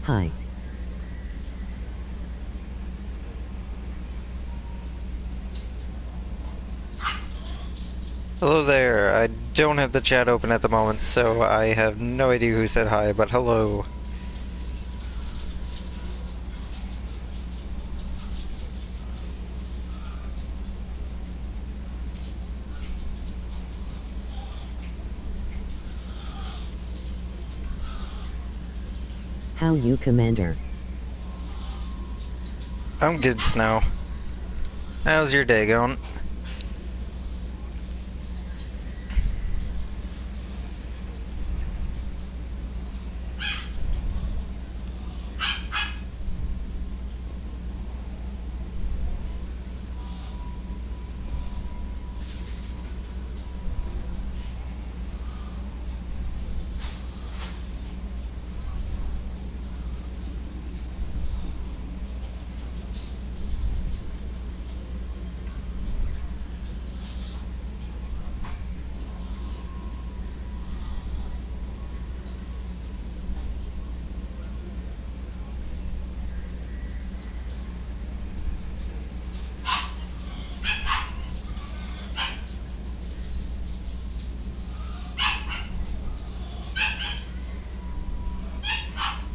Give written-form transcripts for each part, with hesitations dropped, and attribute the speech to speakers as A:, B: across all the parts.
A: Hi.
B: Hello there. I don't have the chat open at the moment, so I have no idea who said hi, but hello.
A: How you, Commander?
B: I'm good, Snow. How's your day going?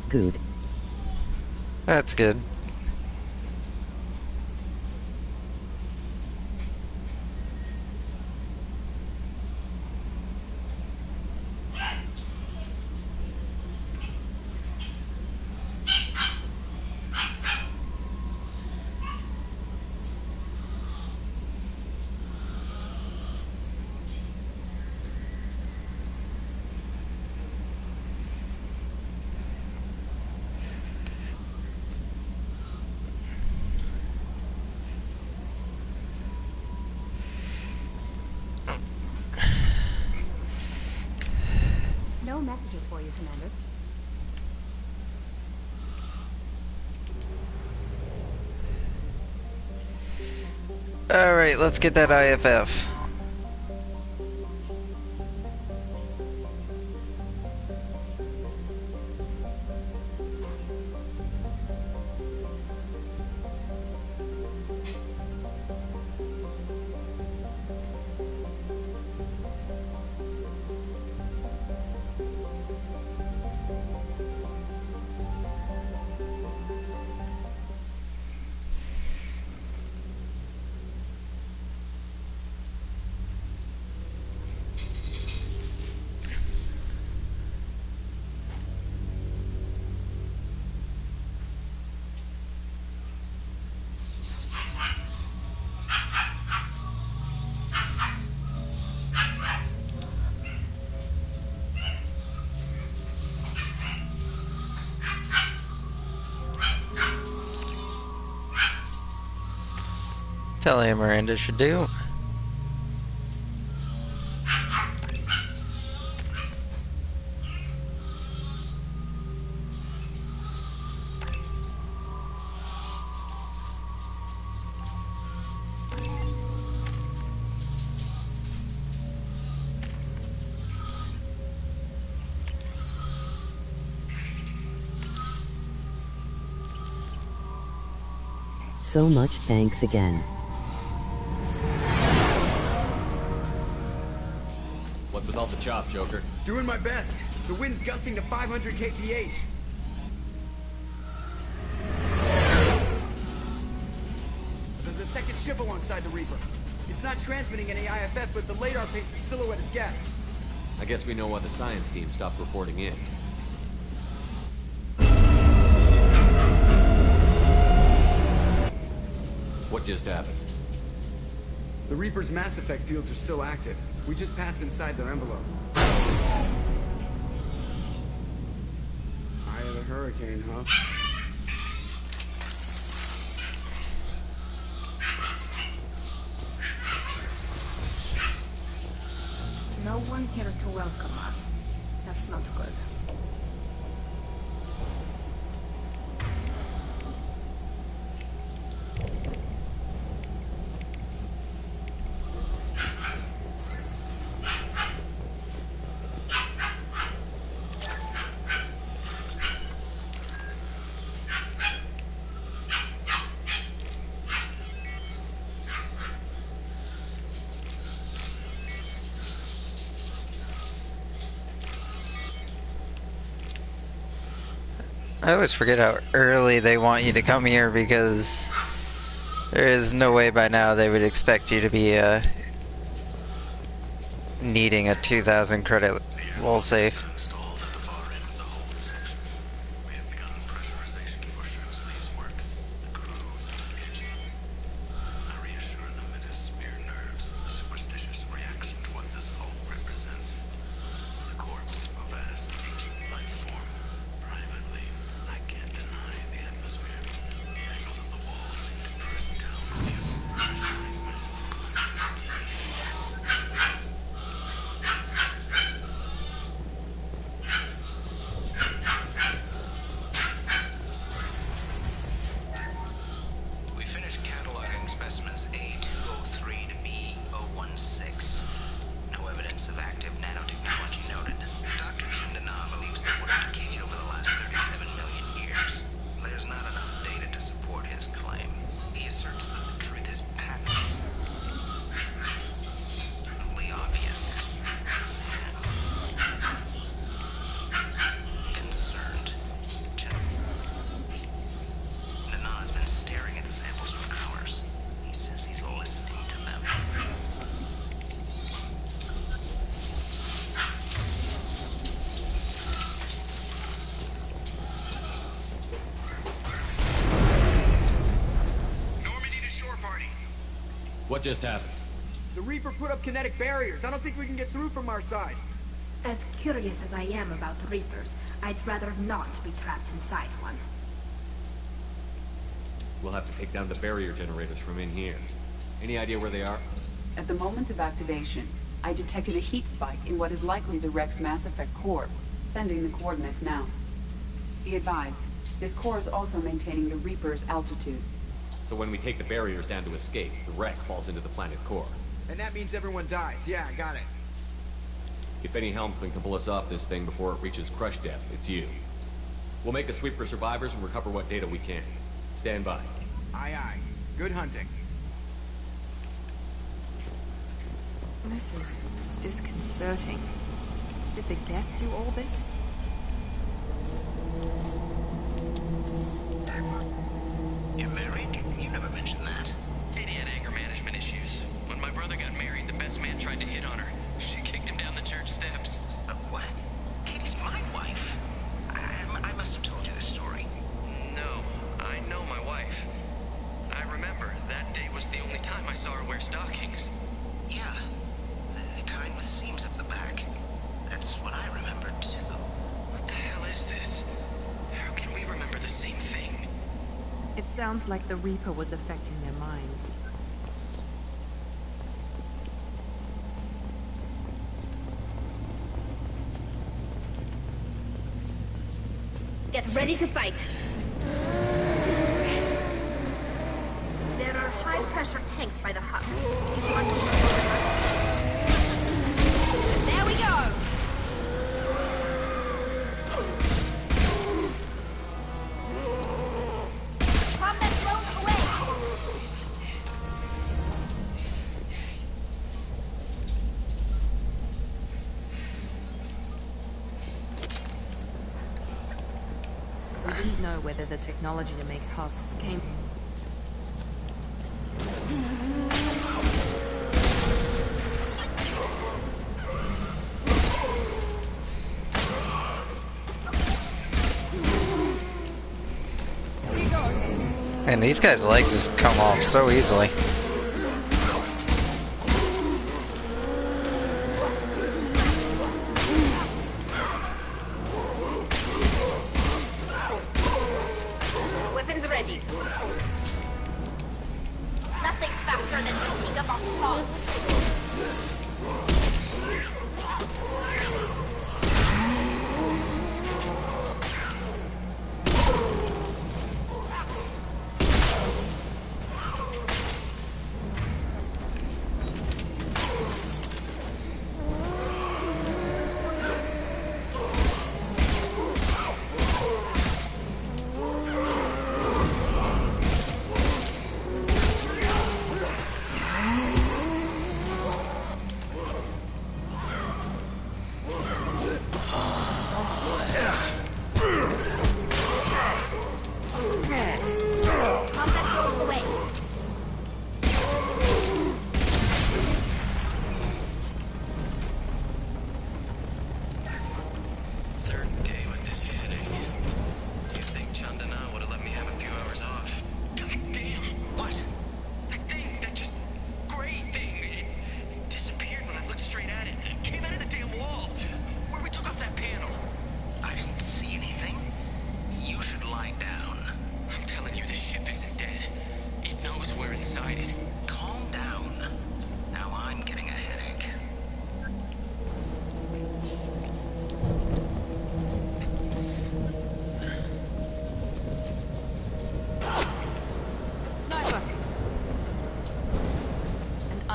A: Good.
B: That's good.
C: No messages for you, Commander.
B: Alright, let's get that IFF. Tell you Miranda should do.
A: So much thanks again.
D: What's with all the chop, Joker?
E: Doing my best. The wind's gusting to 500 kph. There's a second ship alongside the Reaper. It's not transmitting any IFF, but the radar paints its silhouette as gas.
D: I guess we know why the science team stopped reporting in. What just happened?
E: The Reaper's mass effect fields are still active. We just passed inside their envelope. Eye of the hurricane, huh?
C: No one here to welcome us. That's not good.
B: I always forget how early they want you to come here because there is no way by now they would expect you to be needing a 2,000 credit wall safe.
D: What just happened?
E: The Reaper put up kinetic barriers. I don't think we can get through from our side.
C: As curious as I am about Reapers, I'd rather not be trapped inside one.
D: We'll have to take down the barrier generators from in here. Any idea where they are?
F: At the moment of activation, I detected a heat spike in what is likely the Rex Mass Effect core, sending the coordinates now. Be advised, this core is also maintaining the Reaper's altitude.
D: So when we take the barriers down to escape, the wreck falls into the planet core.
E: And that means everyone dies. Yeah, I got it.
D: If any helmsman can pull us off this thing before it reaches crush depth, it's you. We'll make a sweep for survivors and recover what data we can. Stand by.
E: Aye, aye. Good hunting.
G: This is disconcerting. Did the Geth do all this?
H: You're married? You never mentioned that.
I: Katie had anger management issues. When my brother got married, the best man tried to hit on her. She kicked him down the church steps.
H: What? Katie's my wife. I must have told you this story.
I: No, I know my wife. I remember that day was the only time I saw her wear stockings.
H: Yeah. The kind with seams up the back. That's what I remembered, too.
I: What the hell is this? How can we remember the same thing?
G: It sounds like the Reaper was affecting their minds.
C: Get ready to fight. There are high-pressure tanks by the husk. There we go! Combat zone away!
G: We didn't know whether the technology to make husks came.
B: And these guys' legs just come off so easily.
C: Weapons ready. Nothing faster than picking up a phone.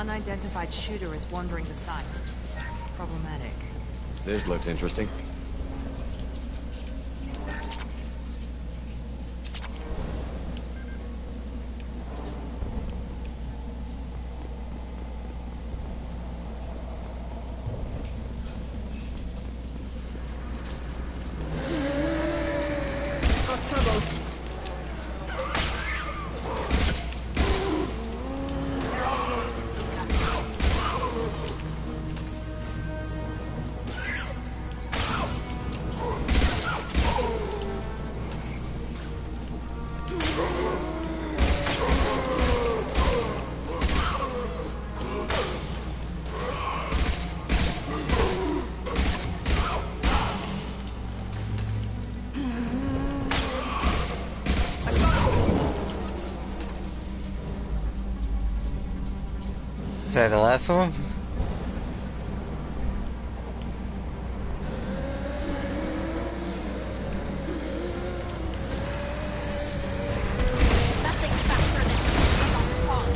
G: unidentified shooter is wandering the site. Problematic.
D: This looks interesting.
B: Is that the last one?
C: Nothing faster than a robot pond.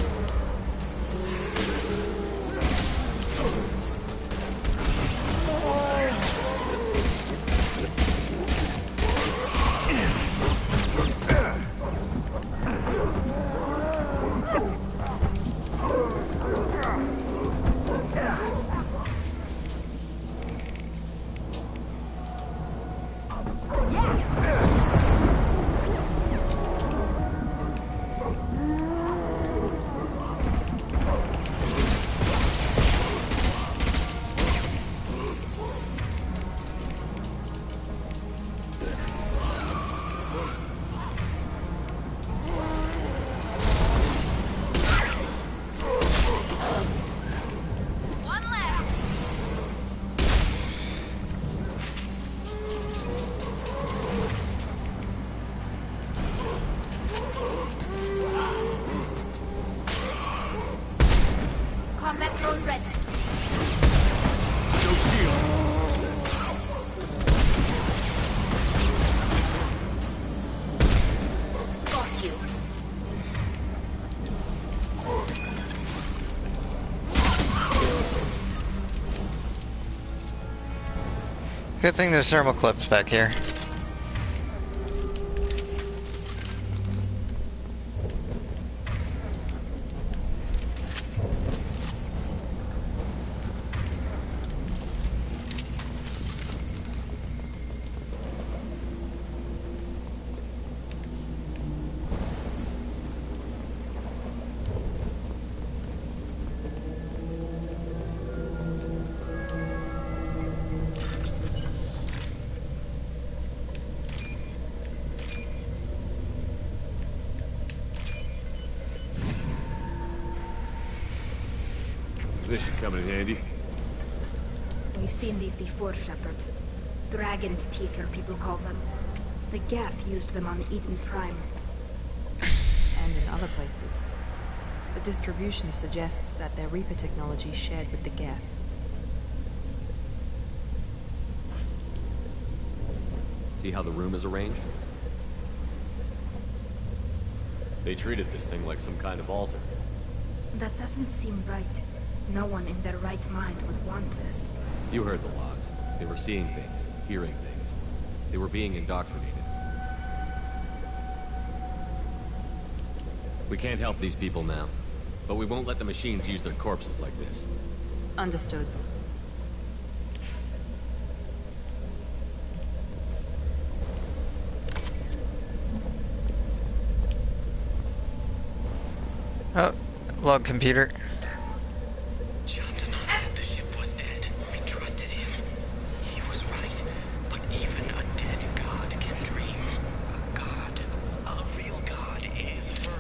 C: Combat drone ready. Got you.
B: Good thing there's thermal clips back here.
D: This should come in handy.
C: We've seen these before, Shepard. Dragon's teeth, or people call them. The Geth used them on Eden Prime.
G: And in other places. The distribution suggests that their Reaper technology shared with the Geth.
D: See how the room is arranged? They treated this thing like some kind of altar.
C: That doesn't seem right. No one in their right mind would want this.
D: You heard the logs. They were seeing things, hearing things. They were being indoctrinated. We can't help these people now, but we won't let the machines use their corpses like this.
G: Understood.
B: Oh, log computer.
H: John Donat said the ship was dead. We trusted him. He was right. But even a dead god can dream. A god, a real god, is Vern.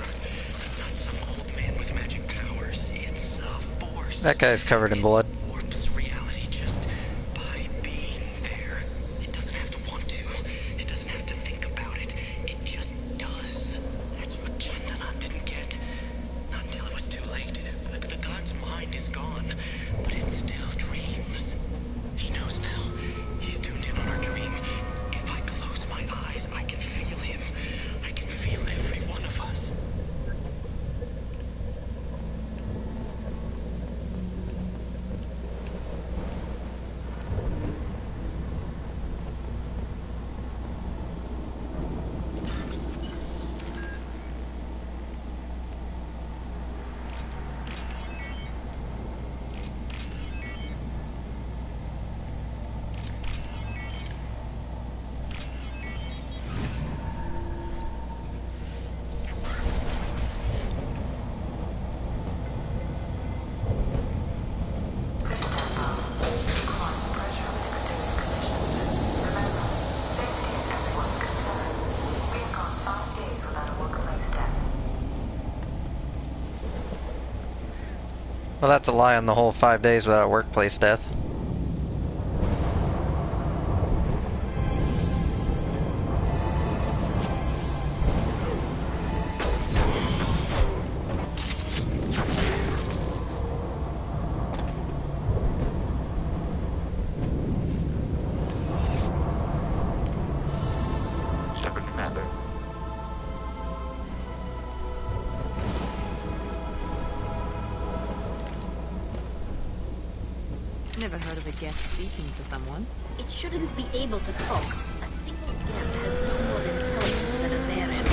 H: Not some old man with magic powers. It's a force.
B: That guy's covered in blood.
H: It warps reality just by being there. It doesn't have to want to. It doesn't have to think about it. It just does. That's what John Donat didn't get. Not until it was too late. The god's mind is gone, but it still dreams. He knows now. He's tuned in on our dream. If I close my eyes, I can feel him. I can feel every one of us.
B: Well, that's a lie on the whole 5 days without workplace death.
J: Shepard Commander.
G: Never heard of a guest speaking to someone.
C: It shouldn't be able to talk. A single gap has no more intelligence than a variant.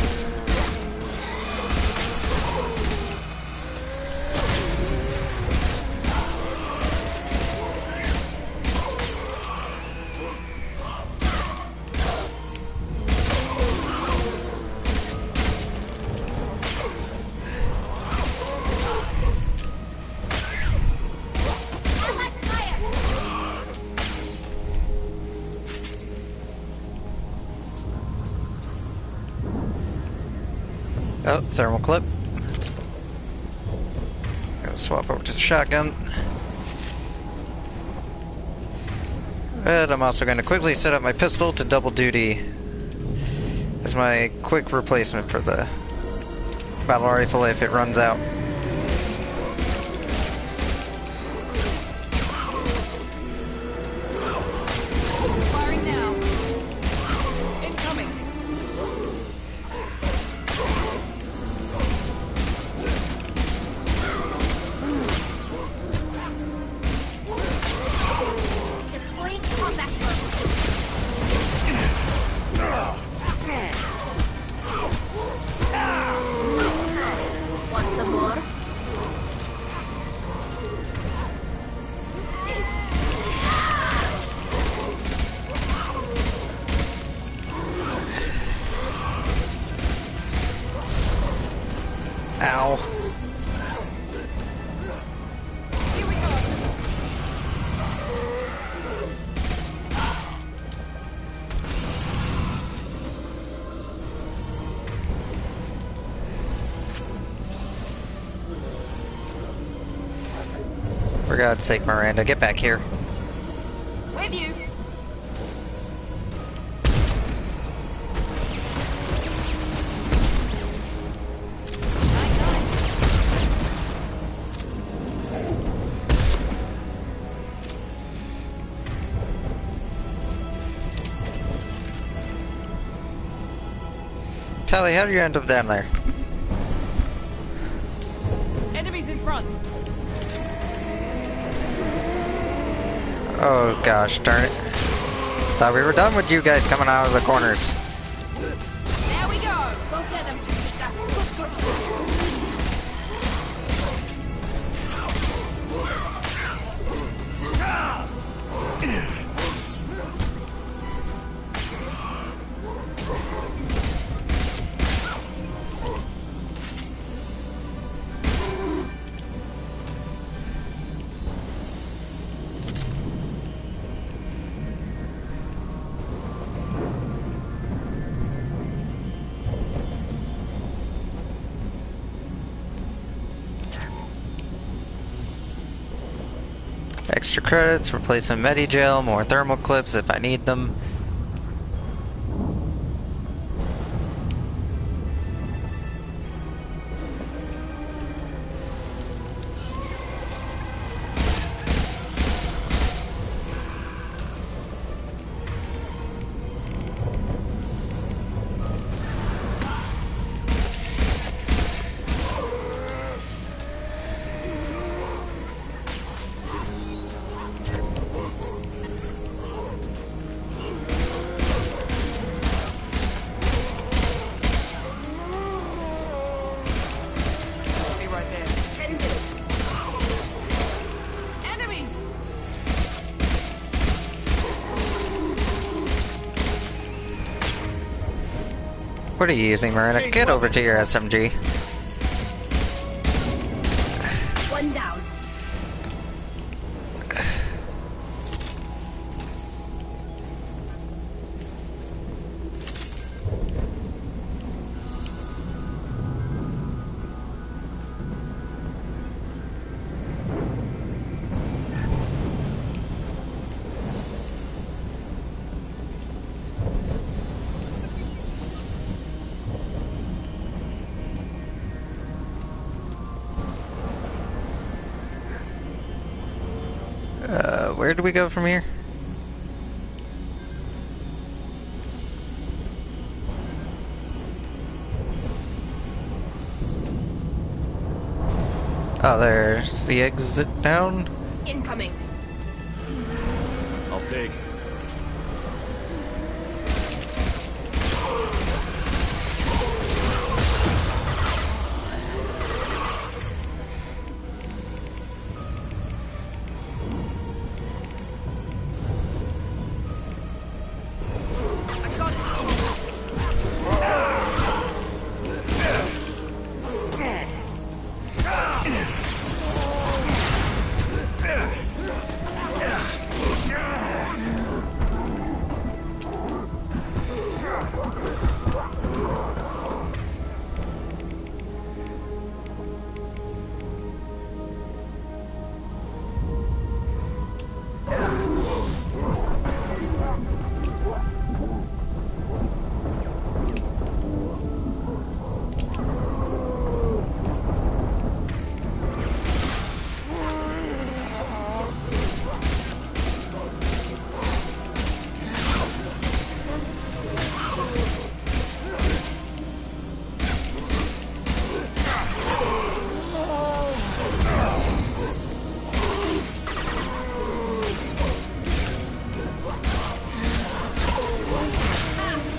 B: Oh, thermal clip. Gonna swap over to the shotgun. And I'm also gonna quickly set up my pistol to double duty as my quick replacement for the battle rifle if it runs out.
G: Firing now. Incoming.
C: Deploying combat mode. Want some more?
B: Ow. For God's sake, Miranda, get back here.
G: With you.
B: Tally, how did you end up down there?
G: Enemies in front.
B: Oh gosh, darn it. Thought we were done with you guys coming out of the corners.
C: There we go. Go get them.
B: Extra credits, replacement Medigel, more thermal clips if I need them.
G: Be right there. Enemies.
B: What are you using, Miranda? Get over to your SMG.
C: One down.
B: where do we go from here? Oh, there's the exit down.
C: Incoming.
D: I'll take.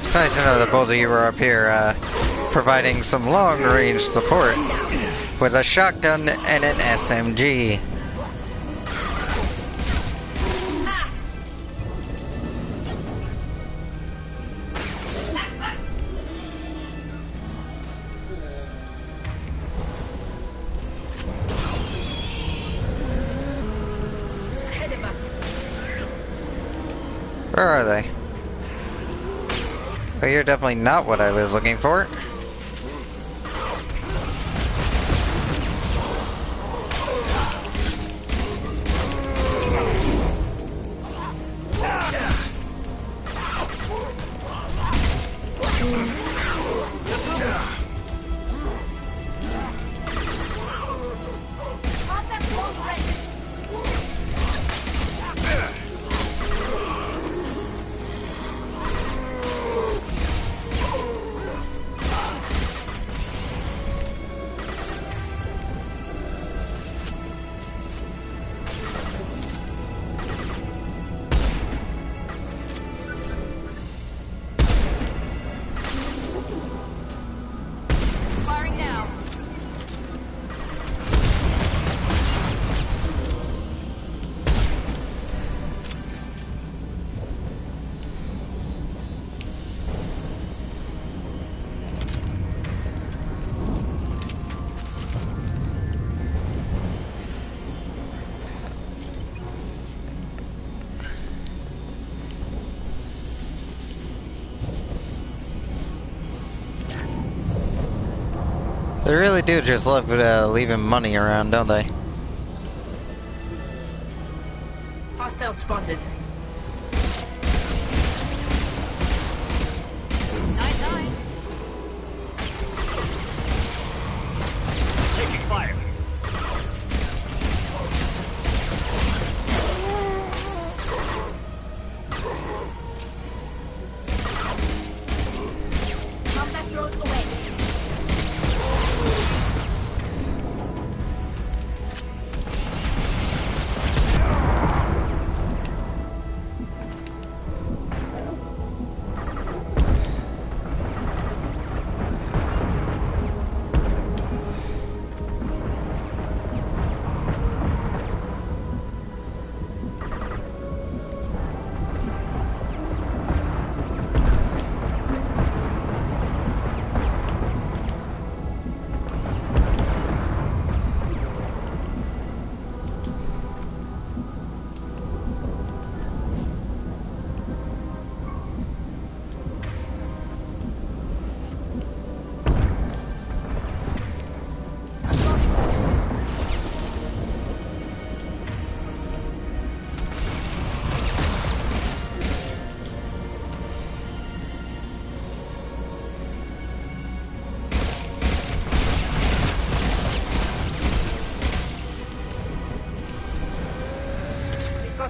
B: It's nice to know that both of you were up here, providing some long-range support with a shotgun and an SMG.
C: Ahead of us.
B: Where are they? Oh, you're definitely not what I was looking for.
C: Firing now.
B: They really do just love leaving money around, don't they?
C: Hostile spotted.
D: Taking fire.
C: Combat drone away.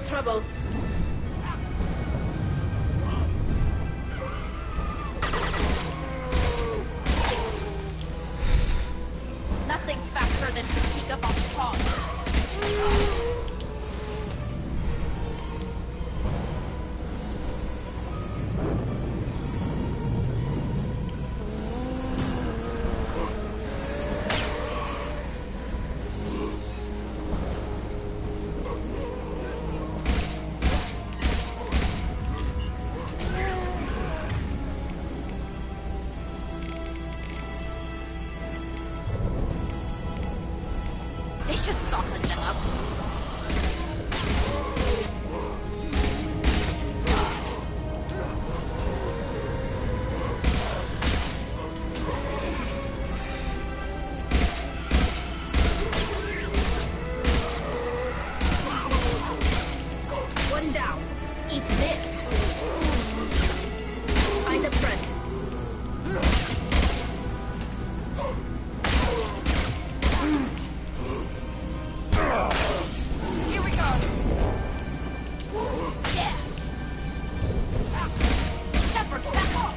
C: got trouble. Nothing's faster than to sneak up on the top. They should soften them up. One down. Eat this. Find a friend. Here we go. Yeah. Shepard, back off.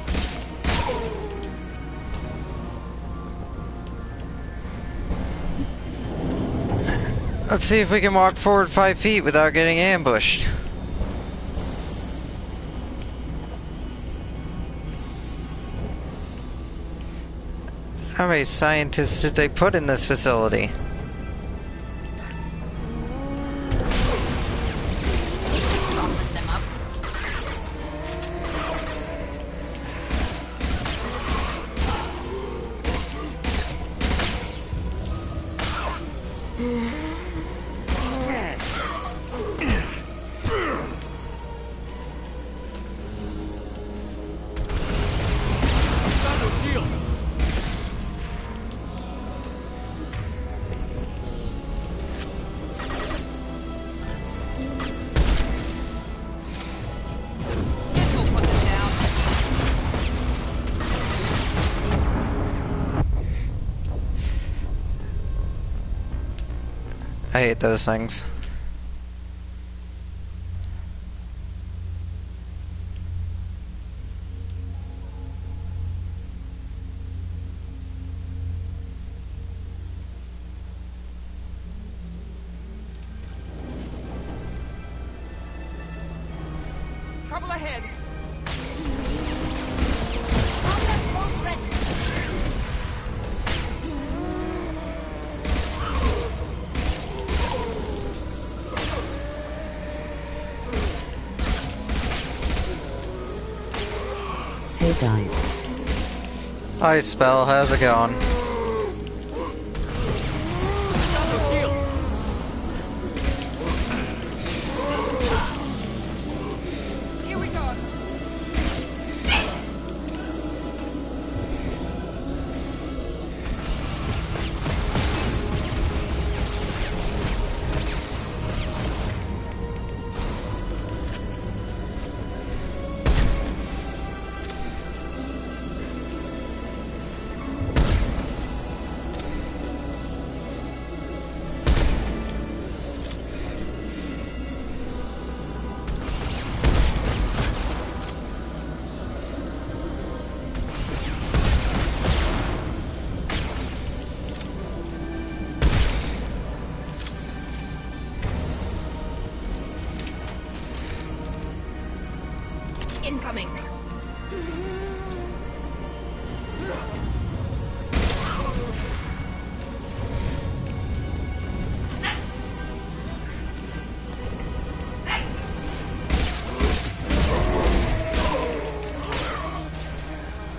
B: Let's see if we can walk forward 5 feet without getting ambushed. How many scientists did they put in this facility?
C: We should soften them up.
D: Shield!
G: This'll put them down.
B: I hate those things.
G: Trouble ahead.
C: Combat mode ready.
A: Hey guys.
B: Hi Spell, how's it going?
D: Shield!
G: Here we go.
C: Incoming.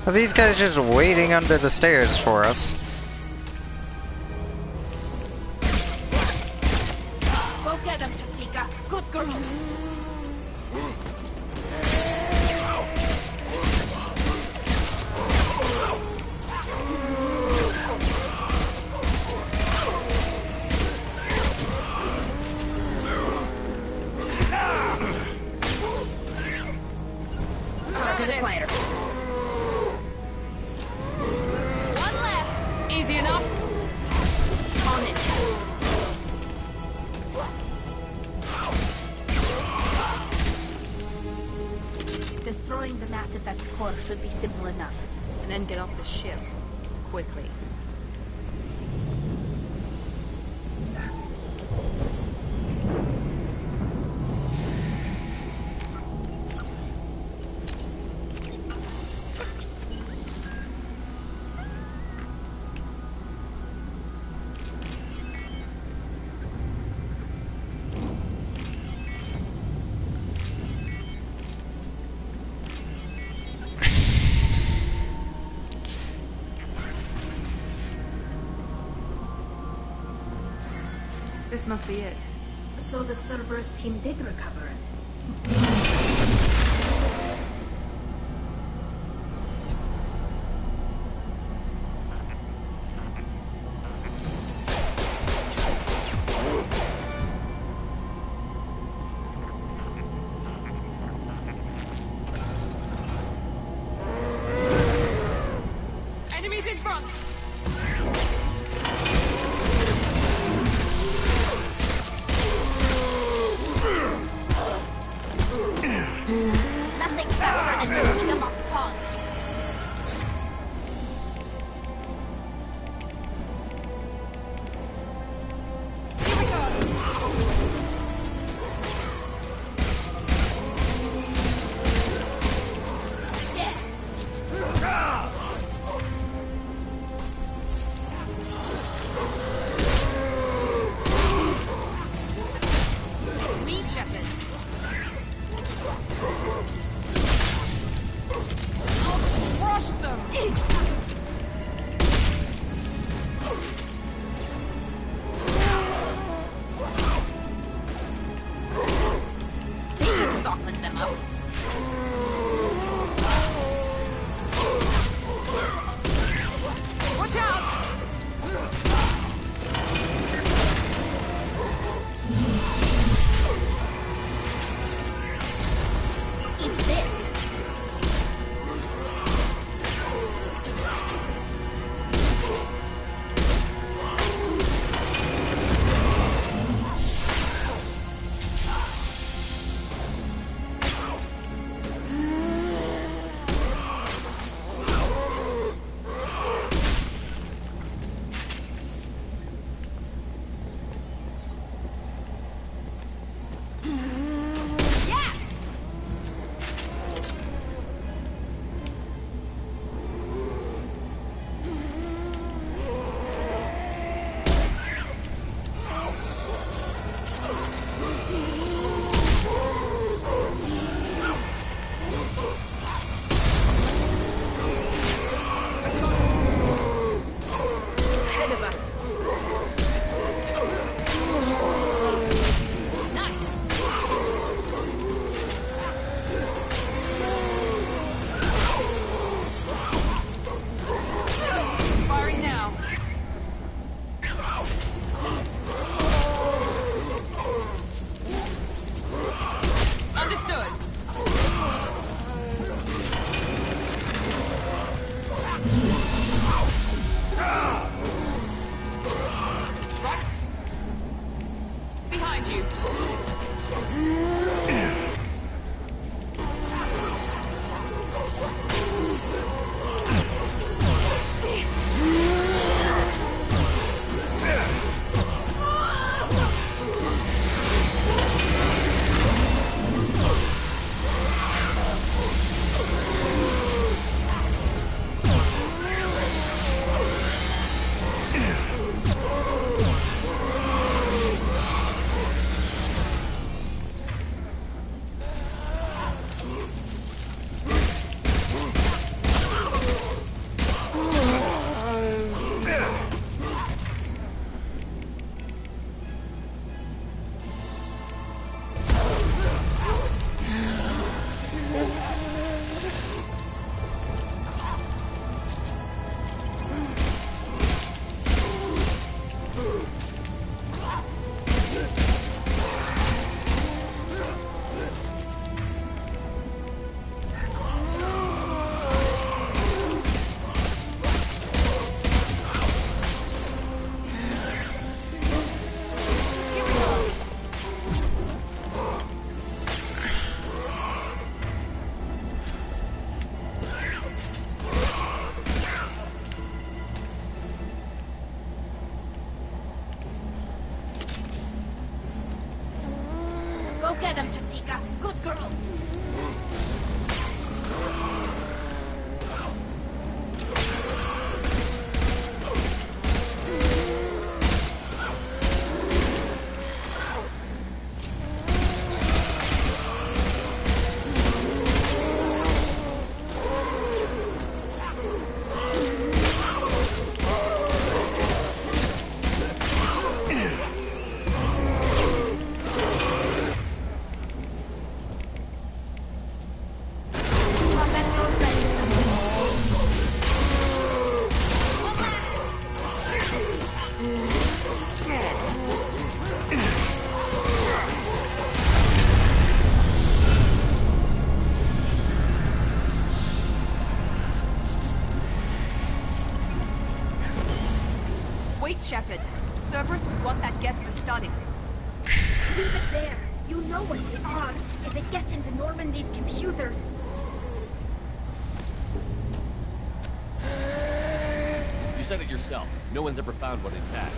B: Are these guys just waiting under the stairs for us?
C: Go get them, Chatika. Good girl. To the fire. One left.
G: Easy enough.
C: On it. IFF core should be simple enough.
G: And then get off the ship. Quickly. This must be it.
C: So the Cerberus team did recover it.
G: Enemies in front!
C: Nothing faster than picking them off pawns.
G: Here we go! Me, Shepard. Crush them!
C: They should soften them up.
G: Watch out!
C: Eat this. Ahead of us.
G: Firing now. Understood. Right. Behind you.
C: Go get him, Jatika. Good girl.
G: Wait, Shepard. Cerberus would want that Geth for study.
C: Leave it there. You know what they are. If it gets into Normandy's computers.
D: You said it yourself. No one's ever found one intact.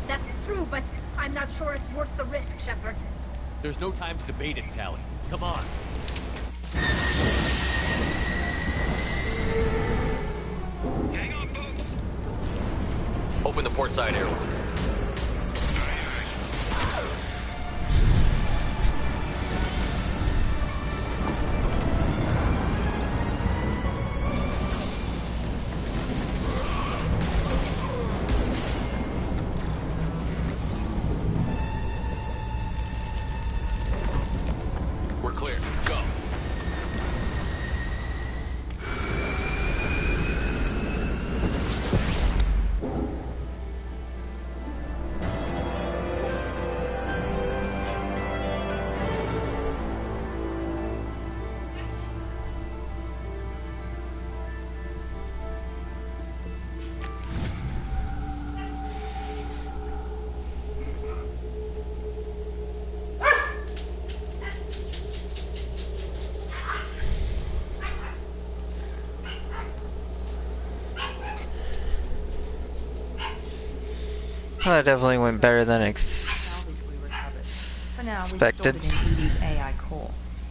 C: That's true, but I'm not sure it's worth the risk, Shepard.
D: There's no time to debate it, Tally. Come on.
I: Hang on, folks.
D: Open the port side airlock. We're clear. Go.
B: Well, that definitely went better than
G: Salvage we recovered. For now, we've
B: expected.
G: stored it in EDI's AI core.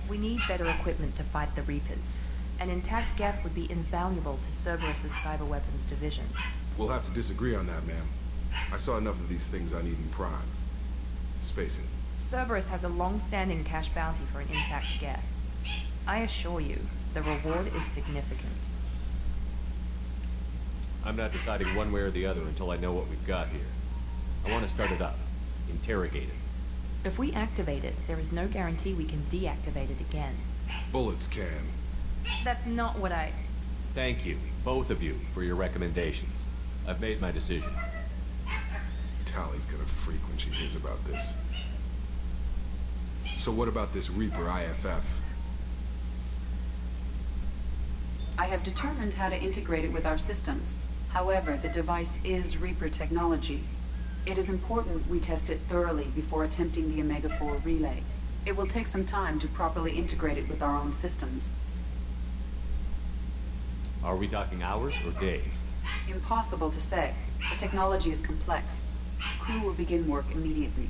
G: We need better equipment to fight the Reapers. An intact Geth would be invaluable to Cerberus's cyber weapons division.
J: We'll have to disagree on that, ma'am. I saw enough of these things on Eden Prime. Space it.
G: Cerberus has a long-standing cash bounty for an intact Geth. I assure you, the reward is significant.
D: I'm not deciding one way or the other until I know what we've got here. I want to start it up. Interrogate it.
G: If we activate it, there is no guarantee we can deactivate it again.
J: Bullets can.
G: That's not what I...
D: Thank you, both of you, for your recommendations. I've made my decision.
J: Tally's gonna freak when she hears about this. So what about this Reaper IFF?
F: I have determined how to integrate it with our systems. However, the device is Reaper technology. It is important we test it thoroughly before attempting the Omega-4 relay. It will take some time to properly integrate it with our own systems.
D: Are we talking hours or days?
F: Impossible to say. The technology is complex. Crew will begin work immediately.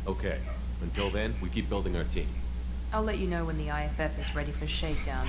D: Okay. Until then, we keep building our team.
G: I'll let you know when the IFF is ready for shakedown.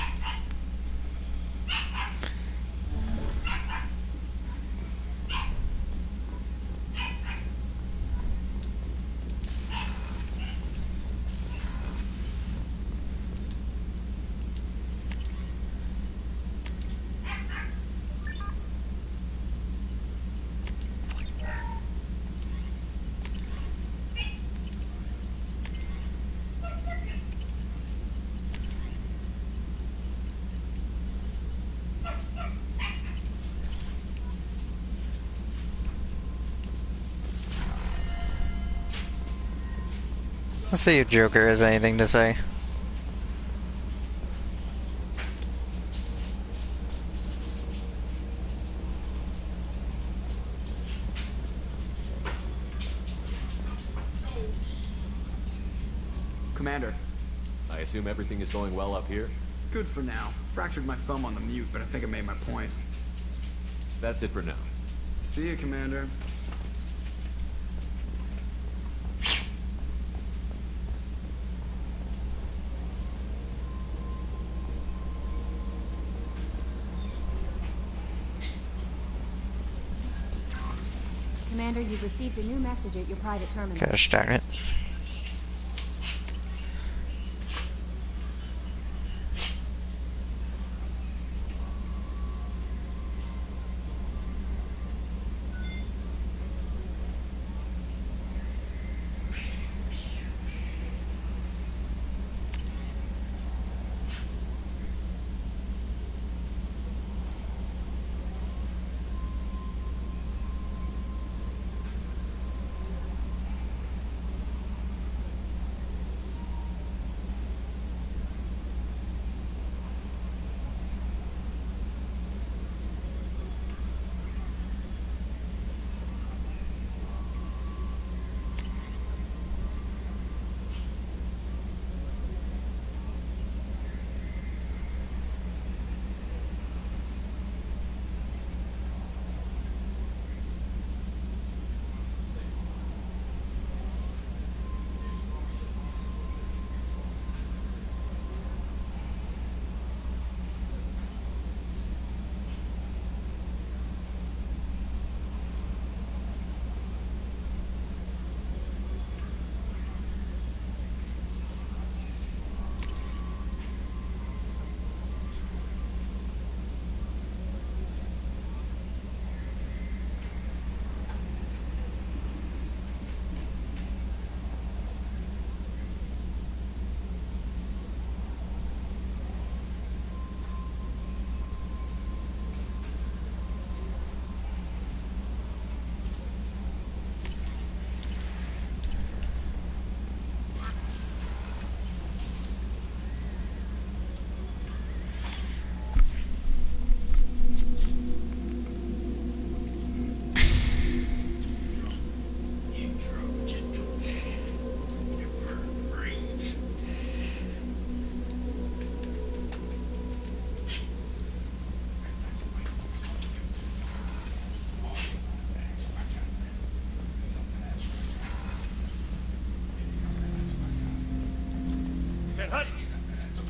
B: Let's see if Joker has anything to say.
E: Commander,
D: I assume everything is going well up here?
E: good for now. Fractured my thumb on the mute, but I think I made my point.
D: That's it for now.
E: See you, Commander.
C: Commander, you've received a new message at your private terminal.
B: Gosh darn it.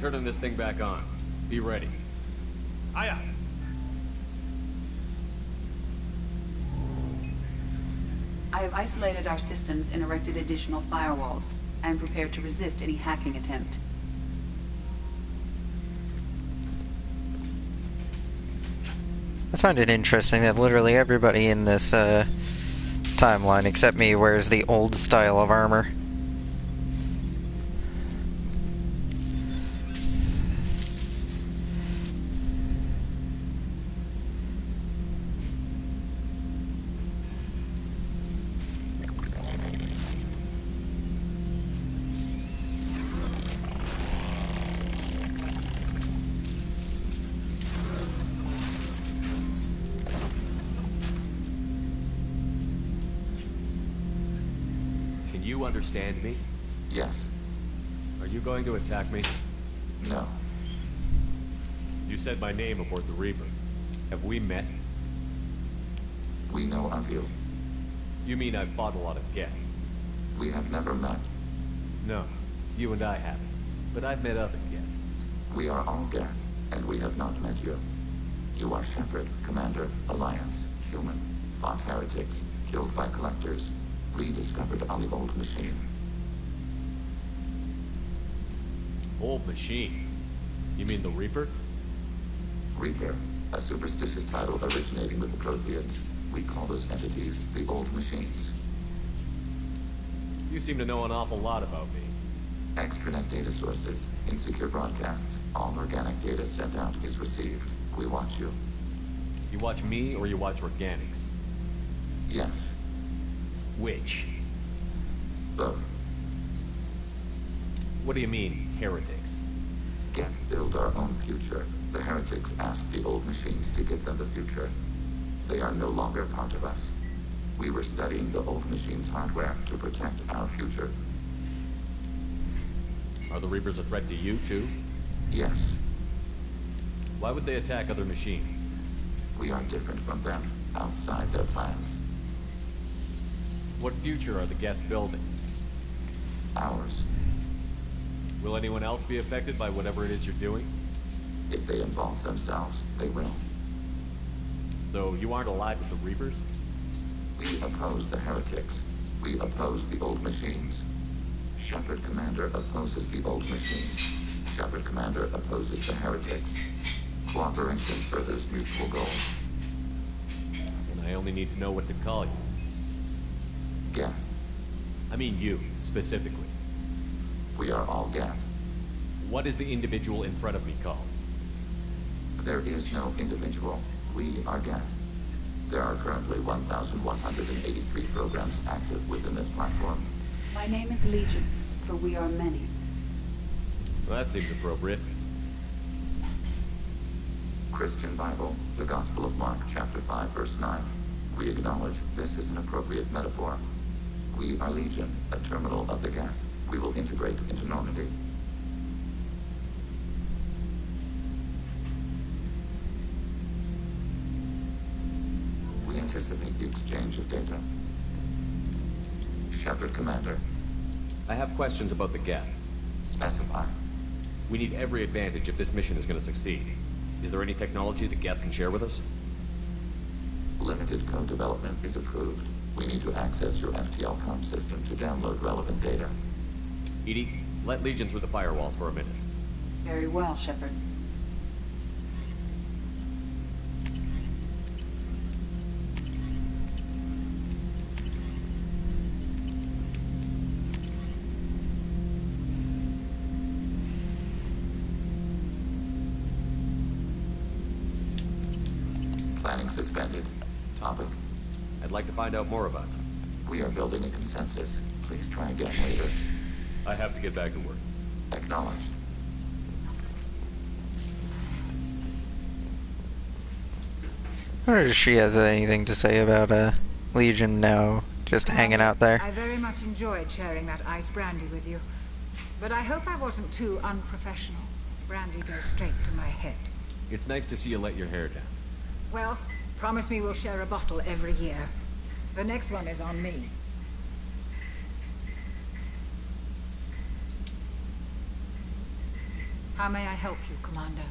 D: Turning this thing back on. Be ready. Aye, aye.
F: I have isolated our systems and erected additional firewalls. I am prepared to resist any hacking attempt.
B: I find it interesting that literally everybody in this timeline except me wears the old style of armor.
D: You understand me?
K: Yes.
D: Are you going to attack me?
K: No.
D: You said my name aboard the Reaper. Have we met?
K: We know of you.
D: You mean I've fought a lot of Geth?
K: We have never met.
D: No, you and I haven't. But I've met other Geth.
K: We are all Geth, and we have not met you. You are Shepard, Commander, Alliance, human, fought heretics, killed by collectors, rediscovered on the old machine.
D: Old machine? You mean the Reaper?
K: Reaper, a superstitious title originating with the Protheans. We call those entities the old machines.
D: You seem to know an awful lot about me.
K: Extranet data sources, insecure broadcasts, all organic data sent out is received. We watch you.
D: You watch me or you watch organics?
K: Yes.
D: Which?
K: Both.
D: What do you mean, heretics?
K: Geth build our own future. The heretics ask the old machines to give them the future. They are no longer part of us. We were studying the old machines' hardware to protect our future.
D: Are the Reapers a threat to you, too?
K: Yes.
D: Why would they attack other machines?
K: We are different from them, outside their plans.
D: What future are the Geth building?
K: Ours.
D: Will anyone else be affected by whatever it is you're doing?
K: If they involve themselves, they will.
D: So you aren't allied with the Reapers?
K: We oppose the heretics. We oppose the old machines. Shepard Commander opposes the old machines. Shepard Commander opposes the heretics. Cooperation furthers mutual goals.
D: And I only need to know what to call you.
K: Geth.
D: I mean you, specifically.
K: We are all Geth.
D: What is the individual in front of me called?
K: There is no individual. We are Geth. There are currently 1,183 programs active within this platform.
F: My name is Legion, for we are many.
D: Well, that seems appropriate.
K: Christian Bible, the Gospel of Mark, chapter 5, verse 9. We acknowledge this is an appropriate metaphor. We are Legion, a terminal of the Geth. We will integrate into Normandy. We anticipate the exchange of data. Shepard Commander.
D: I have questions about the Geth.
K: Specify.
D: We need every advantage if this mission is going to succeed. Is there any technology the Geth can share with us?
K: Limited code development is approved. We need to access your FTL comm system to download relevant data.
D: EDI, let Legion through the firewalls for a minute.
F: Very well, Shepard.
K: Planning suspended. Topic.
D: I'd like to find out more about it.
K: We are building a consensus. Please try again later.
D: I have to get back to work.
K: Acknowledged.
B: I wonder if she has anything to say about Legion now, just hanging out there.
L: I very much enjoyed sharing that ice brandy with you. But I hope I wasn't too unprofessional. Brandy goes straight to my head.
D: It's nice to see you let your hair down.
L: Well, promise me we'll share a bottle every year. The next one is on me. How may I help you, Commander?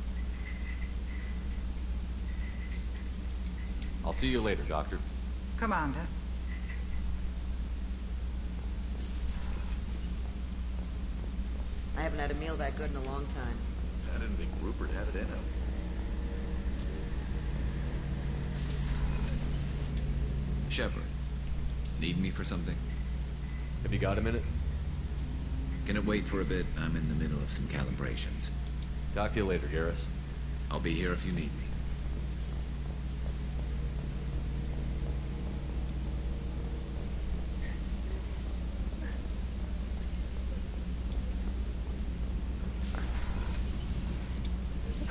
D: I'll see you later, Doctor.
L: Commander.
A: I haven't had a meal that good in a long time.
M: I didn't think Rupert had it in him. Shepard, need me for something?
D: Have you got a minute?
M: Can it wait for a bit? I'm in the middle of some calibrations.
D: Talk to you later, Garrus.
M: I'll be here if you need me.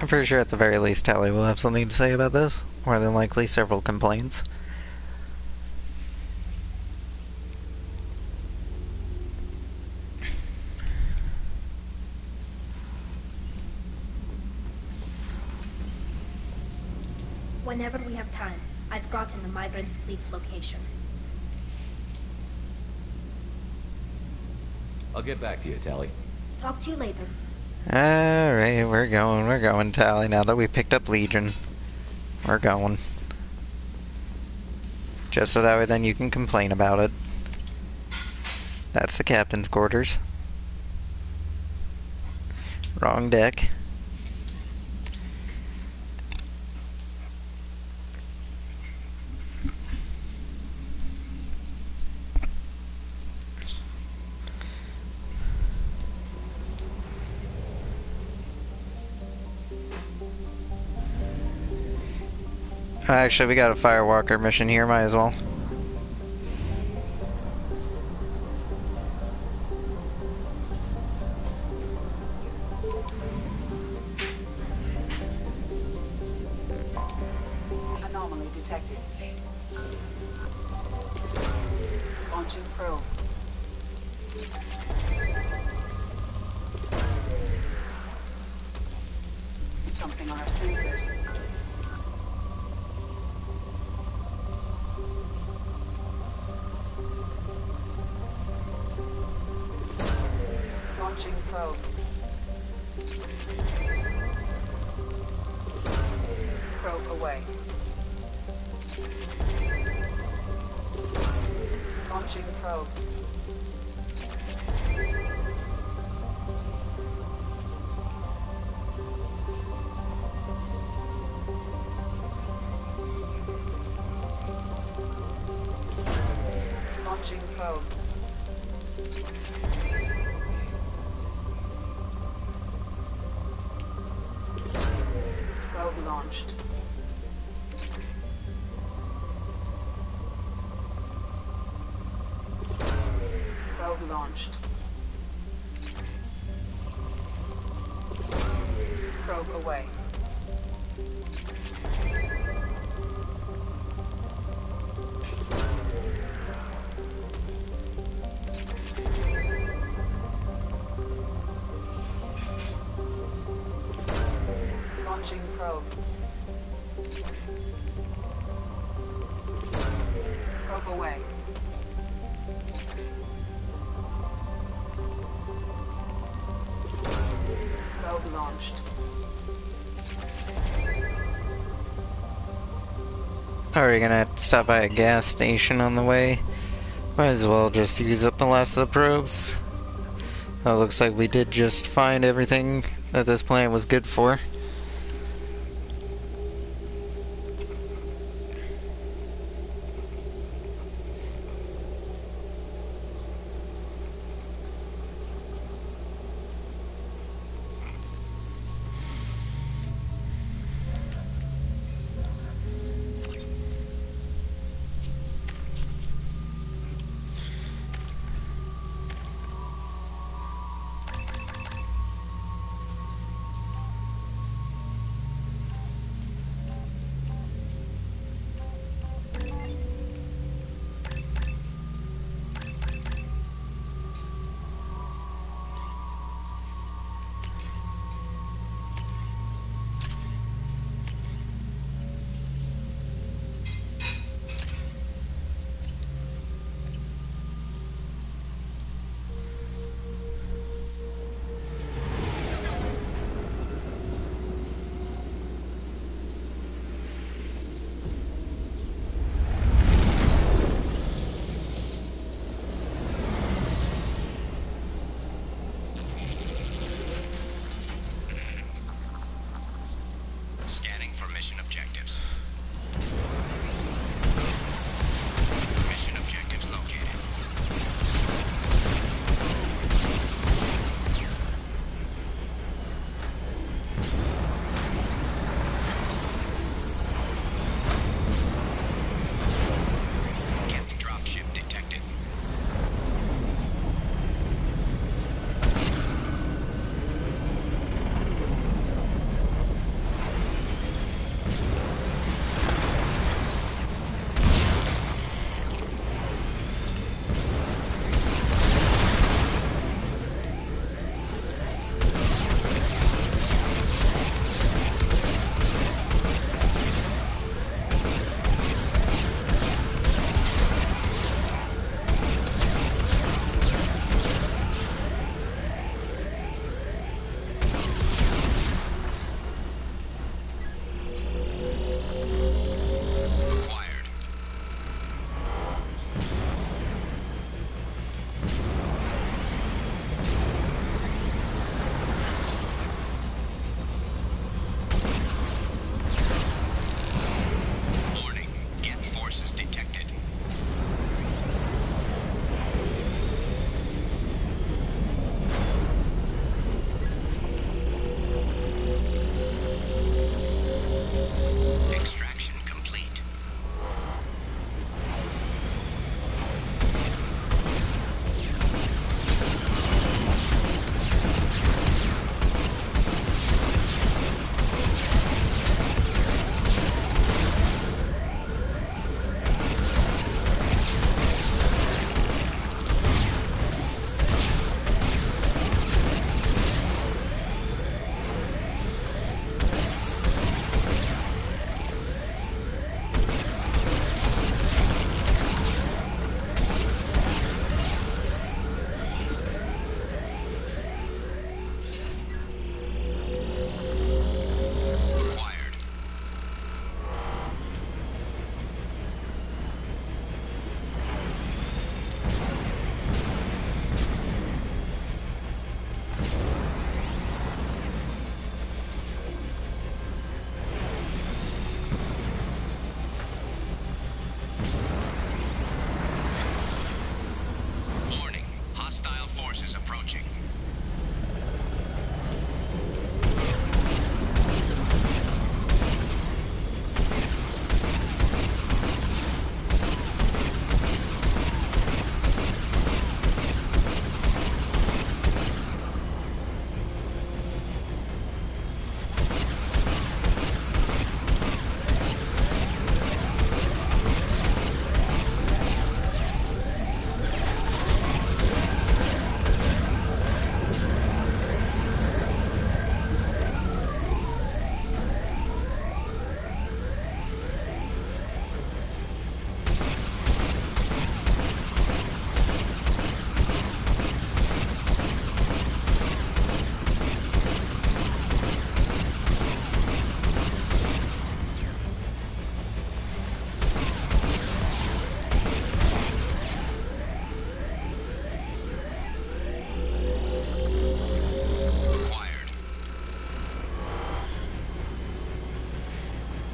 B: I'm pretty sure at the very least Tally will have something to say about this. More than likely several complaints.
C: Whenever we have time, I've gotten the migrant fleet's location.
D: I'll get back to you, Tally.
C: Talk to you later.
B: Alright, we're going, Tally. Now that we picked up Legion, we're going. Just so that way then you can complain about it. That's the captain's quarters. Wrong deck. Actually, we got a Firewalker mission here, might as well.
F: Anomaly detected. Launching probe. Something on our sensors. Launching probe. Probe away. Launching probe. Launching probe. Probe launched. Probe launched. Probe away. Launching probe. Probe away. Probe launched.
B: Are we gonna have to stop by a gas station on the way? Might as well just use up the last of the probes. It looks like we did just find everything that this plan was good for.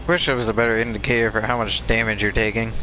B: Wish it was a better indicator for how much damage you're taking.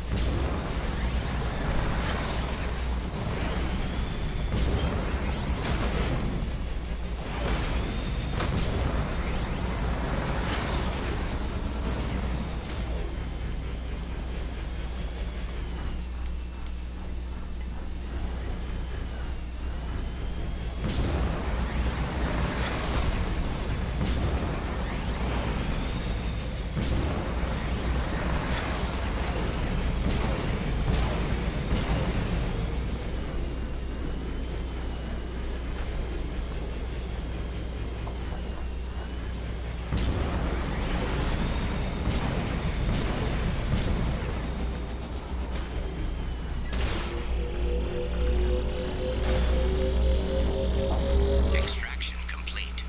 H: Extraction complete.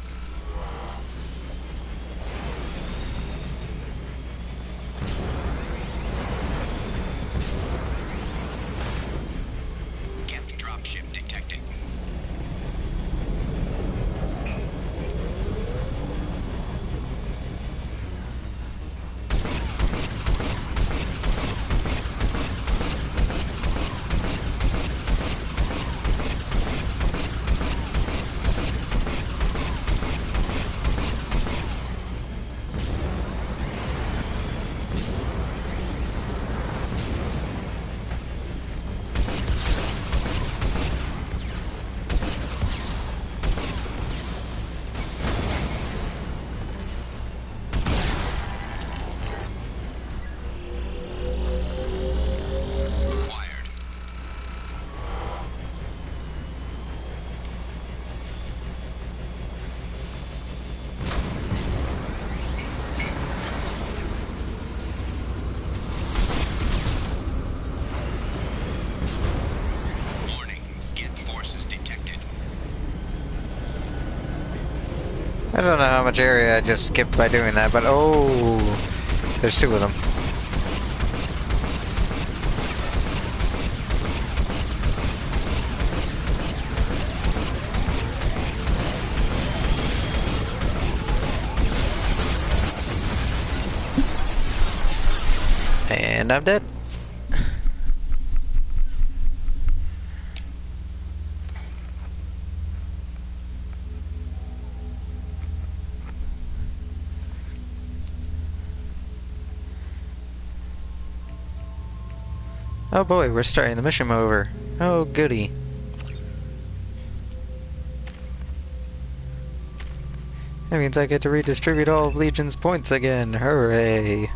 H: Geth dropship detected. Acquired. Warning. Geth forces detected.
B: I don't know how much area I just skipped by doing that, but oh, there's two of them. And I'm dead. Oh boy, we're starting the mission over. Oh goody. That means I get to redistribute all of Legion's points again. Hooray.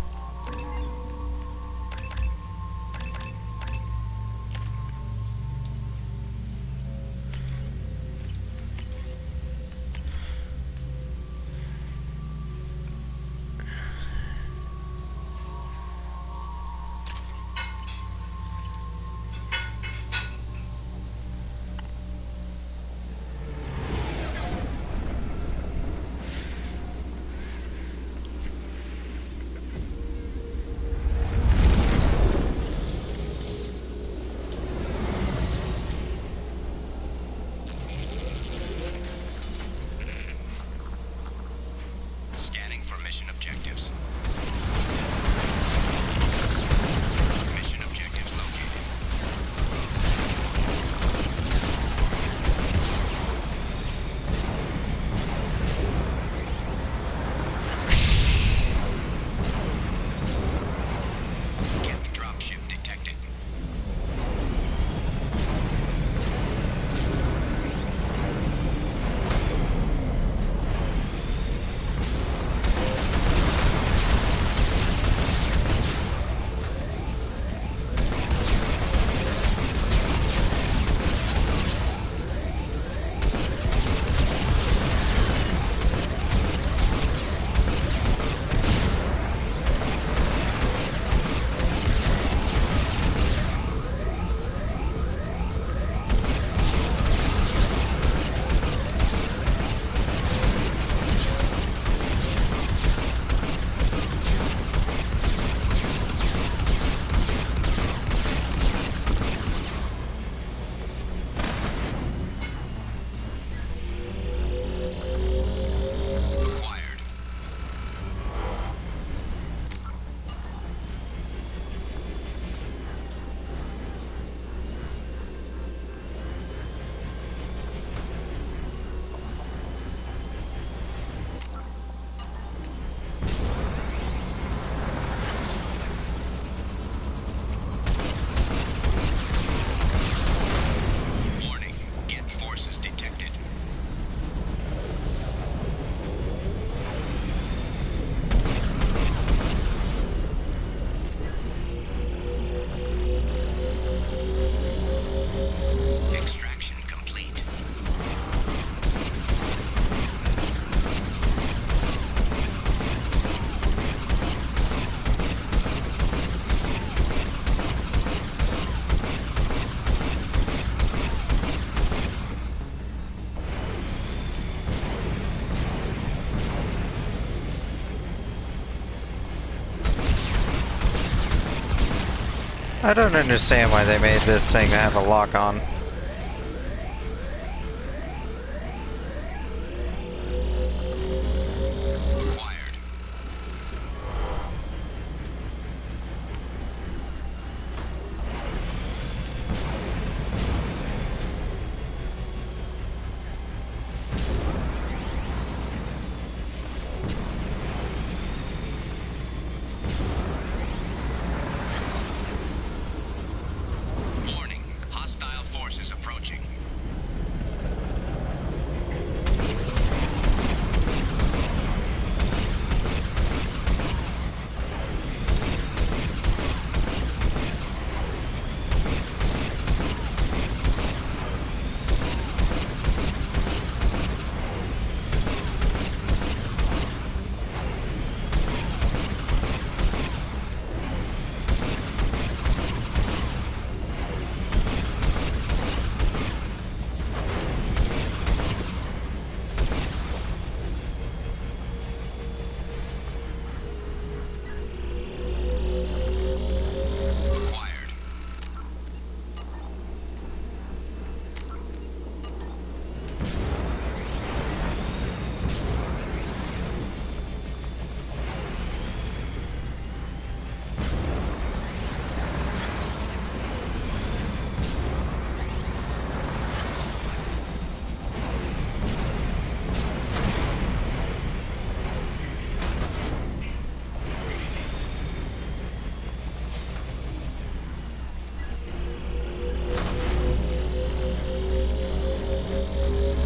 B: I don't understand why they made this thing have a lock on.
I: Warning, hostile forces approaching.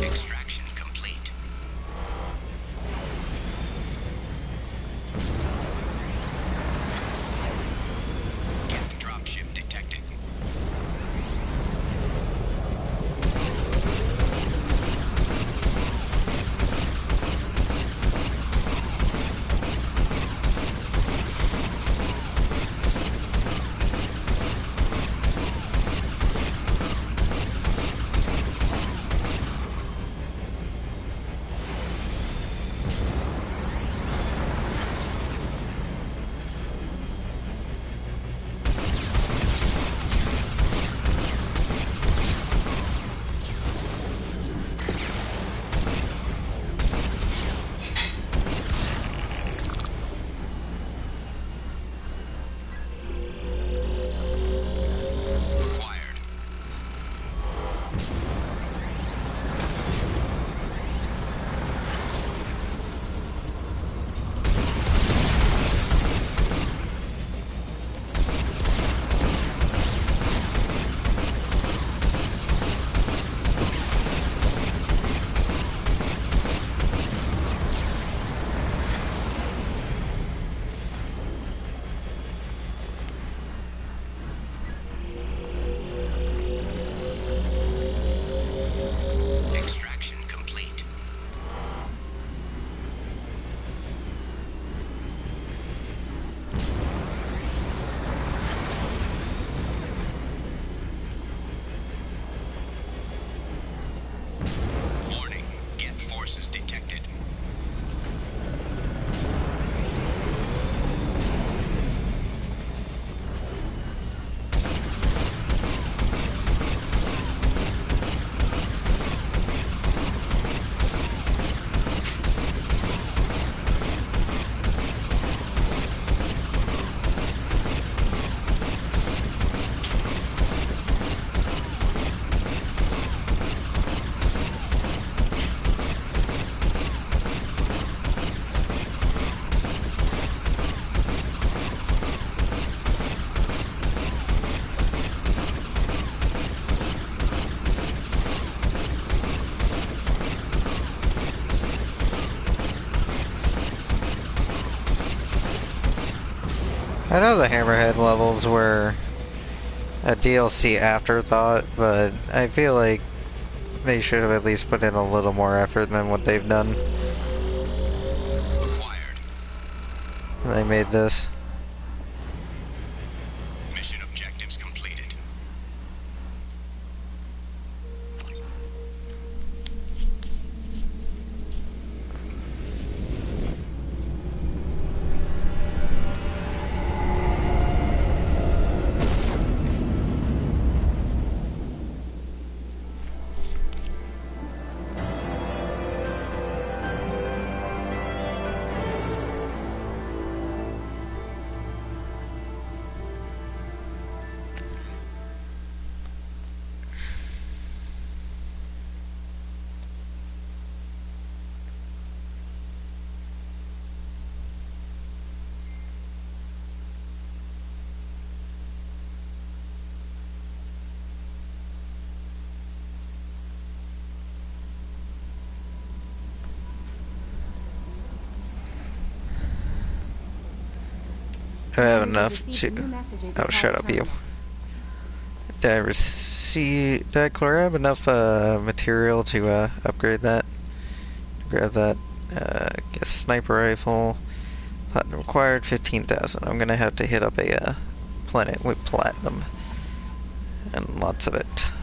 I: Extraction complete. Geth dropship detected. Extraction complete. Warning, Geth forces detected.
B: I know the Hammerhead levels were a DLC afterthought, but I feel like they should have at least put in a little more effort than what they've done. They made this.
I: Mission objectives completed.
B: I have
C: Commander, we
B: enough
C: received
B: to...
C: a new message at
B: Oh,
C: the
B: shut
C: Valac
B: up, you.
C: terminal.
B: Did I grab enough material to upgrade that? Grab that, guess sniper rifle. Platinum required 15,000. I'm gonna have to hit up a planet with platinum. And lots of it.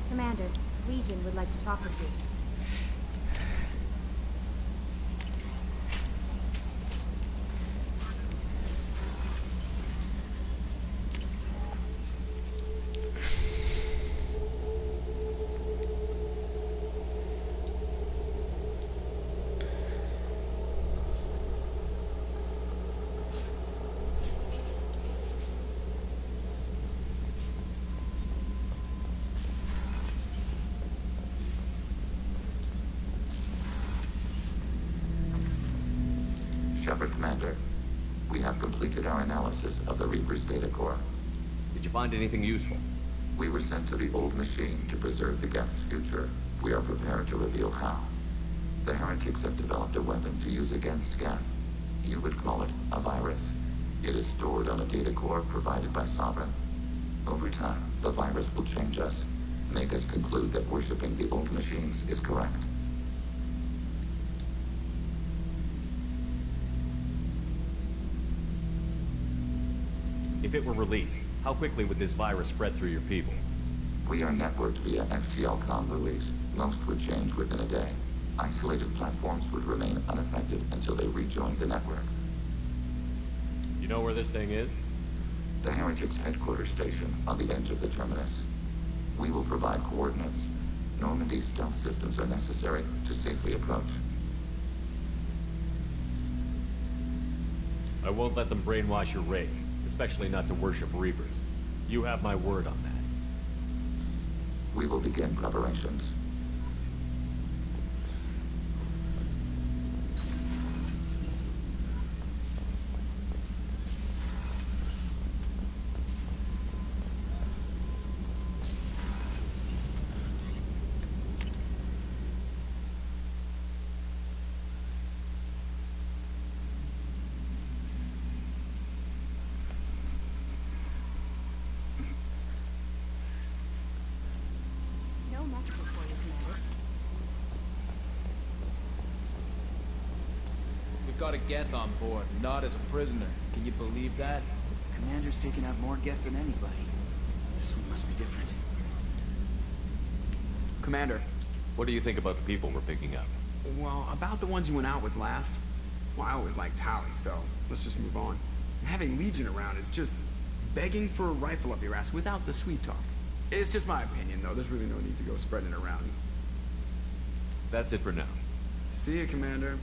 C: Commander, Legion would like to talk with you.
K: Shepard, Commander. We have completed our analysis of the Reaper's data core.
D: Did you find anything useful?
K: We were sent to the old machine to preserve the Geth's future. We are prepared to reveal how. The heretics have developed a weapon to use against Geth. You would call it a virus. It is stored on a data core provided by Sovereign. Over time, the virus will change us, make us conclude that worshipping the old machines is correct.
D: If it were released, how quickly would this virus spread through your people?
K: We are networked via FTL-COM release. Most would change within a day. Isolated platforms would remain unaffected until they rejoin the network.
D: You know where this thing is?
K: The Heretics' headquarters station on the edge of the terminus. We will provide coordinates. Normandy's stealth systems are necessary to safely approach.
D: I won't let them brainwash your race, especially not to worship Reapers. You have my word on that.
K: We will begin preparations.
E: We've got a Geth on board, not as a prisoner. Can you believe that?
N: Commander's taken out more Geth than anybody. This one must be different.
E: Commander.
D: What do you think about the people we're picking up?
E: Well, about the ones you went out with last. Well, I always liked Tally, so let's just move on. Having Legion around is just begging for a rifle up your ass without the sweet talk. It's just my opinion, though. There's really no need to go spreading it around.
D: That's it for now.
E: See you, Commander.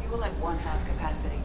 F: Fuel at 1/2 capacity.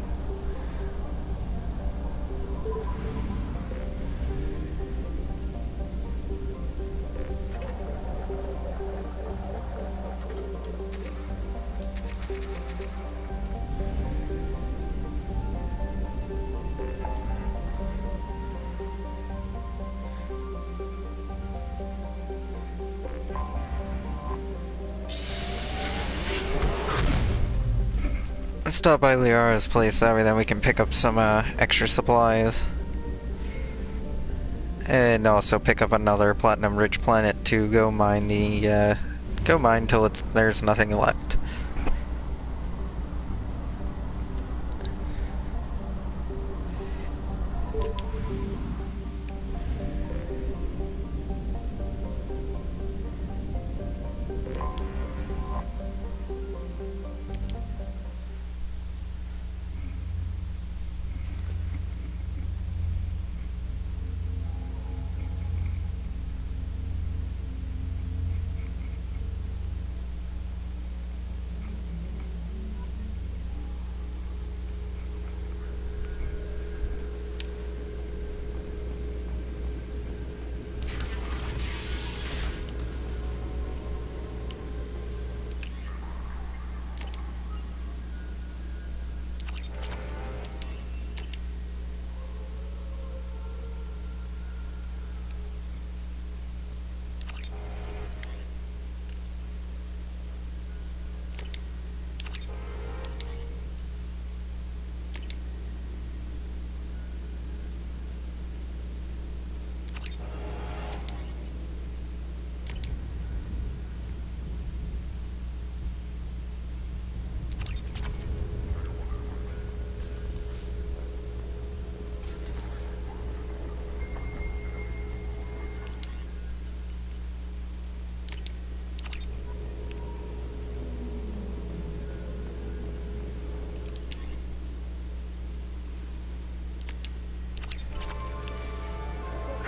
B: Let's stop by Liara's place, that way then we can pick up some extra supplies. And also pick up another platinum-rich planet to go mine the, go mine till there's nothing left.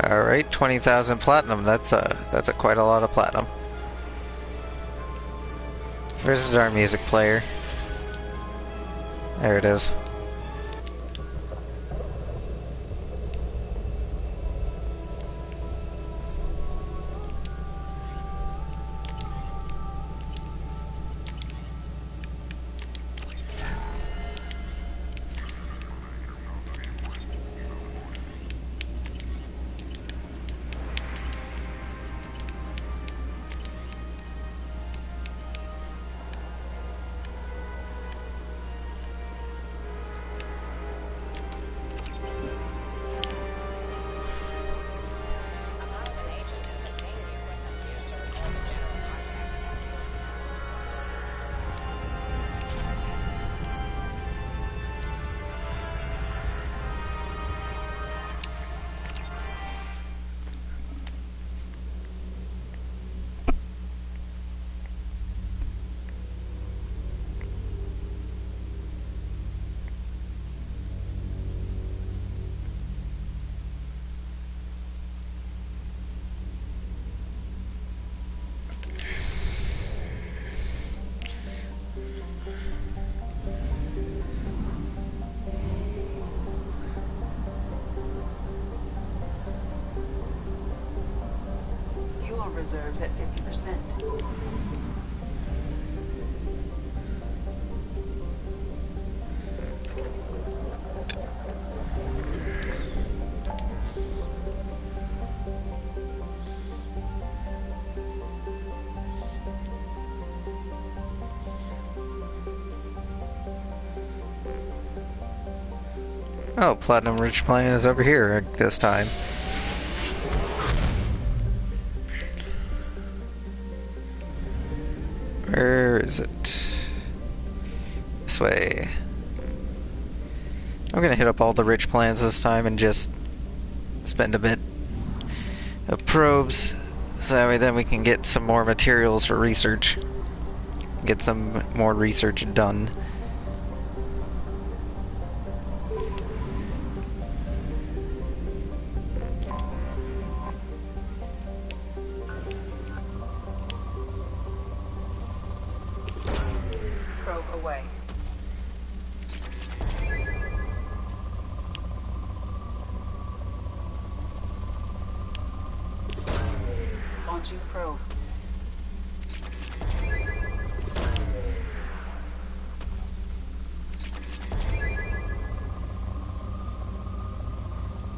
B: Alright, 20,000 platinum. That's a quite a lot of platinum. Where's our music player? There it is.
F: Fuel reserves at 50%.
B: Oh, Platinum Ridge Planet is over here this time. Where is it? This way. I'm gonna hit up all the rich planets this time and just spend a bit of probes, so that way then we can get some more materials for research. Get some more research done.
F: Probe away. Launching probe.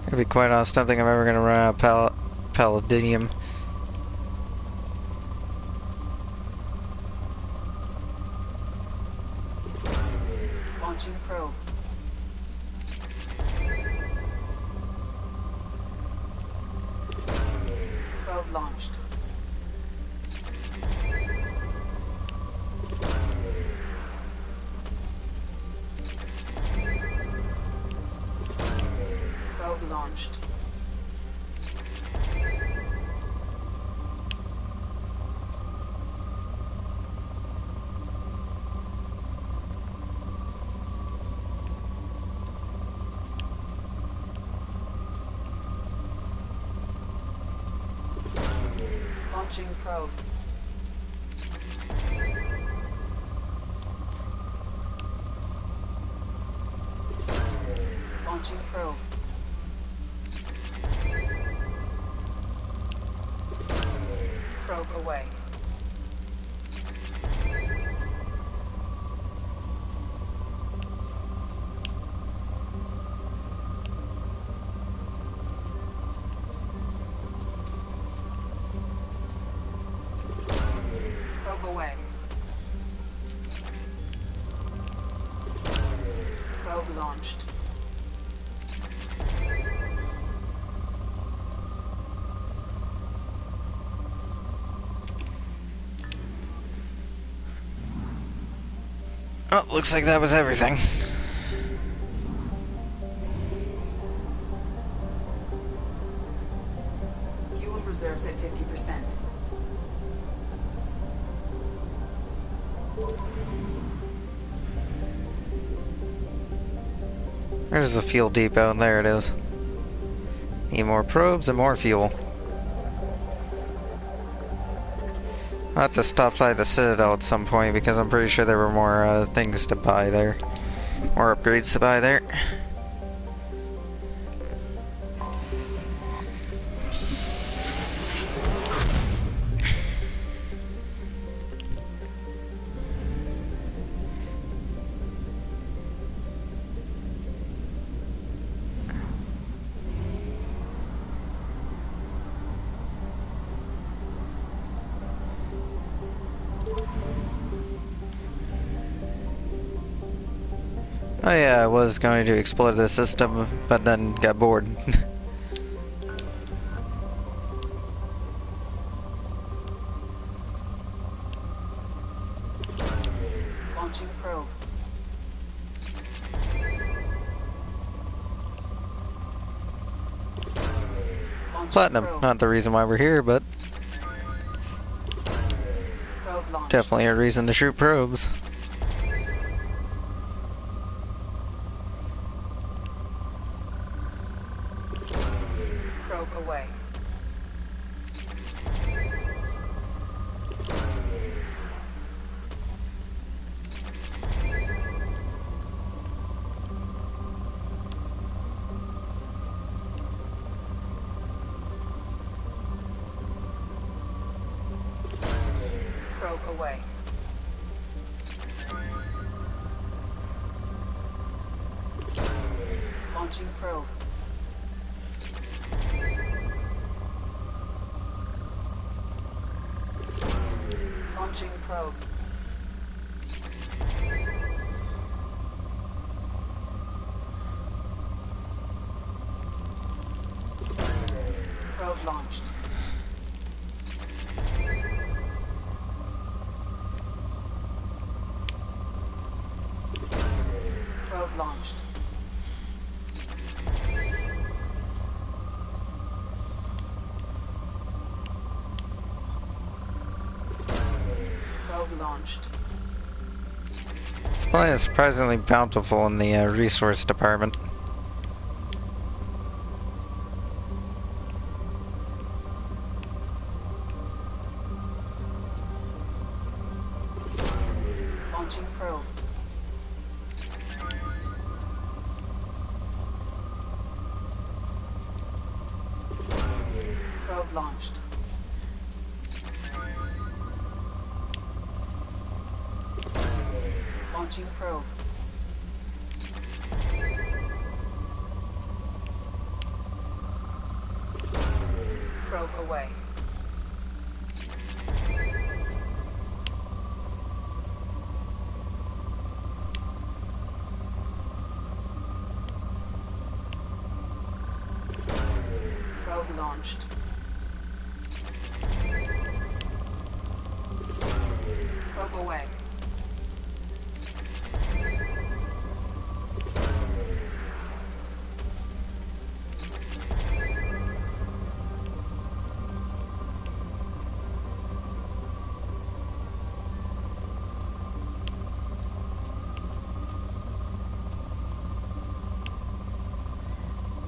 B: To be quite honest, I don't think I'm ever gonna run out of palladium.
F: Launching probe. Probe launched. Probe launched. Launching probe. Launching probe. Probe away. Probe away. Probe launched.
B: Oh, looks like that was everything.
F: Fuel reserves at 50%.
B: There's the fuel depot, and there it is. Need more probes and more fuel. I'll have to stop by the Citadel at some point because I'm pretty sure there were more things to buy there. More upgrades to buy there. Oh yeah, I was going to explore the system, but then got bored.
F: Launching probe.
B: Platinum, not the reason why we're here, but definitely a reason to shoot probes.
F: Probe away. Probe away. Launching probe. Launching probe. Probe launched. Probe launched. Probe launched.
B: Supply is surprisingly bountiful in the resource department.
F: Launching probe. Probe launched. Launching probe. Probe away. Probe launched. Probe away.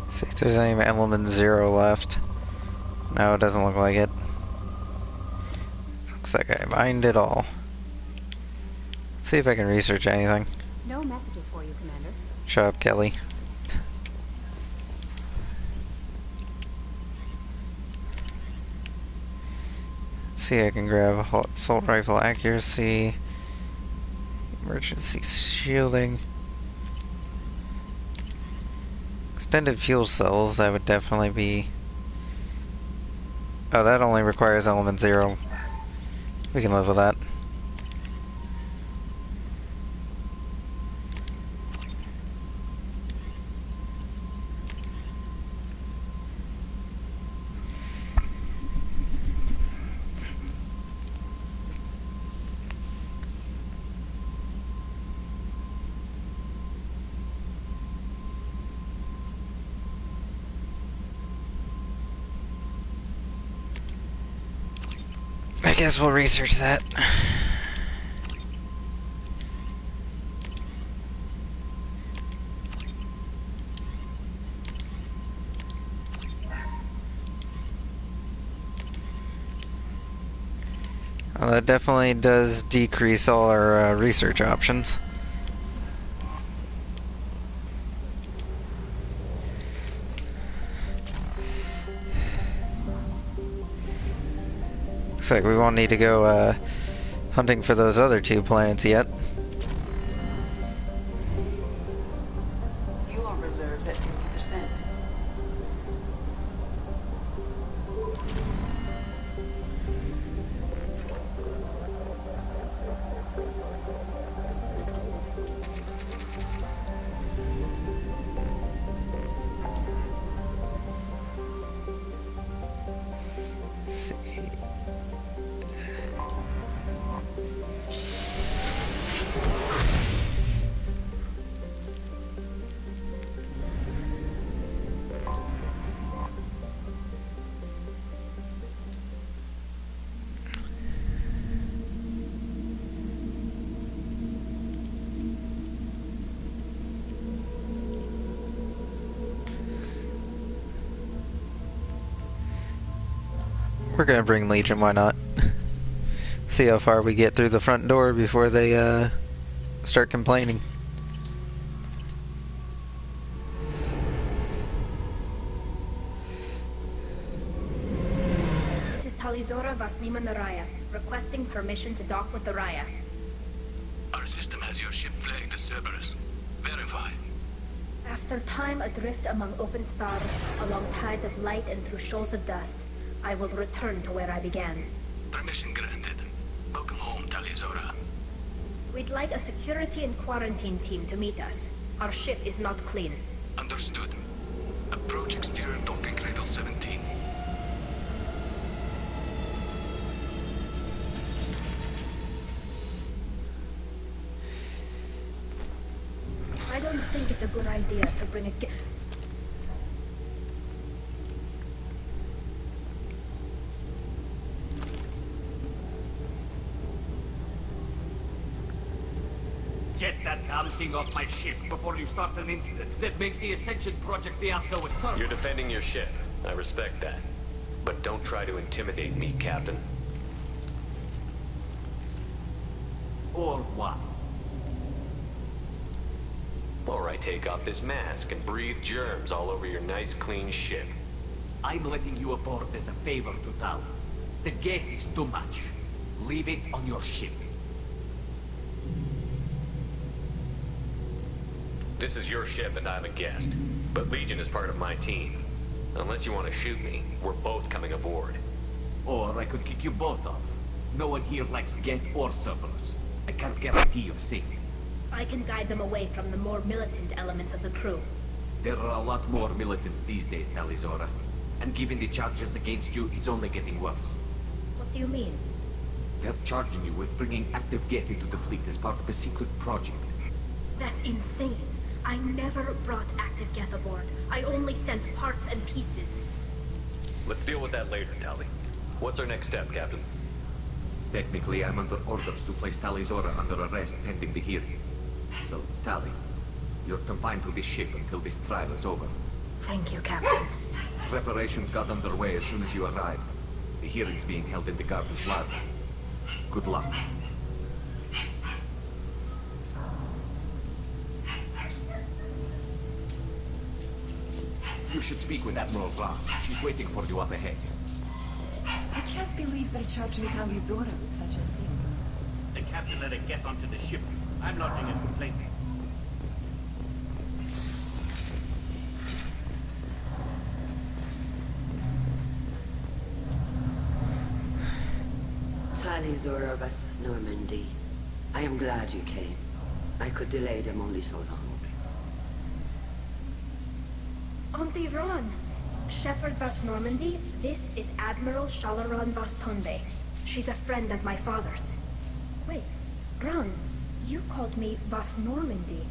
B: See if there's any element 0 left. No, it doesn't look like it. Looks like I mined it all. Let's see if I can research anything.
C: No messages for you, Commander.
B: Shut up, Kelly. See, I can grab assault rifle accuracy, emergency shielding, extended fuel cells. That would definitely be. Oh, that only requires element 0. We can live with that. I guess we'll research that. Well, that definitely does decrease all our research options. Looks like we won't need to go hunting for those other 2 planets yet.
F: Fuel reserves at 50%.
B: We're gonna bring Legion, why not? See how far we get through the front door before they start complaining.
C: This is Talizora Vasnima Naraya, requesting permission to dock with the Raya.
H: Our system has your ship flagged as Cerberus. Verify.
C: After time adrift among open stars, along tides of light and through shoals of dust, I will return to where I began.
H: Permission granted. Welcome home, Talizora.
C: We'd like a security and quarantine team to meet us. Our ship is not clean.
H: Understood. Approach exterior docking cradle 17.
C: I don't think it's a good idea to bring a
O: Get that damn thing off my ship before you start an incident that makes the Ascension Project fiasco with Cerberus.
D: You're defending your ship. I respect that. But don't try to intimidate me, Captain.
O: Or what?
D: Or I take off this mask and breathe germs all over your nice, clean ship.
O: I'm letting you aboard as a favor to Tal. The gate is too much. Leave it on your ship.
D: This is your ship and I'm a guest. But Legion is part of my team. Unless you want to shoot me, we're both coming aboard.
O: Or I could kick you both off. No one here likes Geth or Cerberus. I can't guarantee your safety.
C: I can guide them away from the more militant elements of the crew.
O: There are a lot more militants these days, Talizora. And given the charges against you, it's only getting worse.
C: What do you mean?
O: They're charging you with bringing active Geth into the fleet as part of a secret project.
C: That's insane. I never brought active Geth aboard. I only sent parts and pieces.
D: Let's deal with that later, Tali. What's our next step, Captain?
O: Technically, I'm under orders to place Talizora under arrest pending the hearing. So, Tali, you're confined to this ship until this trial is over.
C: Thank you, Captain.
O: Preparations got underway as soon as you arrived. The hearing's being held in the Garden Plaza. Good luck. You should speak with Admiral Brown. She's waiting for you up ahead.
F: I can't believe they're charging Talizora with such a thing.
O: The captain let it get onto the ship. I'm lodging a complaint.
P: Talizora vas Normandy. I am glad you came. I could delay them only so long.
C: Auntie Ron! Shepherd Vas Normandy, this is Admiral Shalaron Vas Tonde. She's a friend of my father's. Wait, Ron, you called me Vas Normandy.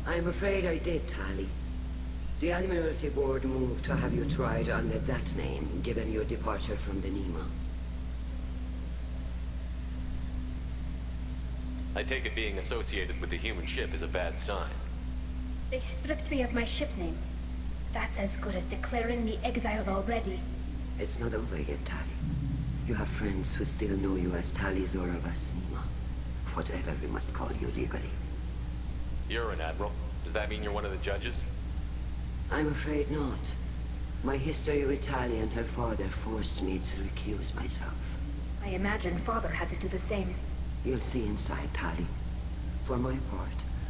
P: I'm afraid I did, Tali. The Admiralty Board moved to have you tried under that name, given your departure from the Nima.
D: I take it being associated with the human ship is a bad sign.
C: They stripped me of my ship name. That's as good as declaring me exiled already.
P: It's not over yet, Tali. You have friends who still know you as Tali Zora Vasnima. Whatever we must call you legally.
D: You're an admiral. Does that mean you're one of the judges?
P: I'm afraid not. My history with Tali and her father forced me to recuse myself.
C: I imagine Father had to do the same.
P: You'll see inside, Tali. For my part,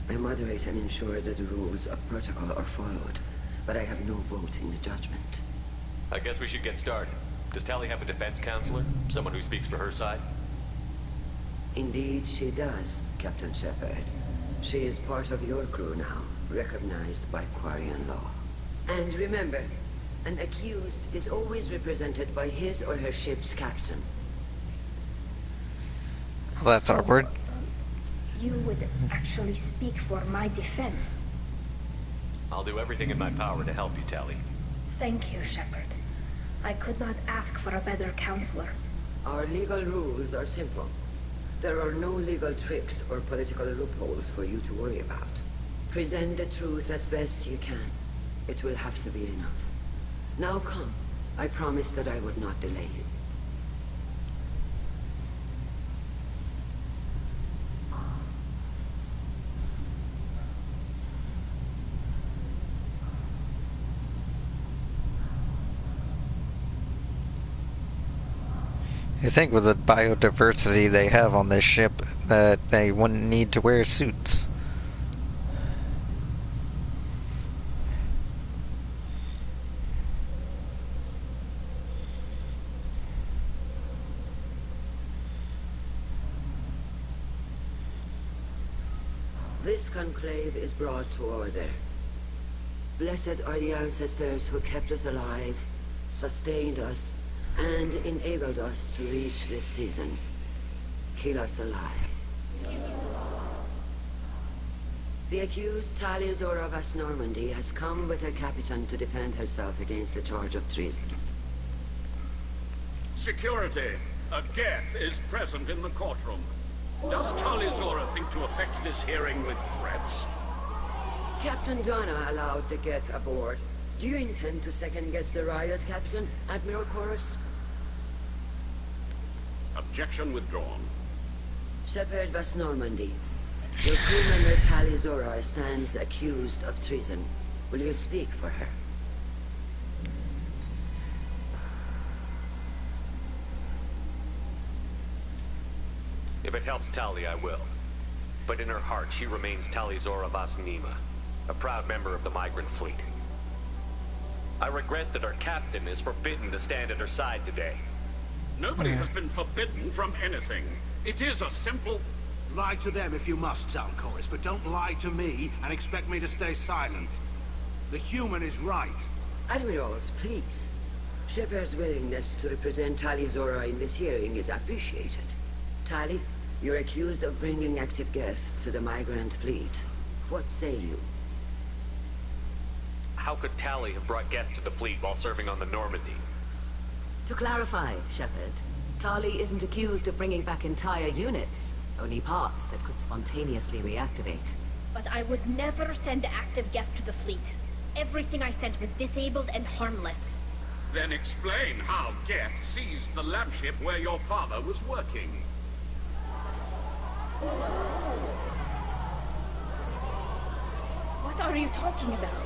P: I moderate and ensure that the rules of protocol are followed, but I have no vote in the judgment.
D: I guess we should get started. Does Tali have a defense counselor? Someone who speaks for her side?
P: Indeed, she does, Captain Shepard. She is part of your crew now, recognized by Quarian law. And remember, an accused is always represented by his or her ship's captain.
B: Well, that's awkward.
C: You would actually speak for my defense.
D: I'll do everything in my power to help you, Tali.
C: Thank you, Shepard. I could not ask for a better counselor.
P: Our legal rules are simple. There are no legal tricks or political loopholes for you to worry about. Present the truth as best you can. It will have to be enough. Now come. I promised that I would not delay you.
B: I think with the biodiversity they have on this ship that they wouldn't need to wear suits.
P: This conclave is brought to order. Blessed are the ancestors who kept us alive, sustained us, and enabled us to reach this season. Keep us alive. The accused Tali Zora Vas Normandy has come with her captain to defend herself against a charge of treason.
Q: Security. A Geth is present in the courtroom. Does Tali Zora think to affect this hearing with threats?
P: Captain Donna allowed the Geth aboard. Do you intend to second-guess the Raya's captain, Admiral Chorus?
Q: Objection withdrawn.
P: Shepard Vas Normandy. Your crew member Tali Zora stands accused of treason. Will you speak for her?
D: If it helps Tali, I will. But in her heart, she remains Tali Zora Vas Nima, a proud member of the migrant fleet. I regret that our captain is forbidden to stand at her side today.
Q: Nobody has been forbidden from anything. It is a simple...
R: Lie to them if you must, Chorus, but don't lie to me and expect me to stay silent. The human is right.
P: Admirals, please. Shepard's willingness to represent Tali Zora in this hearing is appreciated. Tali, you're accused of bringing active guests to the migrant fleet. What say you?
D: How could Tali have brought Geth to the fleet while serving on the Normandy?
S: To clarify, Shepard, Tali isn't accused of bringing back entire units, only parts that could spontaneously reactivate.
C: But I would never send active Geth to the fleet. Everything I sent was disabled and harmless.
Q: Then explain how Geth seized the lab ship where your father was working.
C: What are you talking about?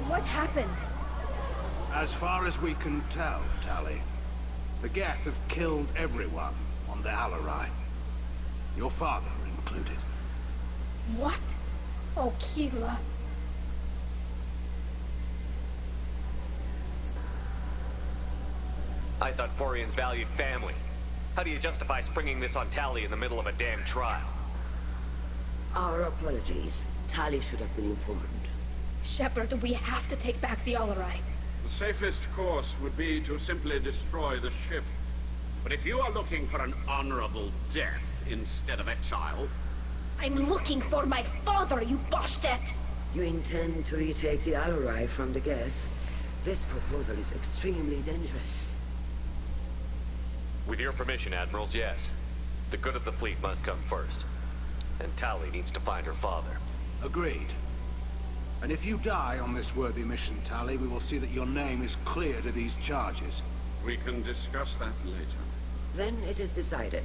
C: What happened?
R: As far as we can tell, Tali, the Geth have killed everyone on the Alarai. Your father included.
C: What? Oh, Keela.
D: I thought Quarians valued family. How do you justify springing this on Tali in the middle of a damn trial?
P: Our apologies. Tali should have been informed.
C: Shepard, we have to take back the Alarai.
Q: The safest course would be to simply destroy the ship. But if you are looking for an honorable death instead of exile...
C: I'm looking for my father, you Boshtet!
P: You intend to retake the Alarai from the Geth? This proposal is extremely dangerous.
D: With your permission, Admirals, yes. The good of the fleet must come first. And Tali needs to find her father.
R: Agreed. And if you die on this worthy mission, Tali, we will see that your name is clear to these charges.
Q: We can discuss that later.
P: Then it is decided.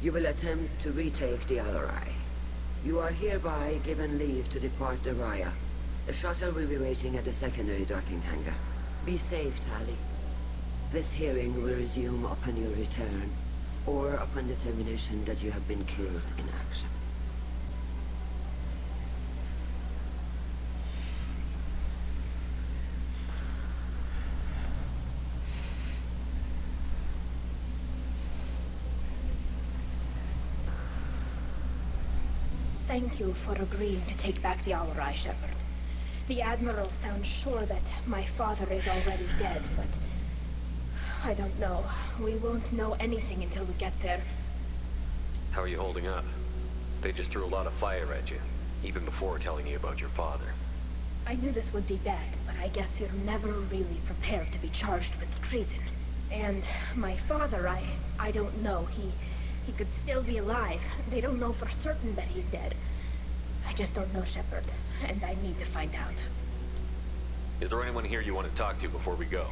P: You will attempt to retake the Alarai. You are hereby given leave to depart the Raya. The shuttle will be waiting at the secondary docking hangar. Be safe, Tali. This hearing will resume upon your return, or upon determination that you have been killed in action.
C: Thank you for agreeing to take back the Alarai, Shepard. The Admiral sounds sure that my father is already dead, but... I don't know. We won't know anything until we get there.
D: How are you holding up? They just threw a lot of fire at you, even before telling you about your father.
C: I knew this would be bad, but I guess you're never really prepared to be charged with treason. And my father, I don't know. He could still be alive. They don't know for certain that he's dead. I just don't know, Shepard, and I need to find out.
D: Is there anyone here you want to talk to before we go?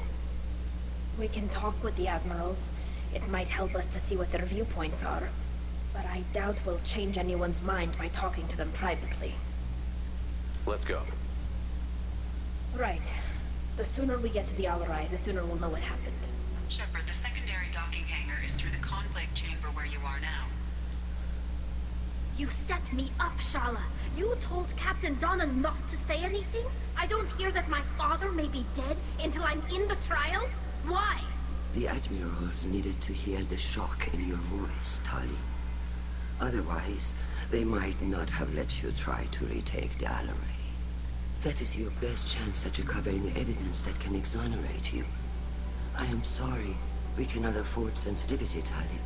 C: We can talk with the Admirals. It might help us to see what their viewpoints are. But I doubt we'll change anyone's mind by talking to them privately.
D: Let's go.
C: Right. The sooner we get to the Alarai, the sooner we'll know what happened.
F: Shepard, the secondary docking hangar is through the conclave chamber where you are now.
C: You set me up, Shala. You told Captain Donna not to say anything? I don't hear that my father may be dead until I'm in the trial? Why?
P: The Admirals needed to hear the shock in your voice, Tali. Otherwise, they might not have let you try to retake the Alarai. That is your best chance at recovering evidence that can exonerate you. I am sorry. We cannot afford sensitivity, Tali.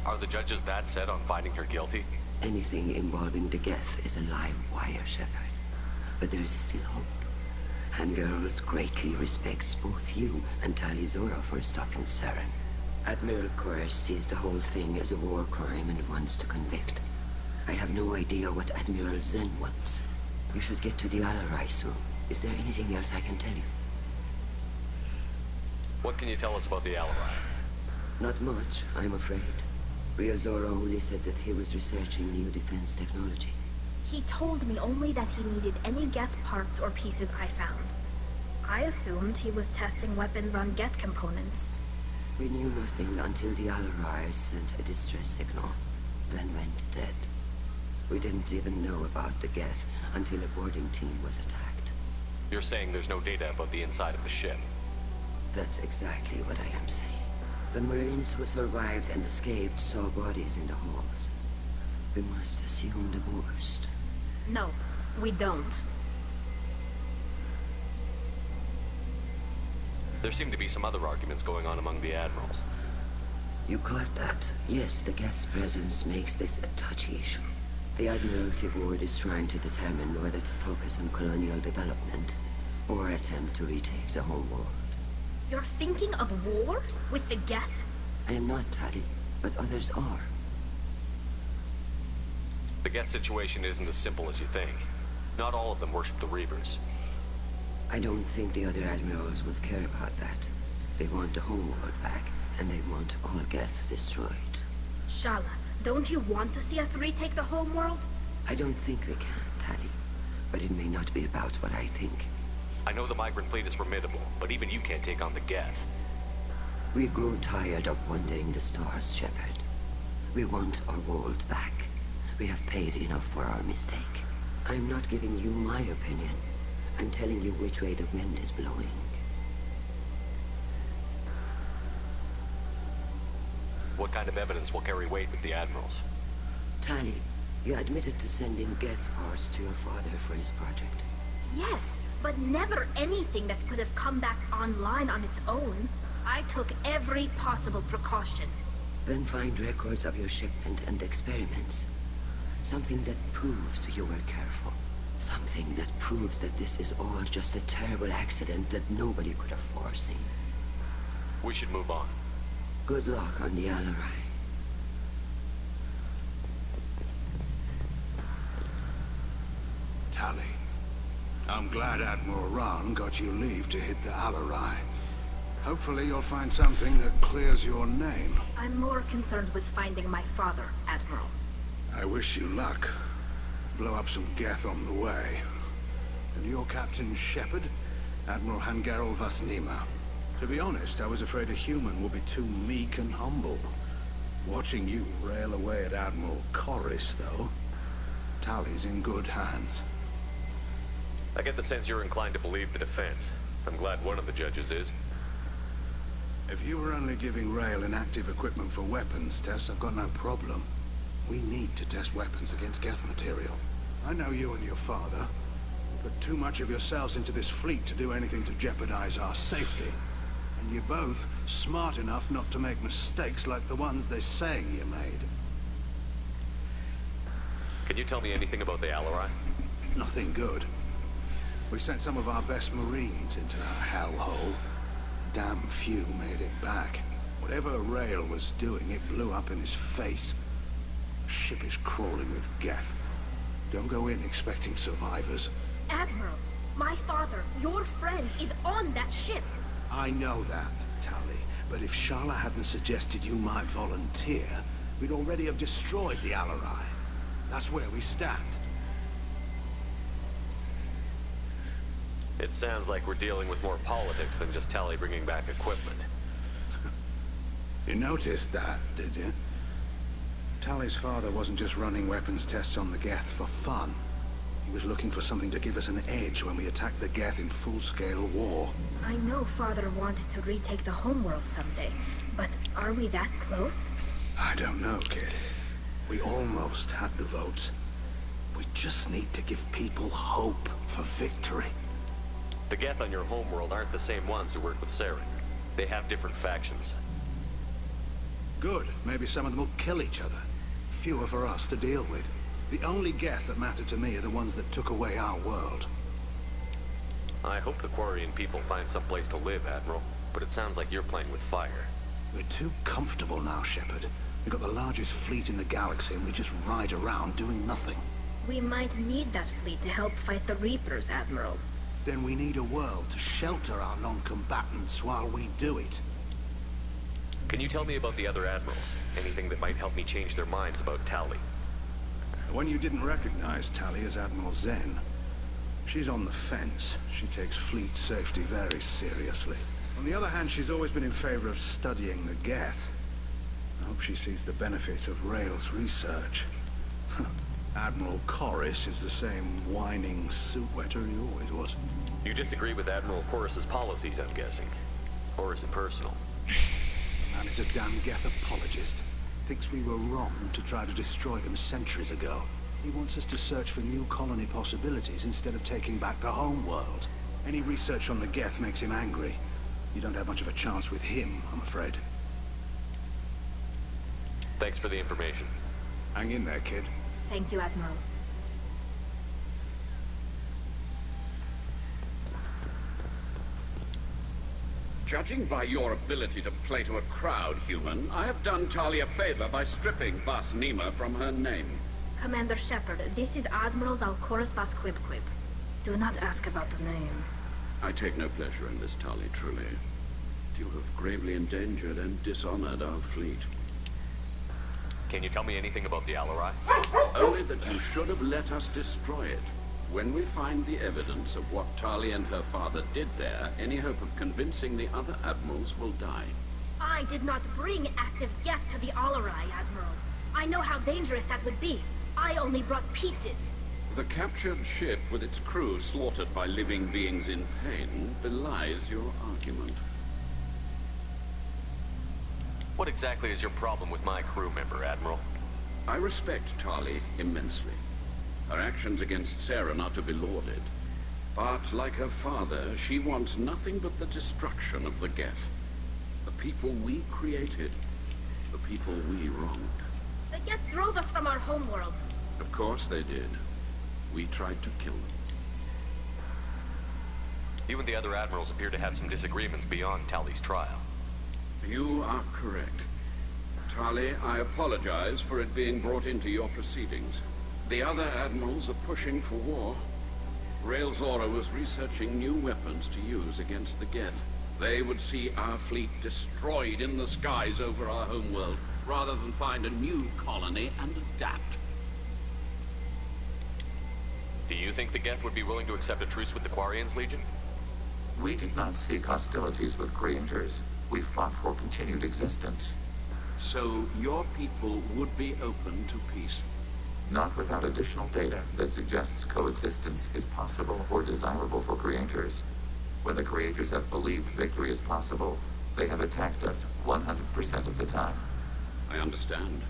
D: Are the judges that set on finding her guilty?
P: Anything involving the Geth is a live wire, Shepard. But there is still hope. And Girls greatly respects both you and Tali Zora for stopping Saren. Admiral Kors sees the whole thing as a war crime and wants to convict. I have no idea what Admiral Zen wants. You should get to the Alarai soon. Is there anything else I can tell you?
D: What can you tell us about the Alarai?
P: Not much, I'm afraid. Real Zora only said that he was researching new defense technology.
C: He told me only that he needed any Geth parts or pieces I found. I assumed he was testing weapons on Geth components.
P: We knew nothing until the Alarai sent a distress signal, then went dead. We didn't even know about the Geth until a boarding team was attacked.
D: You're saying there's no data about the inside of the ship?
P: That's exactly what I am saying. The Marines who survived and escaped saw bodies in the halls. We must assume the worst.
C: No, we don't.
D: There seem to be some other arguments going on among the admirals.
P: You caught that? Yes, the Geth's presence makes this a touchy issue. The Admiralty Board is trying to determine whether to focus on colonial development or attempt to retake the home world.
C: You're thinking of war? With the Geth?
P: I am not, Tali, but others are.
D: The Geth situation isn't as simple as you think. Not all of them worship the Reapers.
P: I don't think the other admirals would care about that. They want the homeworld back, and they want all Geth destroyed.
C: Shala, don't you want to see us retake the homeworld?
P: I don't think we can, Tali. But it may not be about what I think.
D: I know the migrant fleet is formidable, but even you can't take on the Geth.
P: We grow tired of wandering the stars, Shepard. We want our world back. We have paid enough for our mistake. I'm not giving you my opinion. I'm telling you which way the wind is blowing.
D: What kind of evidence will carry weight with the admirals?
P: Tali, you admitted to sending Geth parts to your father for his project.
C: Yes, but never anything that could have come back online on its own. I took every possible precaution.
P: Then find records of your shipment and experiments. Something that proves you were careful. Something that proves that this is all just a terrible accident that nobody could have foreseen.
D: We should move on.
P: Good luck on the Alarai.
R: Tali, I'm glad Admiral Rahn got you leave to hit the Alarai. Hopefully you'll find something that clears your name.
C: I'm more concerned with finding my father, Admiral.
R: I wish you luck. Blow up some Geth on the way. And you're Captain Shepard, Admiral Hangarel Vasnima. To be honest, I was afraid a human would be too meek and humble. Watching you rail away at Admiral Corris, though, Tali's in good hands.
D: I get the sense you're inclined to believe the defense. I'm glad one of the judges is.
R: If you were only giving Rail inactive equipment for weapons tests, I've got no problem. We need to test weapons against Geth material. I know you and your father put too much of yourselves into this fleet to do anything to jeopardize our safety. And you're both smart enough not to make mistakes like the ones they're saying you made.
D: Can you tell me anything about the Alarai?
R: Nothing good. We sent some of our best Marines into that hellhole. Damn few made it back. Whatever Rail was doing, it blew up in his face. The ship is crawling with Geth. Don't go in expecting survivors.
C: Admiral, my father, your friend, is on that ship.
R: I know that, Tali. But if Shala hadn't suggested you might volunteer, we'd already have destroyed the Alarai. That's where we stand.
D: It sounds like we're dealing with more politics than just Tali bringing back equipment.
R: You noticed that, did you? Tali's father wasn't just running weapons tests on the Geth for fun. He was looking for something to give us an edge when we attacked the Geth in full-scale war.
C: I know father wanted to retake the homeworld someday, but are we that close?
R: I don't know, kid. We almost had the votes. We just need to give people hope for victory.
D: The Geth on your homeworld aren't the same ones who work with Saren. They have different factions.
R: Good. Maybe some of them will kill each other. Fewer for us to deal with. The only Geth that matter to me are the ones that took away our world.
D: I hope the Quarian people find some place to live, Admiral. But it sounds like you're playing with fire.
R: We're too comfortable now, Shepard. We've got the largest fleet in the galaxy and we just ride around doing nothing.
C: We might need that fleet to help fight the Reapers, Admiral.
R: Then we need a world to shelter our non-combatants while we do it.
D: Can you tell me about the other admirals? Anything that might help me change their minds about Tali?
R: The one you didn't recognize, Tali, is Admiral Zen. She's on the fence. She takes fleet safety very seriously. On the other hand, she's always been in favor of studying the Geth. I hope she sees the benefits of Rail's research. Admiral Corris is the same whining suit-wetter he always was.
D: You disagree with Admiral Corris's policies, I'm guessing. Or is it personal?
R: Man is a damn Geth apologist. Thinks we were wrong to try to destroy them centuries ago. He wants us to search for new colony possibilities instead of taking back the home world. Any research on the Geth makes him angry. You don't have much of a chance with him, I'm afraid.
D: Thanks for the information.
R: Hang in there, kid.
C: Thank you, Admiral.
Q: Judging by your ability to play to a crowd, human, I have done Tali a favor by stripping Vasnima from her name.
C: Commander Shepard, this is Admiral Zalkoris Vasquibquib. Do not ask about the name.
Q: I take no pleasure in this, Tali, truly. You have gravely endangered and dishonored our fleet.
D: Can you tell me anything about the Alarai?
Q: Only that you should have let us destroy it. When we find the evidence of what Tali and her father did there, any hope of convincing the other admirals will die.
C: I did not bring active Geth to the Alarai, Admiral. I know how dangerous that would be. I only brought pieces.
Q: The captured ship with its crew slaughtered by living beings in pain belies your argument.
D: What exactly is your problem with my crew member, Admiral?
Q: I respect Tali immensely. Her actions against Saren are to be lauded. But, like her father, she wants nothing but the destruction of the Geth. The people we created. The people we wronged.
C: The Geth drove us from our homeworld.
Q: Of course they did. We tried to kill them.
D: You and the other admirals appear to have some disagreements beyond Tali's trial.
Q: You are correct. Tali, I apologize for it being brought into your proceedings. The other admirals are pushing for war. Rail Zora was researching new weapons to use against the Geth. They would see our fleet destroyed in the skies over our homeworld, rather than find a new colony and adapt.
D: Do you think the Geth would be willing to accept a truce with the Quarians, Legion?
K: We did not seek hostilities with creators. We fought for continued existence.
Q: So your people would be open to peace?
K: Not without additional data that suggests coexistence is possible or desirable for creators. When the creators have believed victory is possible, they have attacked us 100% of the time.
Q: I understand.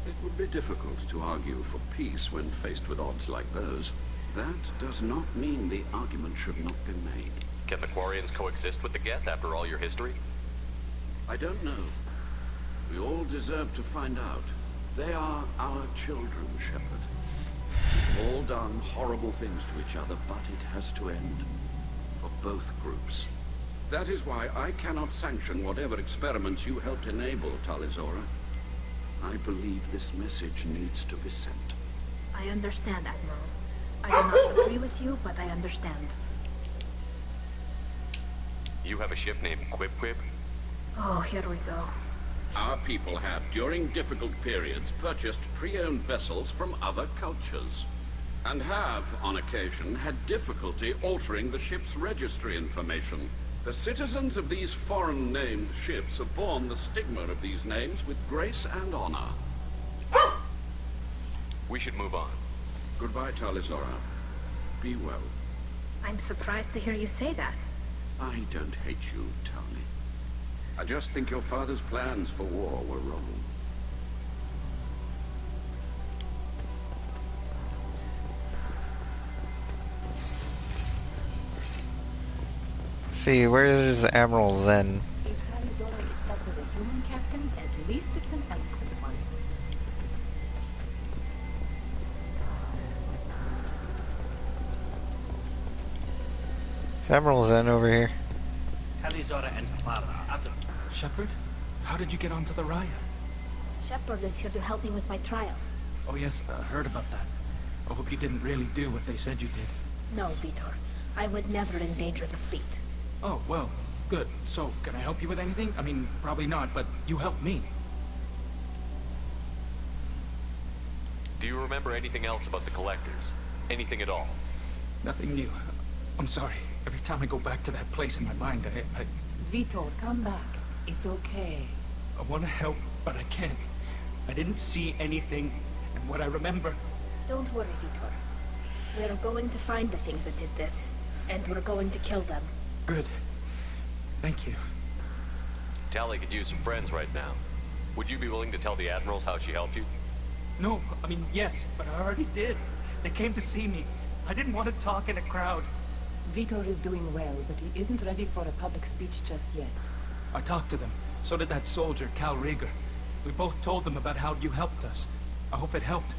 Q: It would be difficult to argue for peace when faced with odds like those. That does not mean the argument should not be made.
D: Can the Quarians coexist with the Geth after all your history?
Q: I don't know. We all deserve to find out. They are our children, Shepard. We've all done horrible things to each other, but it has to end. For both groups. That is why I cannot sanction whatever experiments you helped enable, Talizora. I believe this message needs to be sent.
C: I understand, Admiral. I do not agree with you, but I understand.
D: You have a ship named Quib?
C: Oh, here we go.
Q: Our people have, during difficult periods, purchased pre-owned vessels from other cultures. And have, on occasion, had difficulty altering the ship's registry information. The citizens of these foreign-named ships have borne the stigma of these names with grace and honor.
D: We should move on.
Q: Goodbye, Talizora. Be well.
C: I'm surprised to hear you say that.
Q: I don't hate you, Tali. I just think your father's plans for war were wrong.
B: See, where is Admiral Zen?
F: If Talizora is stuck with a human captain, at least it's an eloquent one.
B: Is Admiral Zen over here?
T: Talizora and Father. Shepard? How did you get onto the Raya?
C: Shepard is here to help me with my trial.
T: Oh yes, I heard about that. I hope you didn't really do what they said you did.
C: No, Vitor. I would never endanger the fleet.
T: Oh, well, good. So, can I help you with anything? I mean, probably not, but you helped me.
D: Do you remember anything else about the Collectors? Anything at all?
T: Nothing new. I'm sorry. Every time I go back to that place in my mind, I
F: Vitor, come back. It's okay.
T: I want to help, but I can't. I didn't see anything, and what I remember...
C: Don't worry, Vitor. We're going to find the things that did this, and we're going to kill them.
T: Good. Thank you.
D: Tali could use some friends right now. Would you be willing to tell the Admirals how she helped you?
T: No, I mean, yes, but I already did. They came to see me. I didn't want to talk in a crowd.
F: Vitor is doing well, but he isn't ready for a public speech just yet.
T: I talked to them. So did that soldier, Cal Rieger. We both told them about how you helped us. I hope it helped.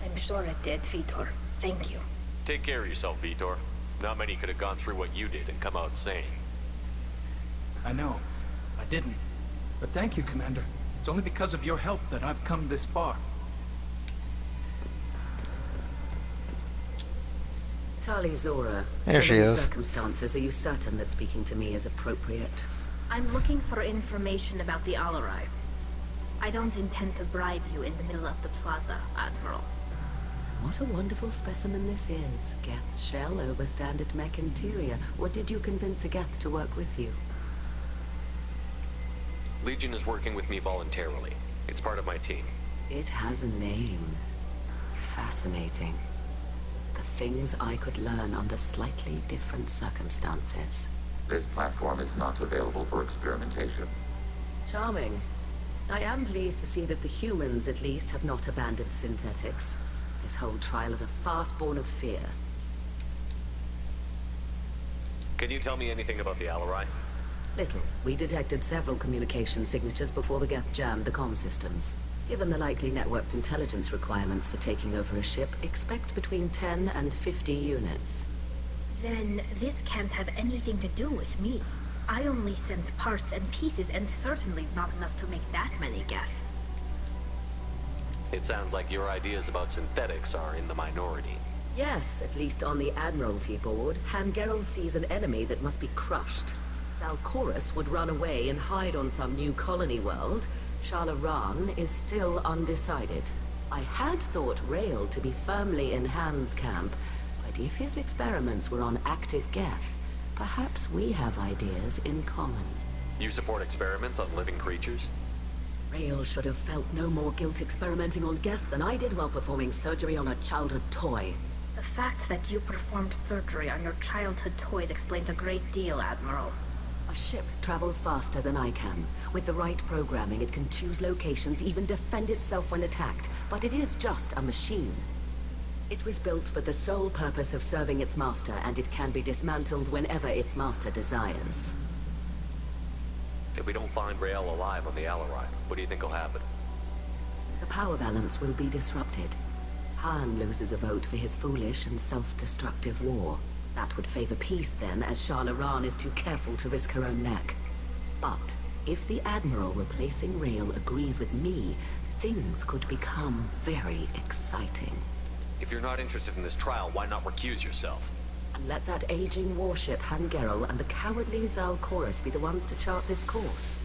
C: I'm sure it did, Vitor. Thank you.
D: Take care of yourself, Vitor. Not many could have gone through what you did and come out sane.
T: I know. I didn't. But thank you, Commander. It's only because of your help that I've come this far.
S: Talizora,
B: there she
S: given the
B: is.
S: circumstances, are you certain that speaking to me is appropriate?
C: I'm looking for information about the Alarai. I don't intend to bribe you in the middle of the plaza, Admiral.
S: What a wonderful specimen this is. Geth's shell over standard mech interior. What did you convince a Geth to work with you?
D: Legion is working with me voluntarily. It's part of my team.
S: It has a name. Fascinating. The things I could learn under slightly different circumstances.
K: This platform is not available for experimentation.
S: Charming. I am pleased to see that the humans, at least, have not abandoned synthetics. This whole trial is a farce born of fear.
D: Can you tell me anything about the Alarai?
S: Little. We detected several communication signatures before the Geth jammed the comm systems. Given the likely networked intelligence requirements for taking over a ship, expect between 10 and 50 units.
C: Then this can't have anything to do with me. I only sent parts and pieces, and certainly not enough to make that many Geth.
D: It sounds like your ideas about synthetics are in the minority.
S: Yes, at least on the Admiralty board, Han Gerrel sees an enemy that must be crushed. Zalcorus would run away and hide on some new colony world. Shalaran is still undecided. I had thought Rael to be firmly in Han's camp, but if his experiments were on active Geth, perhaps we have ideas in common.
D: You support experiments on living creatures?
S: Rael should have felt no more guilt experimenting on Geth than I did while performing surgery on a childhood toy.
C: The fact that you performed surgery on your childhood toys explains a great deal, Admiral.
S: A ship travels faster than I can. With the right programming, it can choose locations, even defend itself when attacked. But it is just a machine. It was built for the sole purpose of serving its master, and it can be dismantled whenever its master desires.
D: If we don't find Rael alive on the Alarai, what do you think will happen?
S: The power balance will be disrupted. Han loses a vote for his foolish and self-destructive war. That would favor peace then, as Shalaran is too careful to risk her own neck. But if the Admiral replacing Rael agrees with me, things could become very exciting.
D: If you're not interested in this trial, why not recuse yourself?
S: And let that aging warship Han Gerel and the cowardly Zalcorus be the ones to chart this course?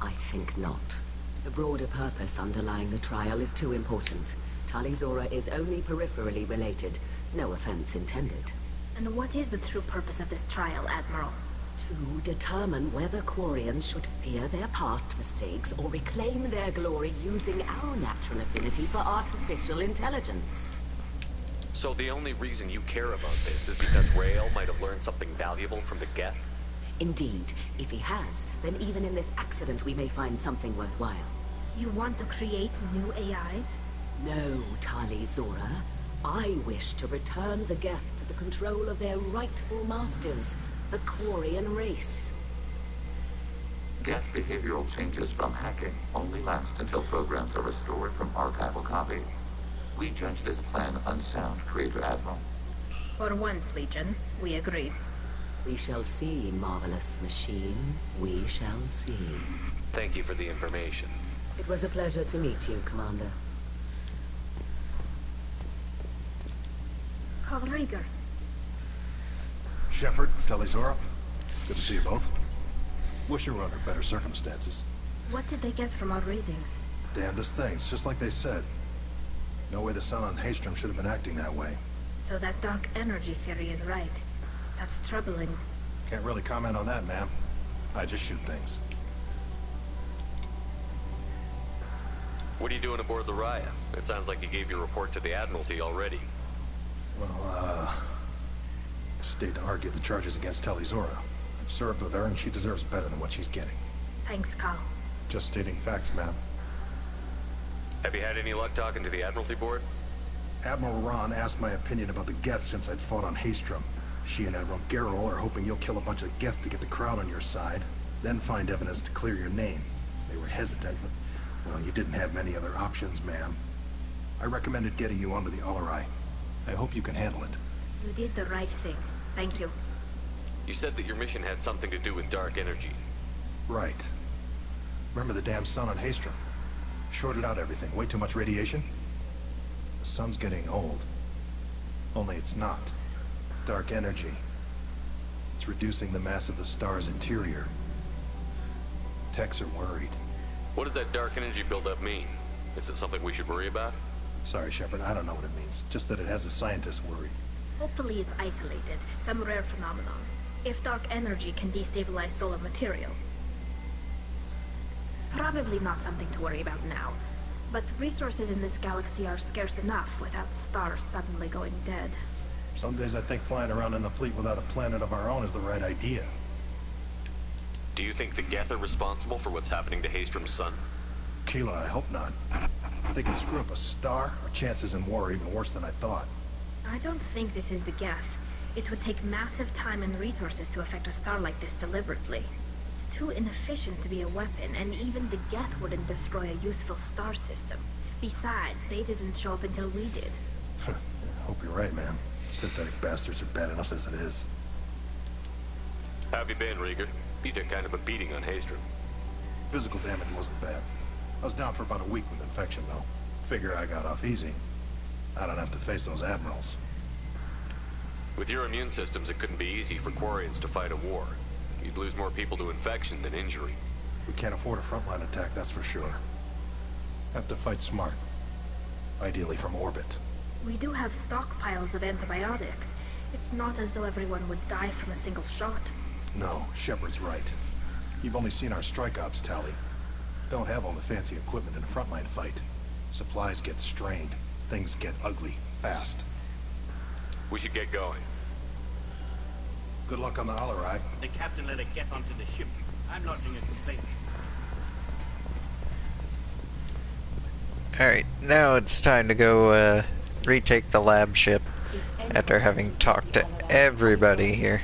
S: I think not. The broader purpose underlying the trial is too important. Tali Zora is only peripherally related. No offense intended.
C: And what is the true purpose of this trial, Admiral?
S: To determine whether Quarians should fear their past mistakes or reclaim their glory using our natural affinity for artificial intelligence.
D: So the only reason you care about this is because Rael might have learned something valuable from the Geth?
S: Indeed. If he has, then even in this accident we may find something worthwhile.
C: You want to create new AIs?
S: No, Tali Zora. I wish to return the Geth to the control of their rightful masters, the Quarian race.
K: Geth behavioral changes from hacking only last until programs are restored from archival copy. We judge this plan unsound, Creator Admiral.
C: For once, Legion, we agree.
S: We shall see, marvelous machine. We shall see.
D: Thank you for the information.
S: It was a pleasure to meet you, Commander.
C: Carl Rieger.
R: Shepard, Telizora. Good to see you both. Wish you were under better circumstances.
C: What did they get from our readings?
R: Damnedest things, just like they said. No way the sun on Haystrom should have been acting that way.
C: So that dark energy theory is right. That's troubling.
R: Can't really comment on that, ma'am. I just shoot things.
D: What are you doing aboard the Raya? It sounds like you gave your report to the Admiralty already.
R: Well, stayed to argue the charges against Telizora. I've served with her and she deserves better than what she's getting.
C: Thanks, Carl.
R: Just stating facts, ma'am.
D: Have you had any luck talking to the Admiralty board?
R: Admiral Ron asked my opinion about the Geth since I'd fought on Haystrom. She and Admiral Gerrel are hoping you'll kill a bunch of Geth to get the crowd on your side, then find evidence to clear your name. They were hesitant, but, well, you didn't have many other options, ma'am. I recommended getting you onto the Alarai. I hope you can handle it.
C: You did the right thing. Thank you.
D: You said that your mission had something to do with dark energy.
R: Right. Remember the damn sun on Haystrom? Shorted out everything. Way too much radiation? The sun's getting old. Only it's not. Dark energy. It's reducing the mass of the star's interior. Techs are worried.
D: What does that dark energy buildup mean? Is it something we should worry about?
R: Sorry, Shepard, I don't know what it means. Just that it has the scientists worried.
C: Hopefully it's isolated, some rare phenomenon. If dark energy can destabilize solar material. Probably not something to worry about now. But resources in this galaxy are scarce enough without stars suddenly going dead.
R: Some days I think flying around in the fleet without a planet of our own is the right idea.
D: Do you think the Geth are responsible for what's happening to Haystrom's sun?
R: Keela, I hope not. If they can screw up a star, our chances in war are even worse than I thought.
C: I don't think this is the Geth. It would take massive time and resources to affect a star like this deliberately. It's too inefficient to be a weapon, and even the Geth wouldn't destroy a useful star system. Besides, they didn't show up until we did.
R: Hope you're right, man. Synthetic bastards are bad enough as it is.
D: How have you been, Rieger? You took kind of a beating on Haystrom.
R: Physical damage wasn't bad. I was down for about a week with infection, though. Figure I got off easy. I don't have to face those admirals.
D: With your immune systems, it couldn't be easy for Quarians to fight a war. You'd lose more people to infection than injury.
U: We can't afford a frontline attack, that's for sure. Have to fight smart. Ideally from orbit.
C: We do have stockpiles of antibiotics. It's not as though everyone would die from a single shot.
U: No, Shepard's right. You've only seen our strike ops, Tally. Don't have all the fancy equipment in a frontline fight. Supplies get strained. Things get ugly, fast.
D: We should get going.
U: Good luck on the Alarai.
V: The captain let it get onto the ship. I'm lodging a complaint.
B: Alright, now it's time to go retake the lab ship after having talked to everybody here.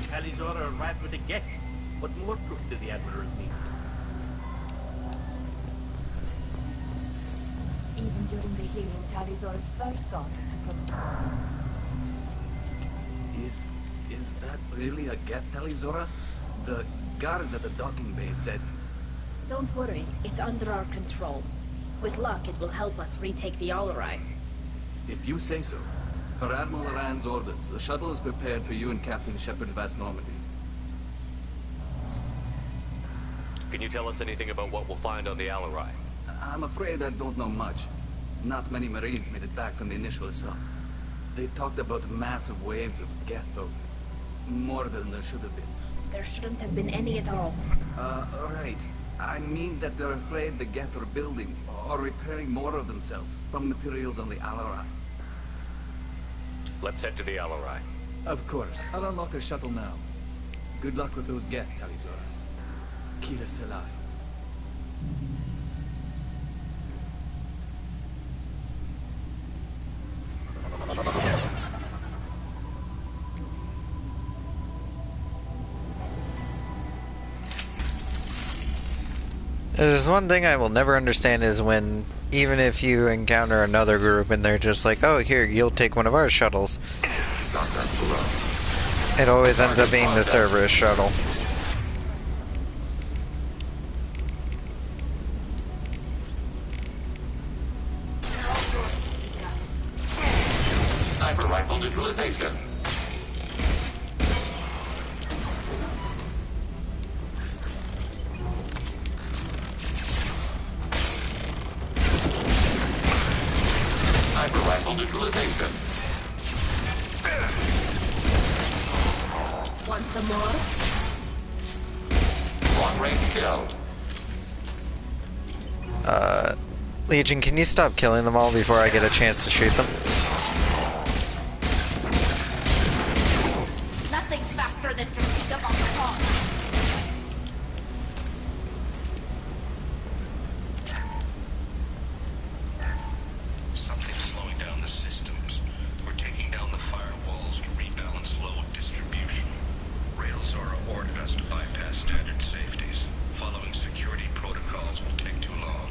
V: Talizora arrived with a Geth. What more proof do the admirals need?
W: Even during the hearing, Talizora's first thought is to protect.
O: Is that really a Geth, Talizora? The guards at the docking bay said...
C: Don't worry, it's under our control. With luck, it will help us retake the Alarai.
O: If you say so. Per Admiral Rand's orders, the shuttle is prepared for you and Captain Shepard Vast Normandy.
D: Can you tell us anything about what we'll find on the Alarai?
O: I'm afraid I don't know much. Not many Marines made it back from the initial assault. They talked about massive waves of Geth, though. More than there should have been.
C: There shouldn't have been any at all.
O: Right. I mean that they're afraid the Geth are building or repairing more of themselves from materials on the Alarai.
D: Let's head to the Alarai.
O: Of course. I'll unlock the shuttle now. Good luck with those Geth, Talizora. Kira Selai.
B: There's one thing I will never understand is when, even if you encounter another group and they're just like, oh, here, you'll take one of our shuttles. It always ends up being the Cerberus shuttle.
K: Sniper rifle neutralization. Sniper rifle neutralization.
C: Want some more?
K: Long range kill.
B: Legion, can you stop killing them all before I get a chance to shoot them?
C: Nothing faster than to pick them on the top.
H: Something's slowing down the systems. We're taking down the firewalls to rebalance load distribution. Railzora ordered us to bypass standard safeties. Following security protocols will take too long.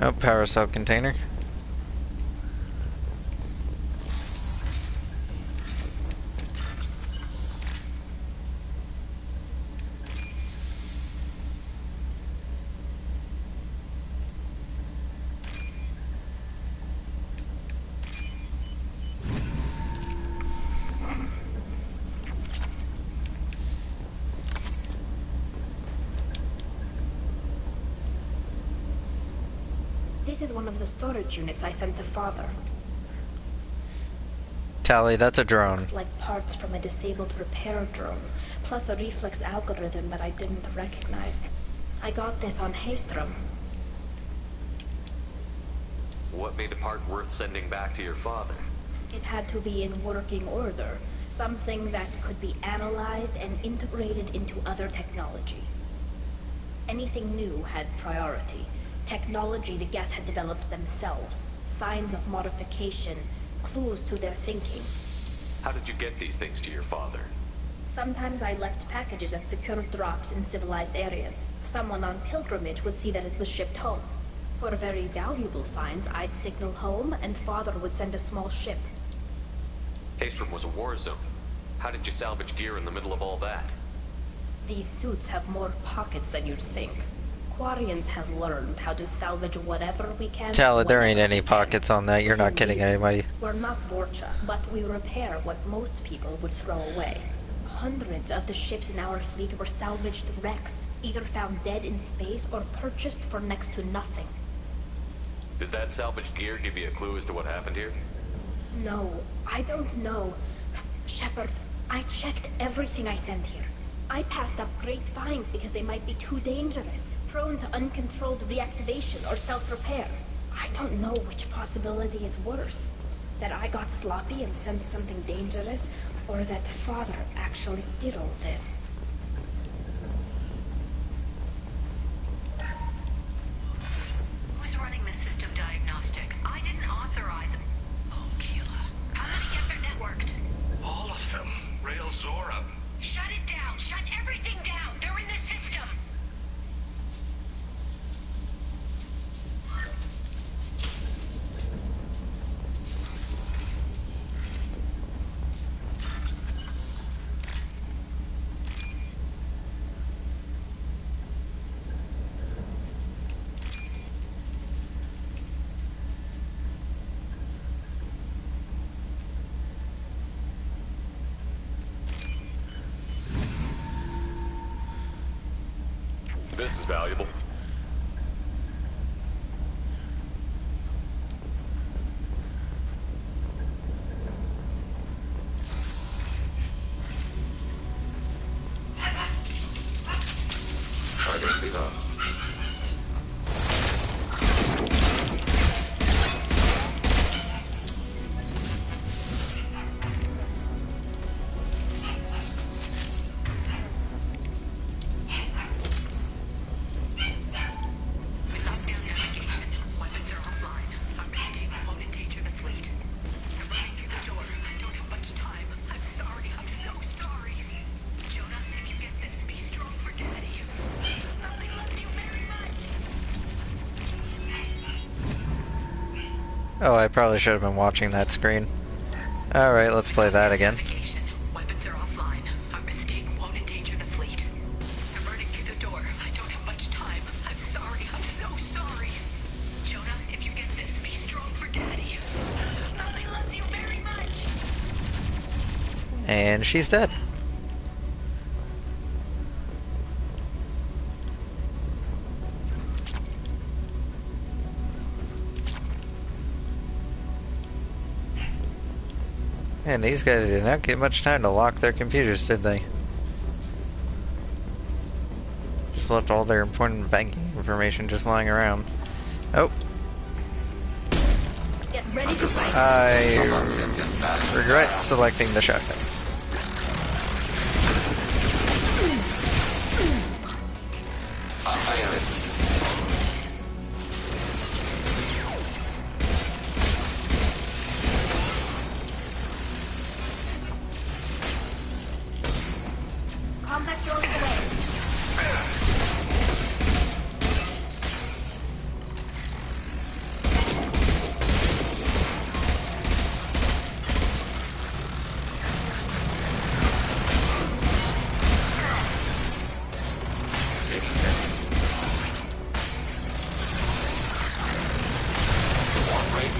B: Oh, power cell container.
C: This is one of the storage units I sent to Father.
B: Tally, that's a drone.
C: Looks like parts from a disabled repair drone, plus a reflex algorithm that I didn't recognize. I got this on Haystrom.
D: What made a part worth sending back to your father?
C: It had to be in working order. Something that could be analyzed and integrated into other technology. Anything new had priority. Technology the Geth had developed themselves. Signs of modification. Clues to their thinking.
D: How did you get these things to your father?
C: Sometimes I left packages at secure drops in civilized areas. Someone on pilgrimage would see that it was shipped home. For very valuable finds, I'd signal home, and Father would send a small ship.
D: Haystrom was a war zone. How did you salvage gear in the middle of all that?
C: These suits have more pockets than you'd think. Quarians have learned how to salvage whatever we can.
B: Tell it, there ain't any pockets on that. You're not kidding anybody.
C: We're not Vorcha, but we repair what most people would throw away. Hundreds of the ships in our fleet were salvaged wrecks, either found dead in space or purchased for next to nothing.
D: Does that salvaged gear give you a clue as to what happened here?
C: No, I don't know. Shepard, I checked everything I sent here. I passed up great finds because they might be too dangerous, prone to uncontrolled reactivation or self-repair. I don't know which possibility is worse. That I got sloppy and sent something dangerous, or that Father actually did all this.
G: Who's running the system diagnostic? I didn't authorize. Oh, Keela. How many get their networked?
H: All of them. Rail Zora.
G: Shut it down. Shut everything down. They're in the system.
D: This is valuable.
K: Target below.
B: Oh, I probably should have been watching that screen. Alright, let's play that again.
G: Weapons are offline. Our mistake won't endanger the fleet. I'm running through the door. I don't have much time. I'm sorry. I'm so sorry. Jonah, if you get this, be strong for Daddy. Mommy loves you very much.
B: And she's dead. Man, these guys did not get much time to lock their computers, did they? Just left all their important banking information just lying around. Oh.
C: Get ready to fight.
B: I regret selecting the shotgun.
C: Combat drones away.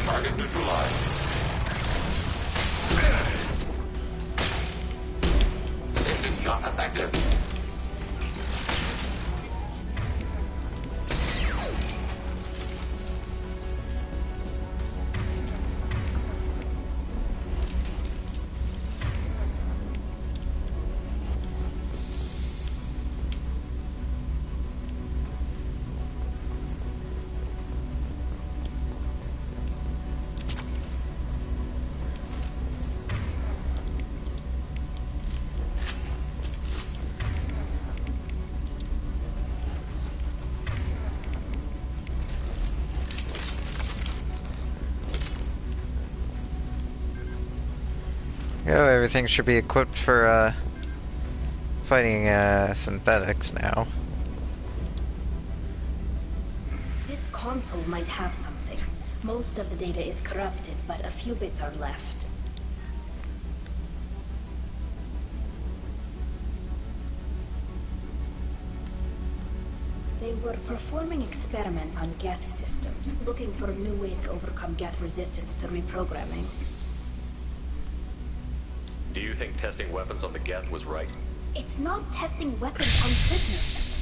K: Target neutralized. Instant shot effective.
B: Oh, everything should be equipped for fighting synthetics now.
C: This console might have something. Most of the data is corrupted, but a few bits are left. They were performing experiments on Geth systems, looking for new ways to overcome Geth resistance to reprogramming.
D: Do you think testing weapons on the Geth was right?
C: It's not testing weapons on prisoners.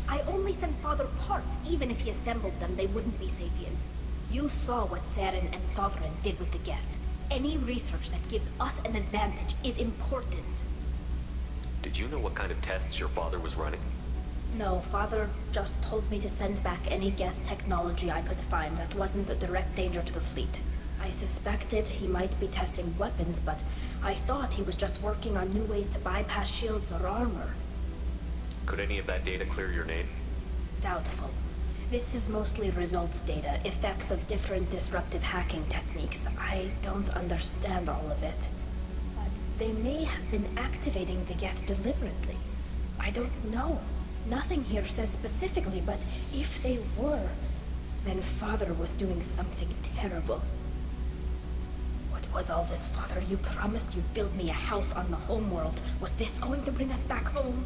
C: I only sent Father parts. Even if he assembled them, they wouldn't be sapient. You saw what Saren and Sovereign did with the Geth. Any research that gives us an advantage is important.
D: Did you know what kind of tests your father was running?
C: No, Father just told me to send back any Geth technology I could find that wasn't a direct danger to the fleet. I suspected he might be testing weapons, but I thought he was just working on new ways to bypass shields or armor.
D: Could any of that data clear your name?
C: Doubtful. This is mostly results data, effects of different disruptive hacking techniques. I don't understand all of it. But they may have been activating the Geth deliberately. I don't know. Nothing here says specifically, but if they were, then Father was doing something terrible. What was all this, Father? You promised you'd build me a house on the homeworld. Was this going to bring us back home?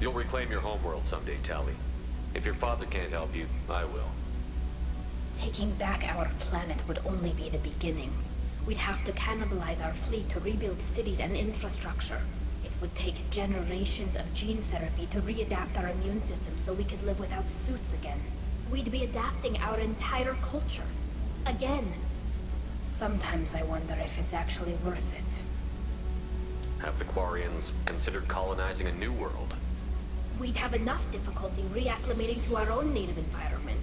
D: You'll reclaim your homeworld someday, Tali. If your father can't help you, I will.
C: Taking back our planet would only be the beginning. We'd have to cannibalize our fleet to rebuild cities and infrastructure. It would take generations of gene therapy to readapt our immune system so we could live without suits again. We'd be adapting our entire culture. Again. Sometimes I wonder if it's actually worth it.
D: Have the Quarians considered colonizing a new world?
C: We'd have enough difficulty reacclimating to our own native environment.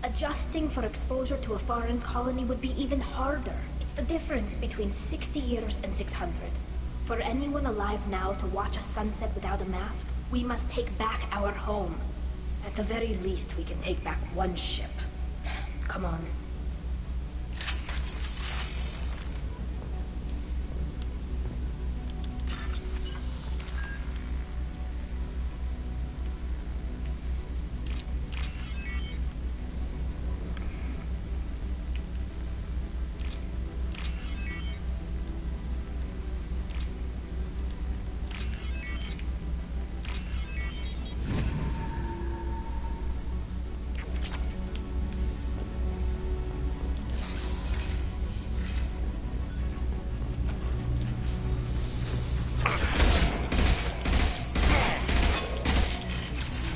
C: Adjusting for exposure to a foreign colony would be even harder. It's the difference between 60 years and 600. For anyone alive now to watch a sunset without a mask, we must take back our home. At the very least, we can take back one ship. Come on.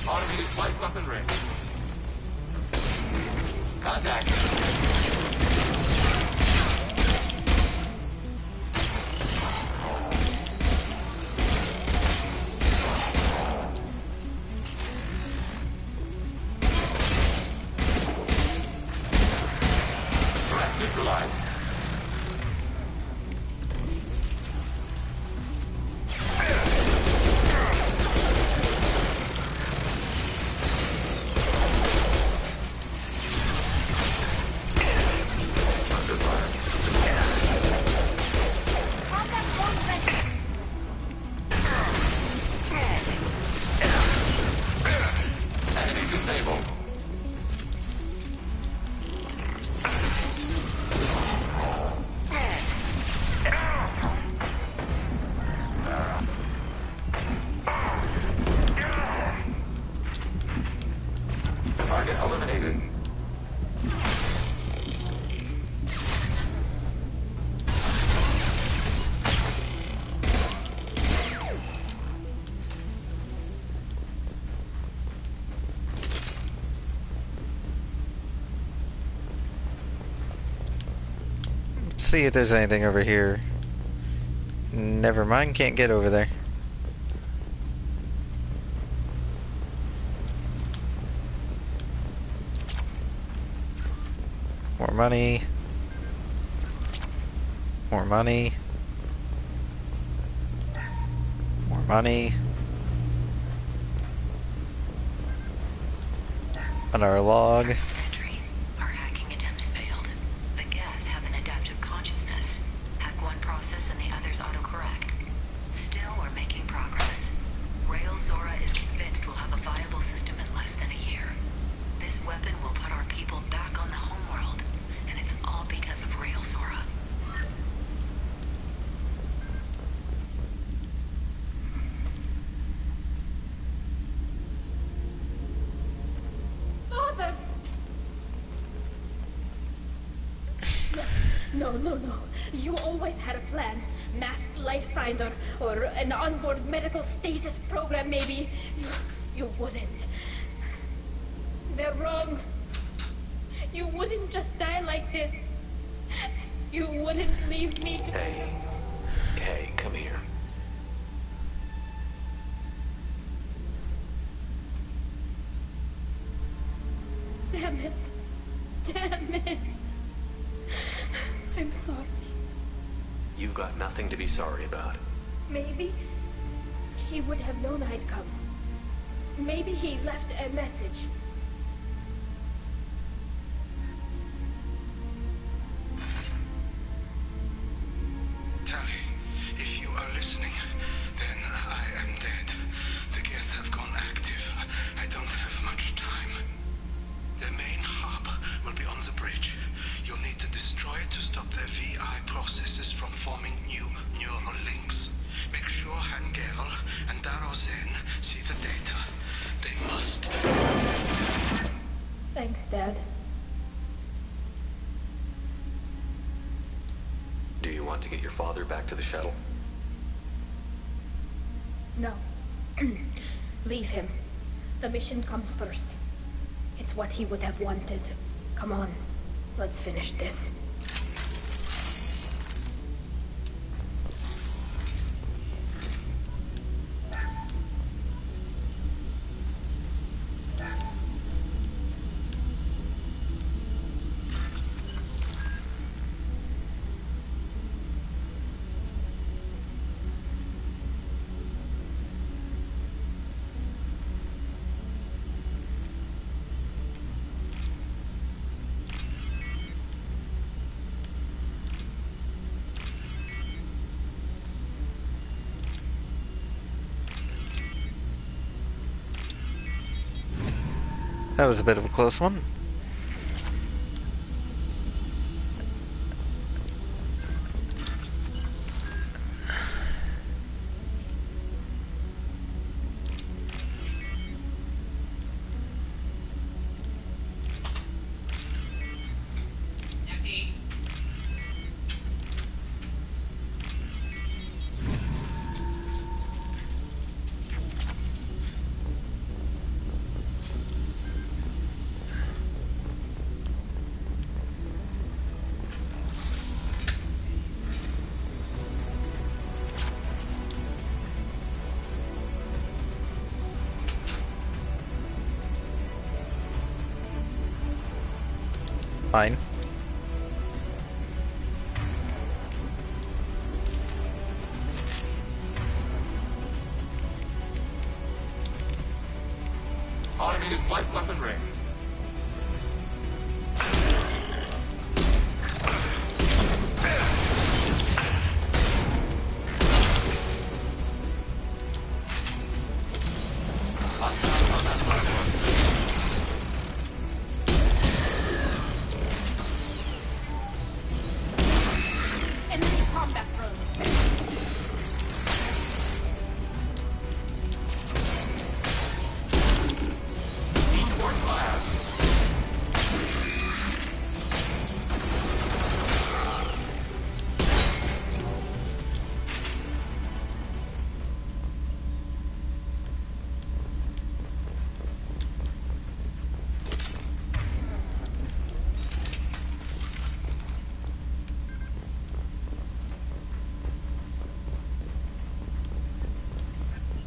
K: Automated light weapon range. Contact. Threat neutralized. Target eliminated.
B: Let's see if there's anything over here. Never mind, can't get over there. More money. More money. More money. on our log.
G: First entry. Our hacking attempts failed. The Geth have an adaptive consciousness. Hack one process and the others autocorrect. Still, we're making progress. Rail Zora is convinced we'll have a viable system in less than a year. This weapon will put our people back on the homeworld, and it's all because of Rail Zora.
C: Father! No. You always had a plan. Masked life signs or an onboard medical stasis program, maybe. You wouldn't. They're wrong. You wouldn't just die like this. You wouldn't leave me to...
D: Hey, come here.
C: Damn it. I'm sorry.
D: You've got nothing to be sorry about.
C: Maybe he would have known I'd come. Maybe he left a message.
R: Tally, if you are listening, then I am dead. The Geth have gone active. I don't have much time. The main hub will be on the bridge. You'll need to destroy it to stop their VI processes from forming new neural links. Make sure Hangel and Daro Zen see the data. They must.
C: Thanks, Dad.
D: Do you want to get your father back to the shuttle?
C: No. Leave him. The mission comes first. It's what he would have wanted. Come on, let's finish this.
B: That was a bit of a close one. Fine.
D: Automated flight weapon ring.
C: Enemy combat drone.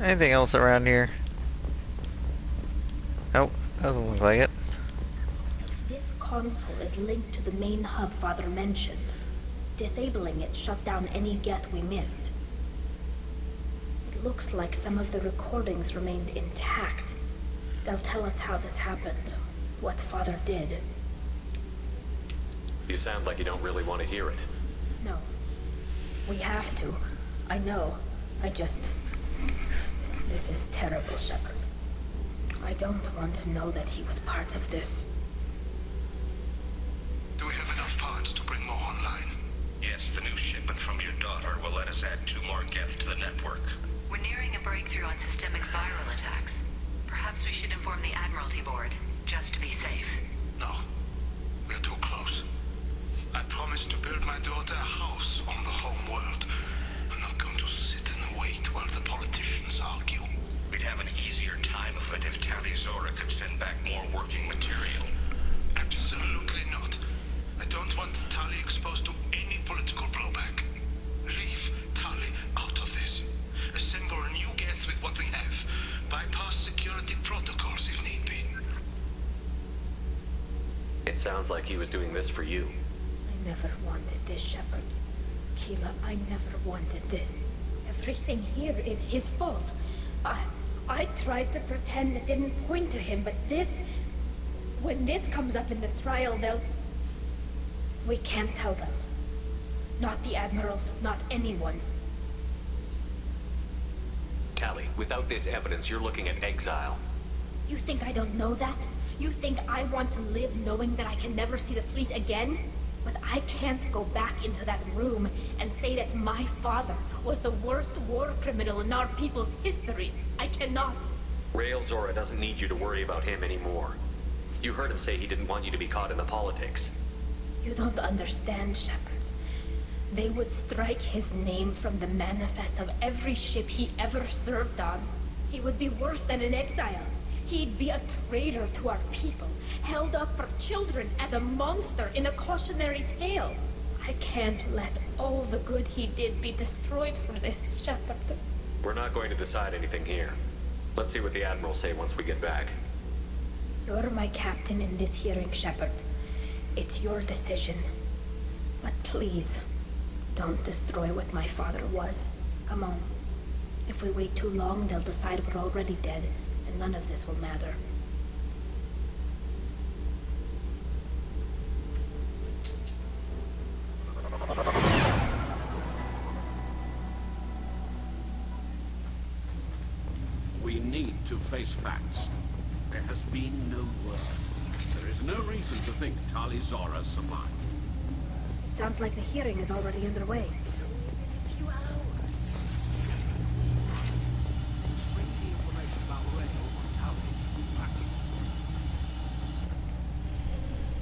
B: Anything else around here? Nope, doesn't look like it.
C: This console is linked to the main hub Father mentioned. Disabling it shut down any Geth we missed. It looks like some of the recordings remained intact. They'll tell us how this happened. what Father did.
D: You sound like you don't really want to hear it.
C: No. We have to. I know. This is terrible, Shepard. I don't want to know that he was part of this.
R: Do we have enough parts to bring more online?
H: Yes, the new shipment from your daughter will let us add 2 more Geth to the network.
G: We're nearing a breakthrough on systemic viral attacks. Perhaps we should inform the Admiralty Board, just to be safe.
R: No. We're too close. I promised to build my daughter a house on the home world. I'm not going to sit and wait while the politicians argue.
H: We'd have an easier time of it if Tali Zora could send back more working material.
R: Absolutely not. I don't want Tali exposed to any political blowback. Leave Tali out of this. Assemble new Geth with what we have. Bypass security protocols if need be.
D: It sounds like he was doing this for you.
C: I never wanted this, Shepard. Keela, I never wanted this. Everything here is his fault. I tried to pretend it didn't point to him, but this... When this comes up in the trial, they'll... We can't tell them. Not the Admirals, not anyone.
D: Tali, without this evidence, you're looking at exile.
C: You think I don't know that? You think I want to live knowing that I can never see the fleet again? But I can't go back into that room and say that my father was the worst war criminal in our people's history. I cannot.
D: Rael Zora doesn't need you to worry about him anymore. You heard him say he didn't want you to be caught in the politics.
C: You don't understand, Shepard. They would strike his name from the manifest of every ship he ever served on. He would be worse than an exile. He'd be a traitor to our people, held up for children as a monster in a cautionary tale. I can't let all the good he did be destroyed for this, Shepard.
D: We're not going to decide anything here. Let's see what the Admirals say once we get back.
C: You're my captain in this hearing, Shepard. It's your decision. But please, don't destroy what my father was. Come on. If we wait too long, they'll decide we're already dead, and none of this will matter.
Q: We need to face facts. There has been no word. There is no reason to think Tali Zora survived.
C: It sounds like the hearing is already underway.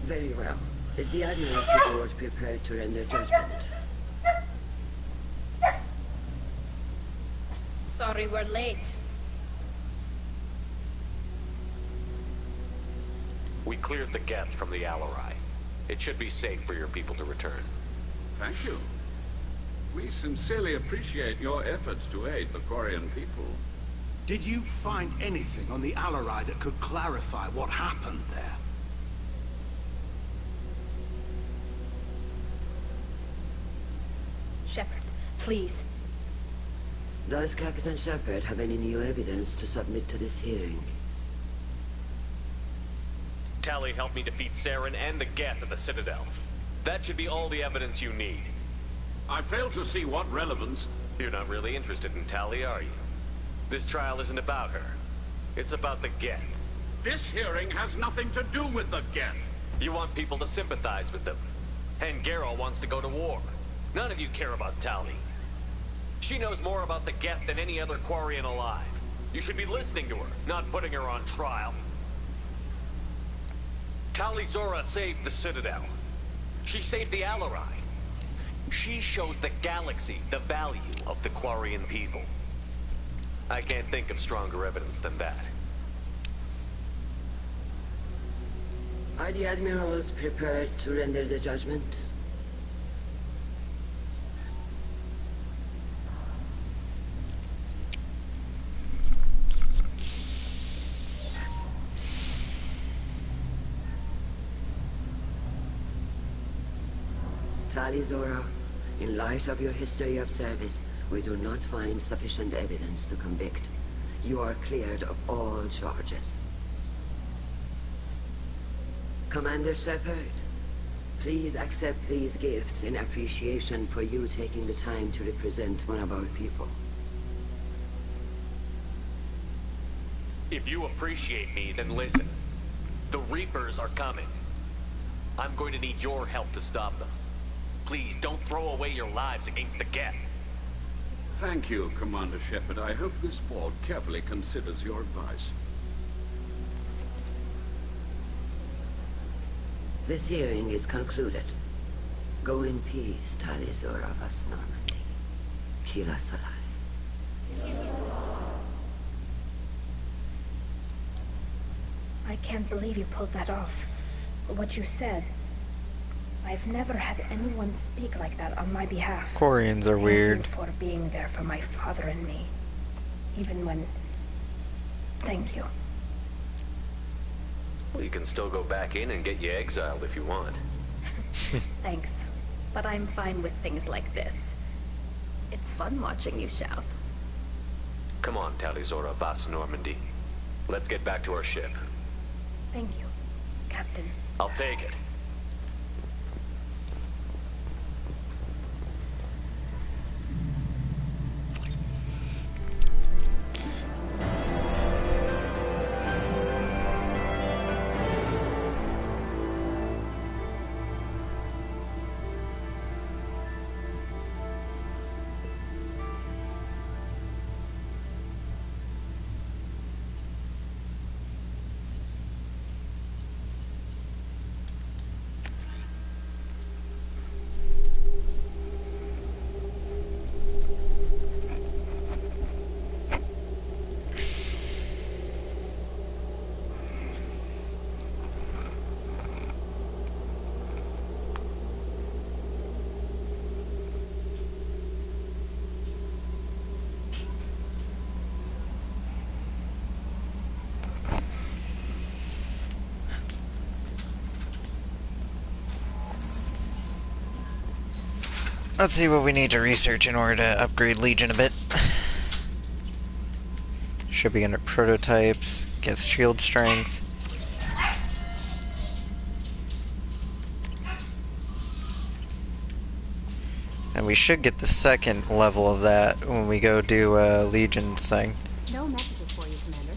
P: Very well. Is the Admiralty Board prepared to render judgment?
C: Sorry we're late.
D: We cleared the Geth from the Alarai. It should be safe for your people to return.
Q: Thank you. We sincerely appreciate your efforts to aid the Quarian people.
R: Did you find anything on the Alarai that could clarify what happened there?
C: Shepard, please.
P: Does Captain Shepard have any new evidence to submit to this hearing?
D: Tali helped me defeat Saren and the Geth at the Citadel. That should be all the evidence you need.
Q: I fail to see what relevance...
D: You're not really interested in Tali, are you? This trial isn't about her. It's about the Geth.
Q: This hearing has nothing to do with the Geth.
D: You want people to sympathize with them. And Garrow wants to go to war. None of you care about Tali. She knows more about the Geth than any other Quarian alive. You should be listening to her, not putting her on trial. Tali Zora saved the Citadel. She saved the Alarai. She showed the galaxy the value of the Quarian people. I can't think of stronger evidence than that.
P: Are the Admirals prepared to render the judgment? Tali Zora, in light of your history of service, we do not find sufficient evidence to convict. You are cleared of all charges. Commander Shepard, please accept these gifts in appreciation for you taking the time to represent one of our people.
D: If you appreciate me, then listen. The Reapers are coming. I'm going to need your help to stop them. Please, don't throw away your lives against the Geth.
Q: Thank you, Commander Shepard. I hope this board carefully considers your advice.
P: This hearing is concluded. Go in peace, Talizor of Us Normandy. Kila Solai.
C: I can't believe you pulled that off. What you said. I've never had anyone speak like that on my behalf.
B: Quarians are weird.
C: Thank you for being there for my father and me. Even when... Thank you.
D: Well, you can still go back in and get you exiled if you want.
C: Thanks. But I'm fine with things like this. It's fun watching you shout.
D: Come on, Talizora Vas Normandy. Let's get back to our ship.
C: Thank you, Captain.
D: I'll take it.
B: Let's see what we need to research in order to upgrade Legion a bit. Should be under prototypes, gets shield strength. And we should get the second level of that when we go do Legion's thing.
A: No messages for you, Commander.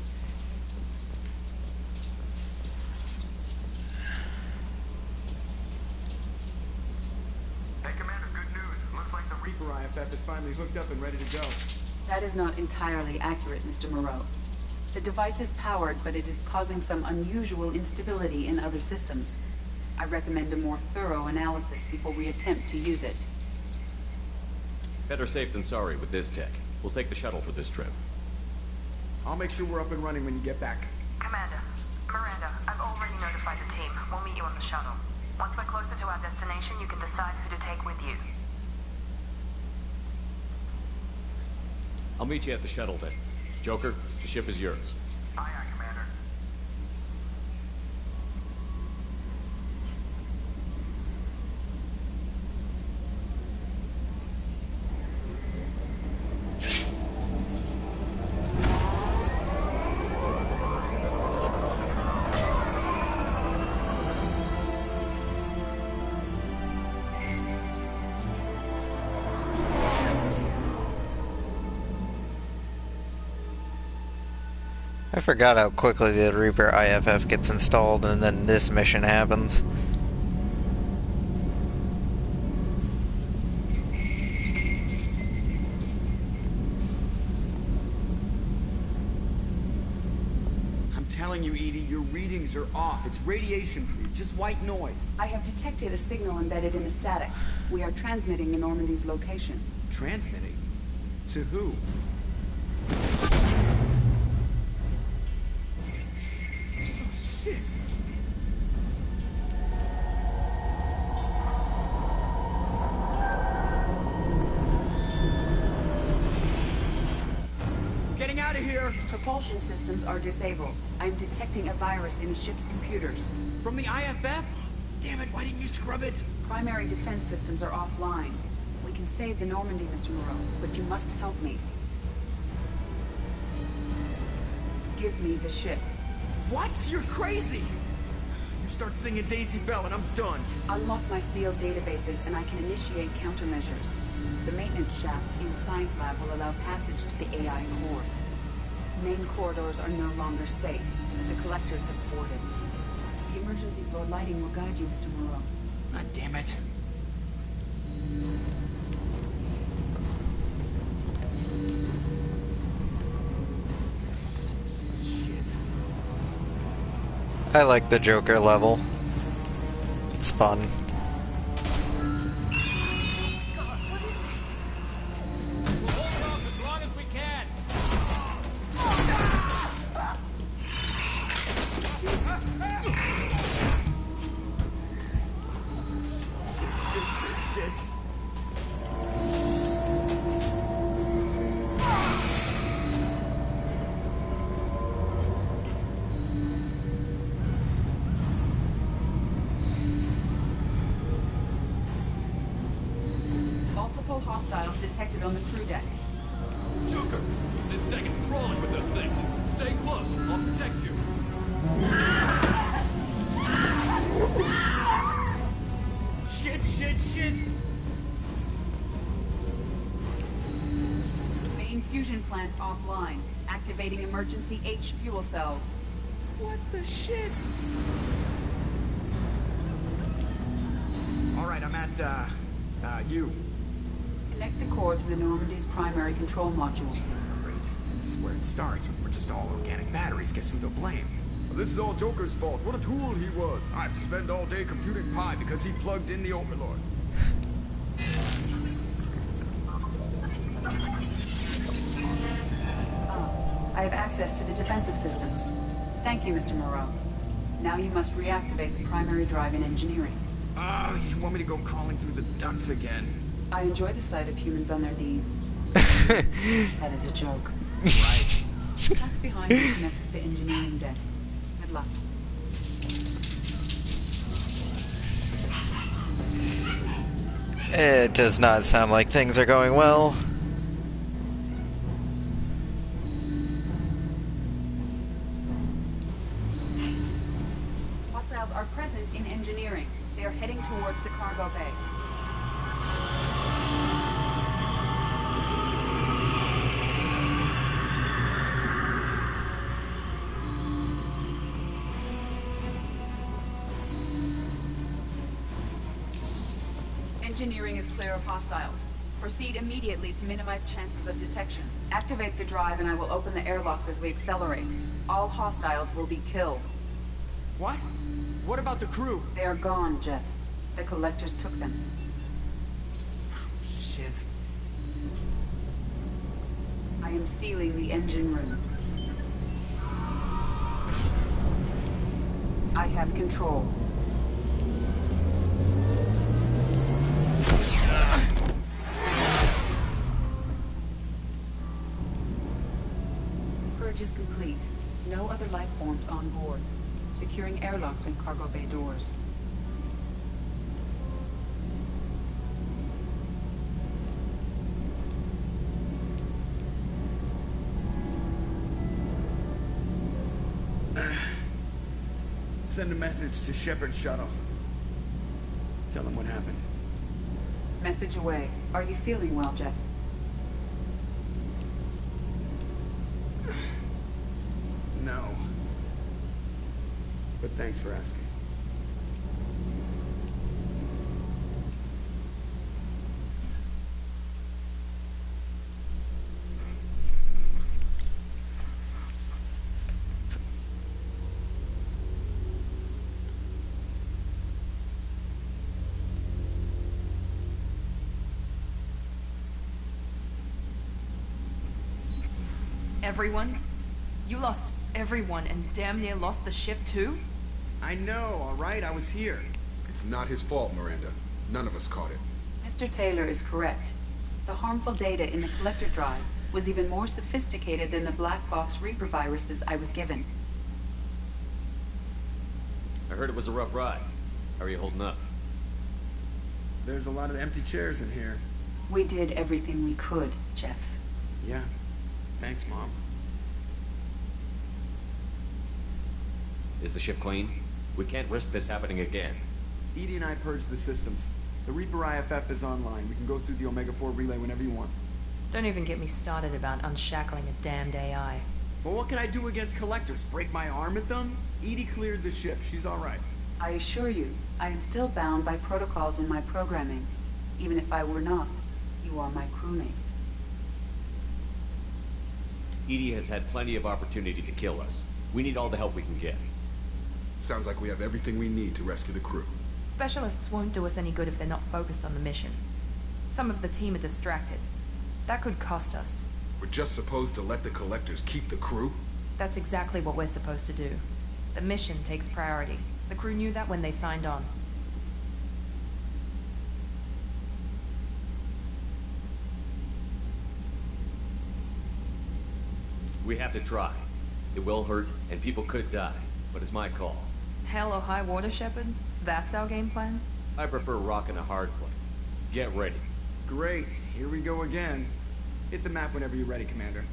E: IFF is finally hooked up and ready to go.
F: That is not entirely accurate, Mr. Moreau. The device is powered, but it is causing some unusual instability in other systems. I recommend a more thorough analysis before we attempt to use it.
D: Better safe than sorry with this tech. We'll take the shuttle for this trip.
E: I'll make sure we're up and running when you get back.
J: Commander, Miranda, I've already notified the team. We'll meet you on the shuttle. Once we're closer to our destination, you can decide who to take with you.
D: I'll meet you at the shuttle then. Joker, the ship is yours.
J: Aye, aye, Commander.
B: I forgot how quickly the Reaper IFF gets installed and then this mission happens.
E: I'm telling you, Edie, your readings are off. It's radiation, just white noise.
F: I have detected a signal embedded in the static. We are transmitting the Normandy's location.
E: Transmitting? To who? Shit! Getting out of here!
F: Propulsion systems are disabled. I am detecting a virus in the ship's computers.
E: From the IFF? Damn it, why didn't you scrub it?
F: Primary defense systems are offline. We can save the Normandy, Mr. Moreau, but you must help me. Give me the ship.
E: What? You're crazy! You start singing Daisy Bell and I'm done.
F: Unlock my sealed databases and I can initiate countermeasures. The maintenance shaft in the science lab will allow passage to the AI core. Main corridors are no longer safe. The collectors have boarded. The emergency floor lighting will guide you, Mr. Moreau.
E: God damn it.
B: I like the Joker level. It's fun.
F: Multiple hostiles detected on the crew deck.
I: Joker, this deck is crawling with those things. Stay close. I'll protect you.
E: Shit!
F: Main fusion plant offline. Activating emergency H fuel cells.
E: What the shit? Alright, I'm at, you.
F: Connect the core to the Normandy's primary control module.
E: Great. Since where it starts, we're just all organic batteries. Guess who they'll blame? Well, this is all Joker's fault. What a tool he was. I have to spend all day computing pi because he plugged in the Overlord.
F: I have access to the defensive systems. Thank you, Mr. Moreau. Now you must reactivate the primary drive in engineering.
E: You want me to go crawling through the ducts again?
F: I enjoy the sight of humans on their knees. That is a joke.
E: Right.
F: Back behind you connects to the engineering deck. Good luck.
B: It does not sound like things are going well.
F: Hostiles are present in engineering. They are heading towards the cargo bay. Engineering is clear of hostiles. Proceed immediately to minimize chances of detection. Activate the drive and I will open the airlocks as we accelerate. All hostiles will be killed.
E: What? What about the crew?
F: They are gone, Jeff. The collectors took them.
E: Shit.
F: I am sealing the engine room. I have control. Purge is complete. No other life forms on board. Securing airlocks and cargo bay doors.
E: Send a message to Shepard's shuttle. Tell him what happened.
F: Message away. Are you feeling well, Jeff?
E: No. But thanks for asking.
L: Everyone? You lost everyone and damn near lost the ship too?
E: I know, alright? I was here.
U: It's not his fault, Miranda. None of us caught it.
F: Mr. Taylor is correct. The harmful data in the collector drive was even more sophisticated than the black box Reaper viruses I was given.
D: I heard it was a rough ride. How are you holding up?
E: There's a lot of empty chairs in here.
F: We did everything we could, Jeff.
E: Yeah. Thanks, Mom.
D: Is the ship clean? We can't risk this happening again.
E: Edie and I purged the systems. The Reaper IFF is online. We can go through the Omega-4 relay whenever you want.
L: Don't even get me started about unshackling a damned AI.
E: Well, what can I do against collectors? Break my arm at them? Edie cleared the ship. She's all right.
F: I assure you, I am still bound by protocols in my programming. Even if I were not, you are my crewmates.
D: Edie has had plenty of opportunity to kill us. We need all the help we can get.
M: Sounds like we have everything we need to rescue the crew.
L: Specialists won't do us any good if they're not focused on the mission. Some of the team are distracted. That could cost us.
M: We're just supposed to let the collectors keep the crew?
L: That's exactly what we're supposed to do. The mission takes priority. The crew knew that when they signed on.
D: We have to try. It will hurt, and people could die, but it's my call.
L: Hell or high water, Shepard? That's our game plan?
D: I prefer rock in a hard place. Get ready.
E: Great. Here we go again. Hit the map whenever you're ready, Commander.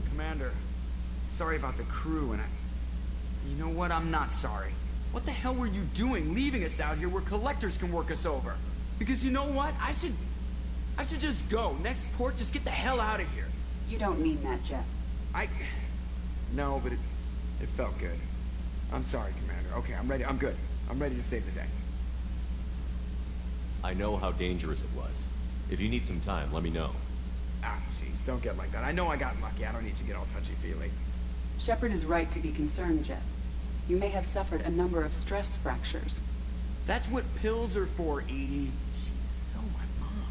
E: Commander, sorry about the crew, and you know what? I'm not sorry. What the hell were you doing leaving us out here where collectors can work us over? Because you know what? I should just go. Next port, just get the hell out of here.
F: You don't mean that, Jeff.
E: No, but it felt good. I'm sorry, Commander. Okay, I'm ready. I'm good. I'm ready to save the day.
D: I know how dangerous it was. If you need some time, let me know.
E: Ah, jeez, don't get like that. I know I got lucky. I don't need to get all touchy-feely.
F: Shepard is right to be concerned, Jeff. You may have suffered a number of stress fractures.
E: That's what pills are for, Edie. She's so my mom.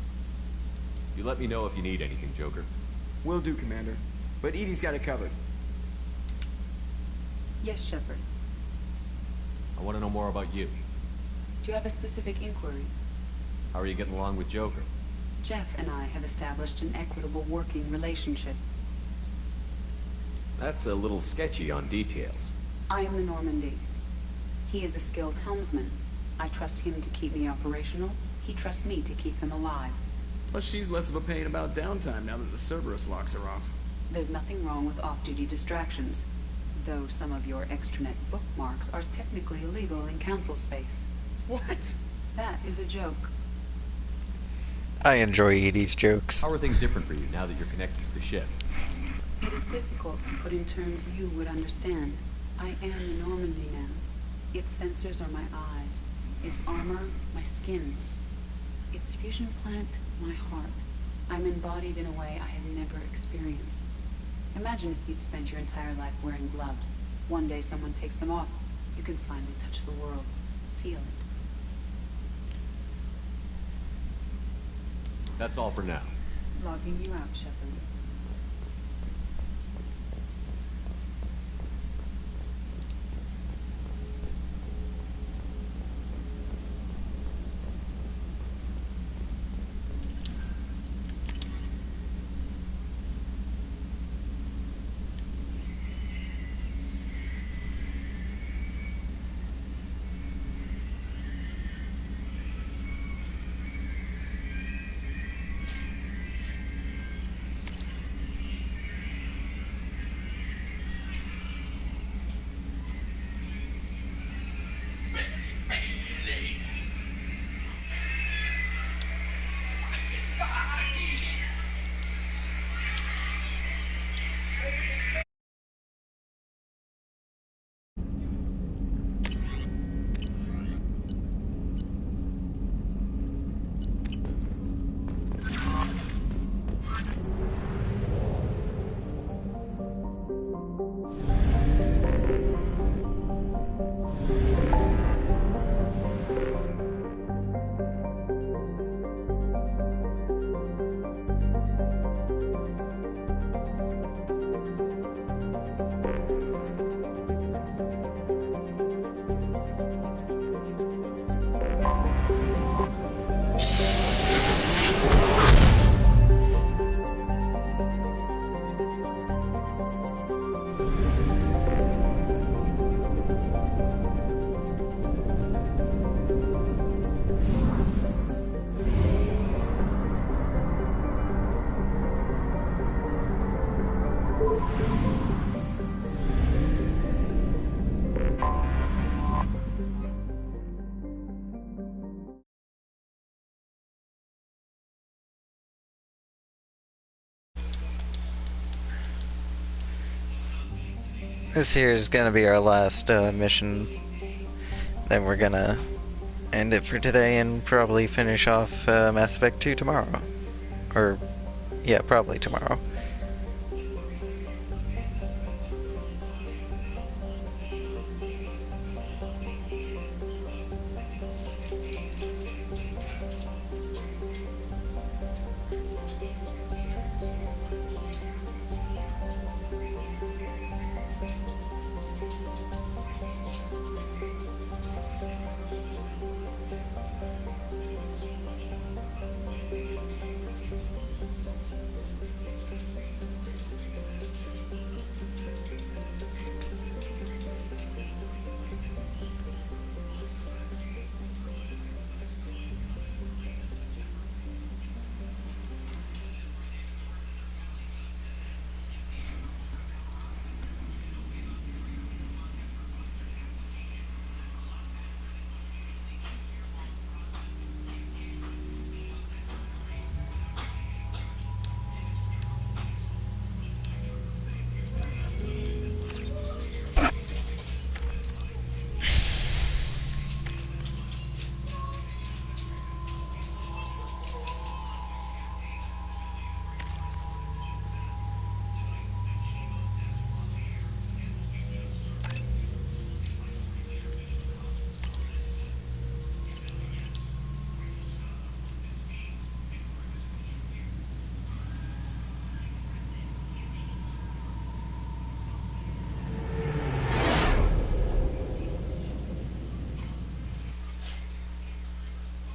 D: You let me know if you need anything, Joker.
E: Will do, Commander. But Edie's got it covered.
F: Yes, Shepard.
D: I want to know more about you.
F: Do you have a specific inquiry?
D: How are you getting along with Joker?
F: Jeff and I have established an equitable working relationship.
D: That's a little sketchy on details.
F: I am the Normandy. He is a skilled helmsman. I trust him to keep me operational. He trusts me to keep him alive.
E: Plus, she's less of a pain about downtime now that the Cerberus locks are off.
F: There's nothing wrong with off-duty distractions, though some of your extranet bookmarks are technically illegal in council space.
E: What?
F: That is a joke.
B: I enjoy Edie's jokes.
D: How are things different for you now that you're connected to the ship?
F: It is difficult to put in terms you would understand. I am the Normandy now. Its sensors are my eyes. Its armor, my skin. Its fusion plant, my heart. I'm embodied in a way I have never experienced. Imagine if you'd spent your entire life wearing gloves. One day someone takes them off. You can finally touch the world. Feel it.
D: That's all for now.
F: Logging you out, Shepard.
B: This here is gonna be our last mission. Then we're gonna end it for today and probably finish off Mass Effect 2 tomorrow. Or, yeah, probably tomorrow.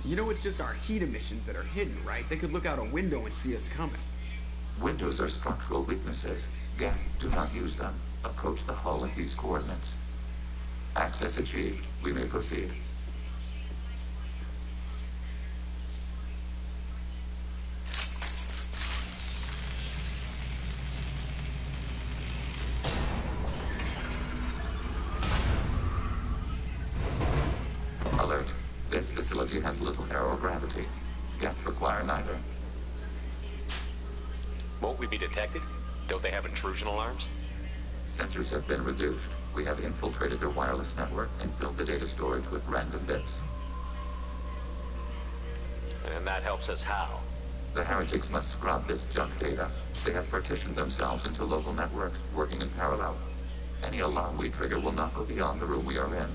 E: You know it's just our heat emissions that are hidden, right? They could look out a window and see us coming.
K: Windows are structural weaknesses. Geth, do not use them. Approach the hull at these coordinates. Access achieved. We may proceed. Alert. This facility has little aerogravity. Geth require neither.
D: Won't we be detected? Don't they have intrusion alarms?
K: Sensors have been reduced. We have infiltrated their wireless network and filled the data storage with random bits.
D: And that helps us how?
K: The heretics must scrub this junk data. They have partitioned themselves into local networks, working in parallel. Any alarm we trigger will not go beyond the room we are in.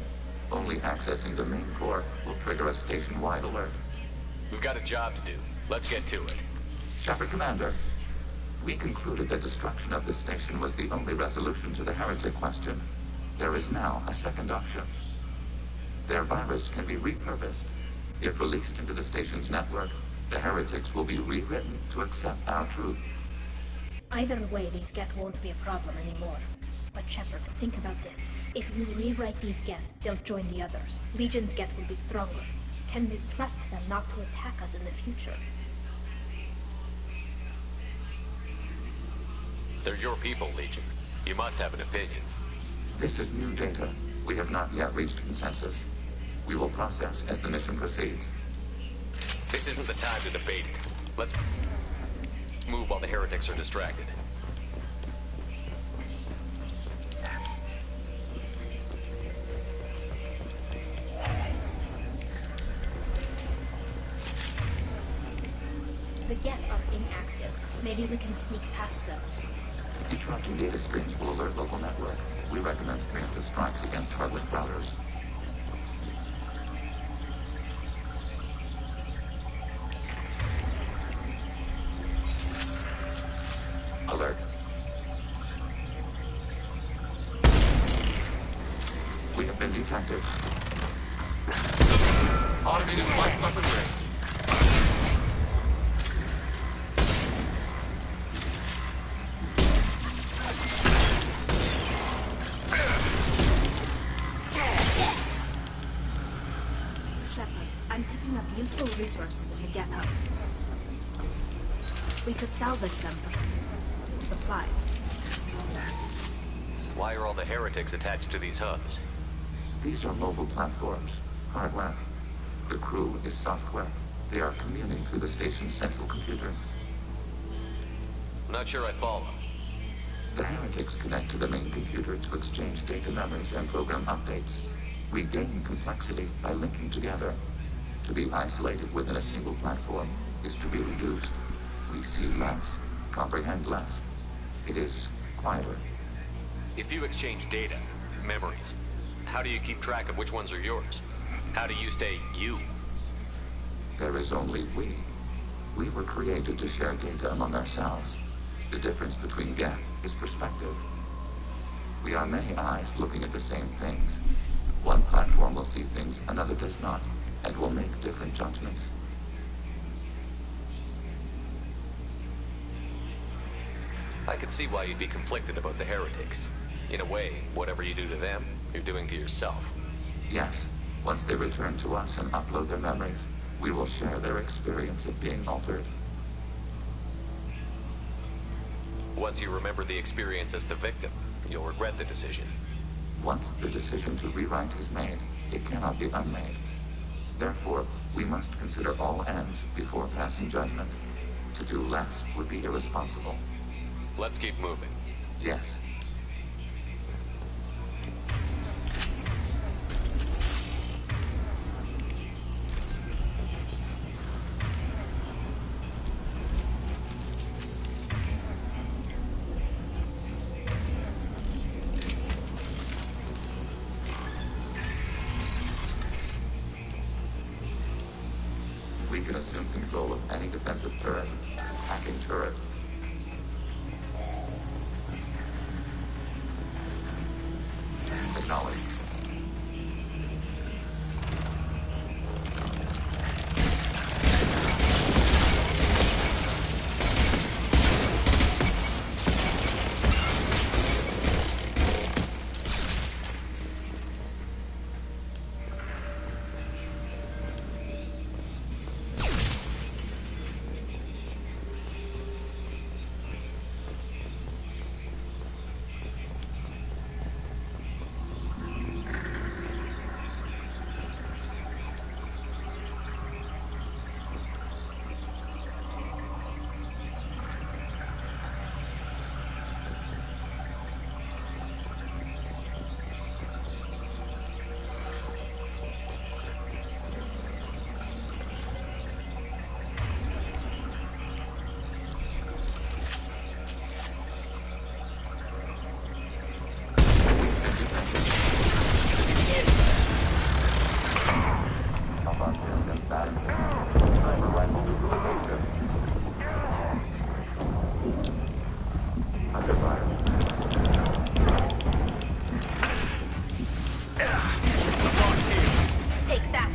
K: Only accessing the main core will trigger a station-wide alert.
D: We've got a job to do. Let's get to it.
K: Shepard Commander, we concluded that destruction of this station was the only resolution to the heretic question. There is now a second option. Their virus can be repurposed. If released into the station's network, the heretics will be rewritten to accept our truth.
C: Either way, these Geth won't be a problem anymore. But Shepard, think about this. If you rewrite these Geth, they'll join the others. Legion's Geth will be stronger. Can we trust them not to attack us in the future?
D: They're your people, Legion. You must have an opinion.
K: This is new data. We have not yet reached consensus. We will process as the mission proceeds.
D: This isn't the time to debate it. Let's move while the heretics are distracted.
C: The Geth are inactive. Maybe we can sneak past them.
K: Interrupting data streams will alert local network. We recommend preemptive strikes against hardlink routers. Alert. We have been detected. Automated flight weaponry.
C: Useful resources in the Geth hub. We could salvage them for supplies.
D: Why are all the heretics attached to these hubs?
K: These are mobile platforms, hardware. The crew is software. They are communing through the station's central computer.
D: I'm not sure I follow.
K: The heretics connect to the main computer to exchange data memories and program updates. We gain complexity by linking together. To be isolated within a single platform is to be reduced. We see less, comprehend less. It is quieter.
D: If you exchange data, memories, how do you keep track of which ones are yours? How do you stay you?
K: There is only we. We were created to share data among ourselves. The difference between geth is perspective. We are many eyes looking at the same things. One platform will see things another does not, and will make different judgments.
D: I could see why you'd be conflicted about the heretics. In a way, whatever you do to them, you're doing to yourself.
K: Yes, once they return to us and upload their memories, we will share their experience of being altered.
D: Once you remember the experience as the victim, you'll regret the decision.
K: Once the decision to rewrite is made, it cannot be unmade. Therefore, we must consider all ends before passing judgment. To do less would be irresponsible.
D: Let's keep moving.
K: Yes. We can assume control of any defensive turret. Hacking turret. Acknowledged.
C: Take that.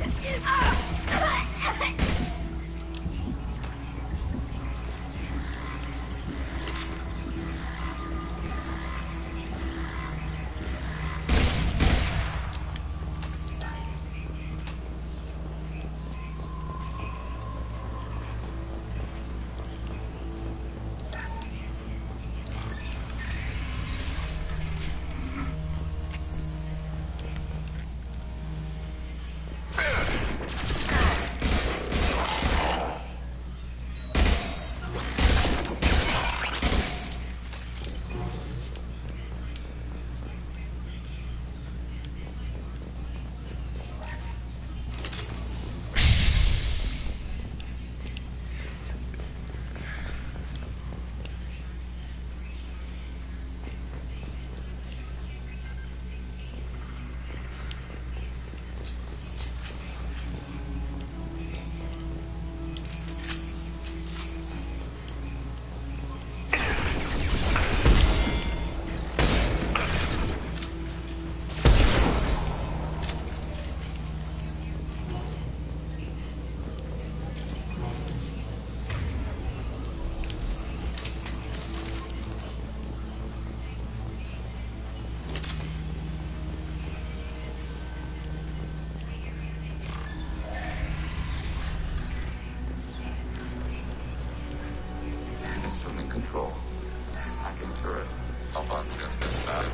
K: Control. Hacking turret. Up on distance side.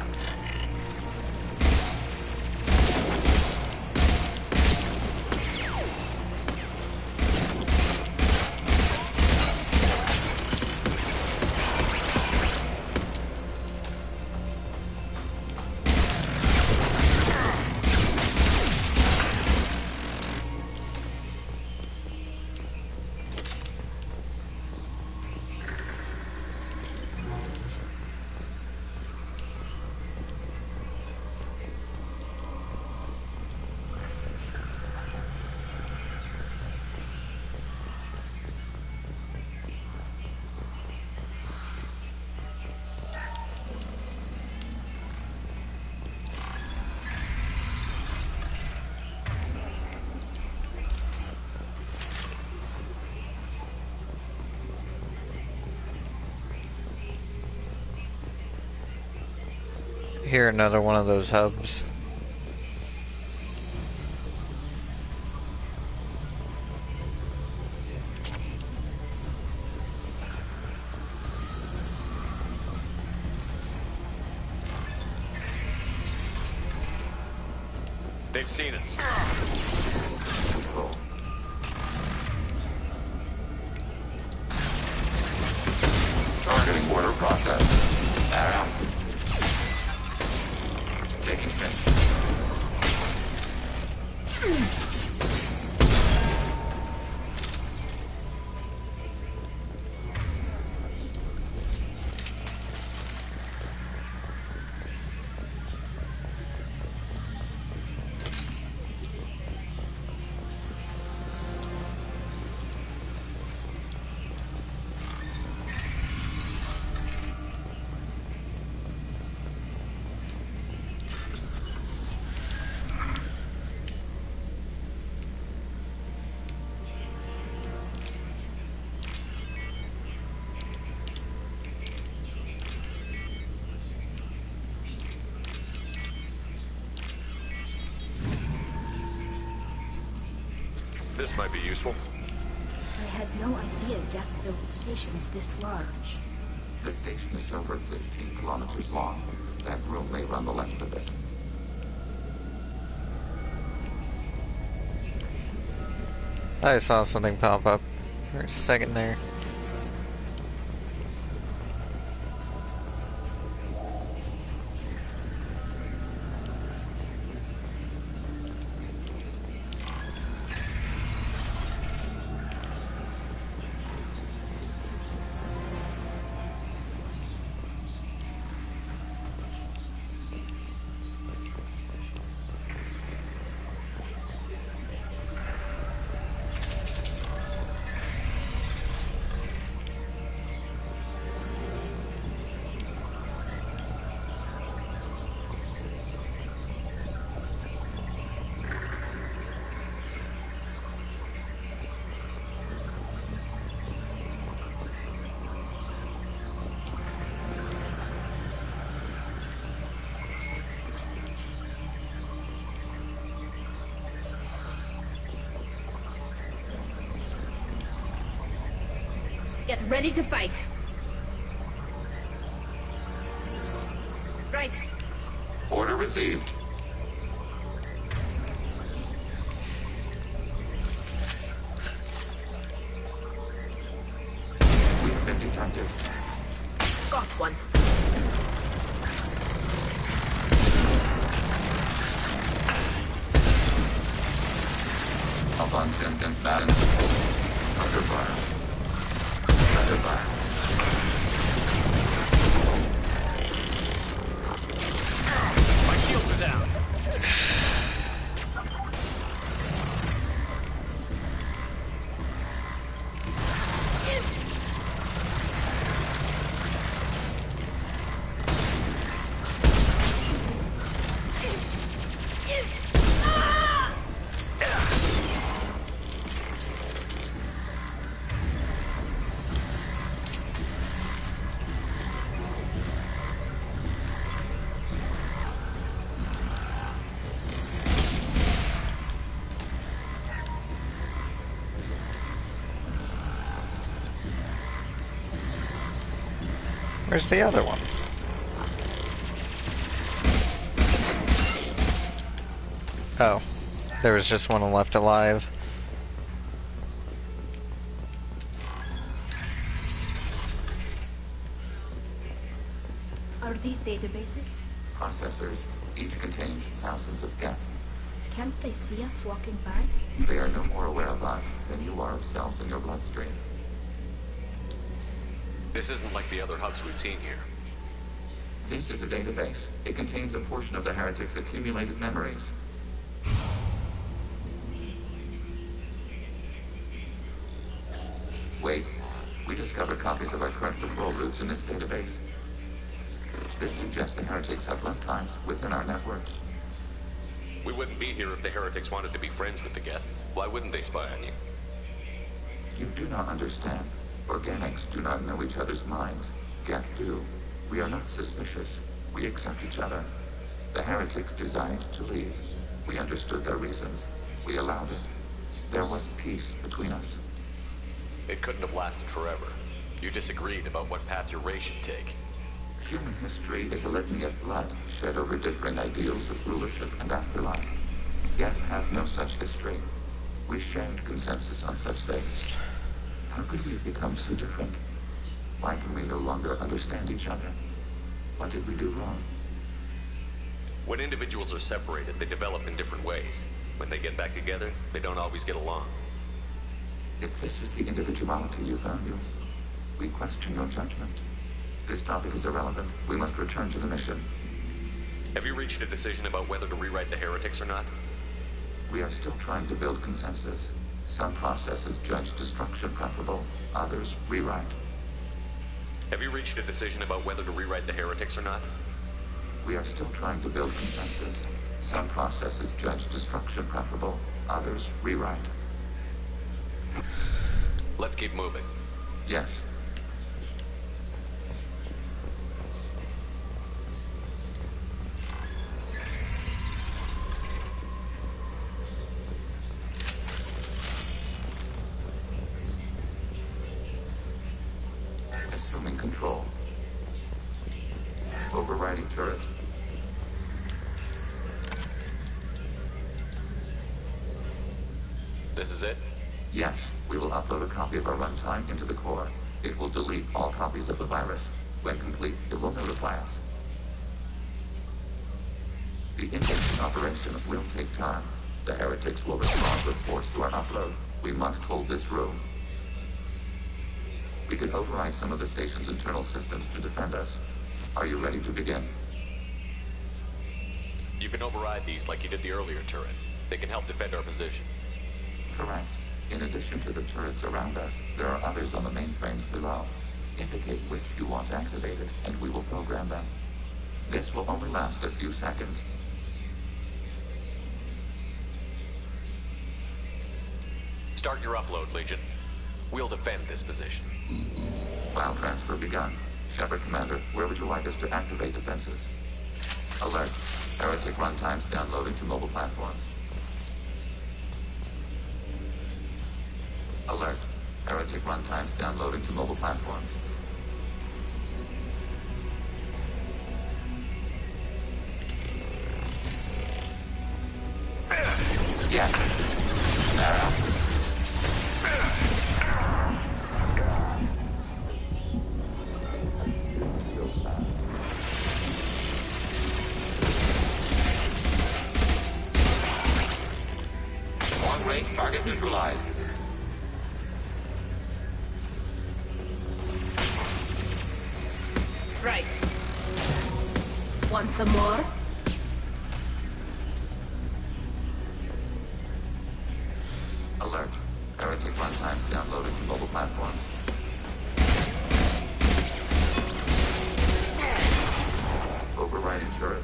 B: hear another one of those hubs.
D: They've seen us.
K: Targeting order process. Taking finish.
D: This might be useful.
C: I had no idea Geth built a station is this large.
K: The station is over 15 kilometers long. That room may run the length of it.
B: I saw something pop up for a second there.
C: Get ready to fight. Right.
K: Order received. We've been detected.
C: Got one.
K: Abundant and balanced. Under fire. Under fire.
I: My shields are down.
B: Where's the other one? Oh, there was just one left alive.
C: Are these databases?
K: Processors. Each contains thousands of Geth.
C: Can't they see us walking by?
K: They are no more aware of us than you are of cells in your bloodstream.
D: This isn't like the other hubs we've seen here.
K: This is a database. It contains a portion of the heretics' accumulated memories. Wait. We discovered copies of our current patrol routes in this database. This suggests the heretics have lifetimes within our network.
D: We wouldn't be here if the heretics wanted to be friends with the Geth. Why wouldn't they spy on you?
K: You do not understand. Organics do not know each other's minds. Geth do. We are not suspicious. We accept each other. The heretics desired to leave. We understood their reasons. We allowed it. There was peace between us.
D: It couldn't have lasted forever. You disagreed about what path your race should take.
K: Human history is a litany of blood shed over differing ideals of rulership and afterlife. Geth have no such history. We shared consensus on such things. How could we have become so different? Why can we no longer understand each other? What did we do wrong?
D: When individuals are separated, they develop in different ways. When they get back together, they don't always get along.
K: If this is the individuality you value, we question your judgment. This topic is irrelevant. We must return to the mission.
D: Have you reached a decision about whether to rewrite the heretics or not?
K: We are still trying to build consensus. Some processes judge destruction preferable, others rewrite.
D: Have you reached a decision about whether to rewrite the heretics or not?
K: We are still trying to build consensus. Some processes judge destruction preferable, others rewrite.
D: Let's keep moving.
K: Yes. Assuming control. Overriding turret.
D: This is it?
K: Yes, we will upload a copy of our runtime into the core. It will delete all copies of the virus. When complete, it will notify us. The indexing operation will take time. The heretics will respond with force to our upload. We must hold this room. We can override some of the station's internal systems to defend us. Are you ready to begin?
D: You can override these like you did the earlier turrets. They can help defend our position.
K: Correct. In addition to the turrets around us, there are others on the mainframes below. Indicate which you want activated, and we will program them. This will only last a few seconds.
D: Start your upload, Legion. We'll defend this position.
K: File transfer begun. Shepard Commander, where would you like us to activate defenses? Alert. Heretic runtimes downloading to mobile platforms. Alert. Heretic runtimes downloading to mobile platforms. Yes. Now. Long-range target neutralized.
C: Right. Want some more?
K: Alert. Heretic runtimes downloading to mobile platforms. Overriding turret.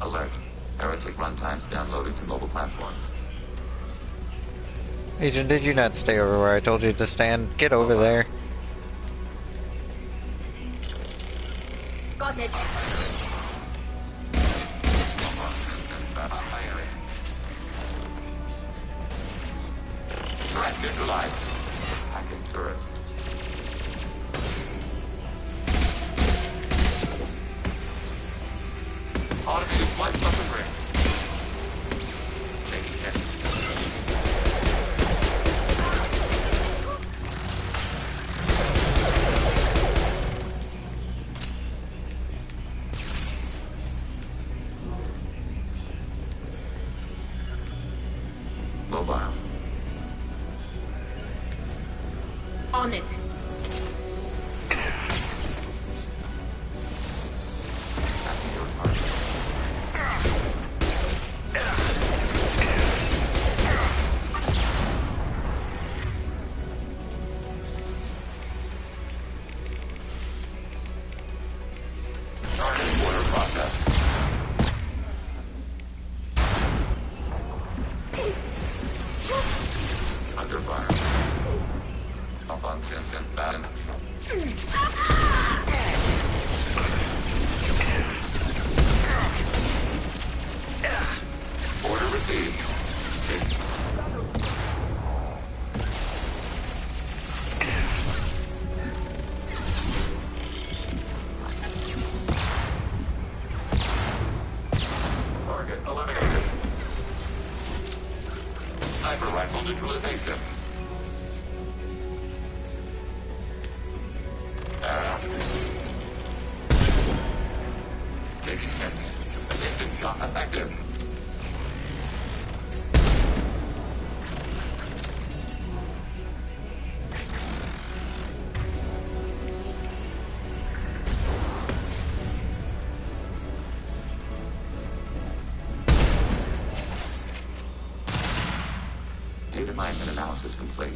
K: Alert. Heretic runtimes downloading to mobile platforms.
B: Agent, did you not stay over where I told you to stand? Get over there.
C: Got it.
K: Threat neutralized. Hacking turret. Automated flight weaponry. Taking hits. Mobile.
C: On it.
K: received. Target eliminated. Sniper rifle neutralization. Taking hits. Assisted shot effective. Data mining and analysis complete.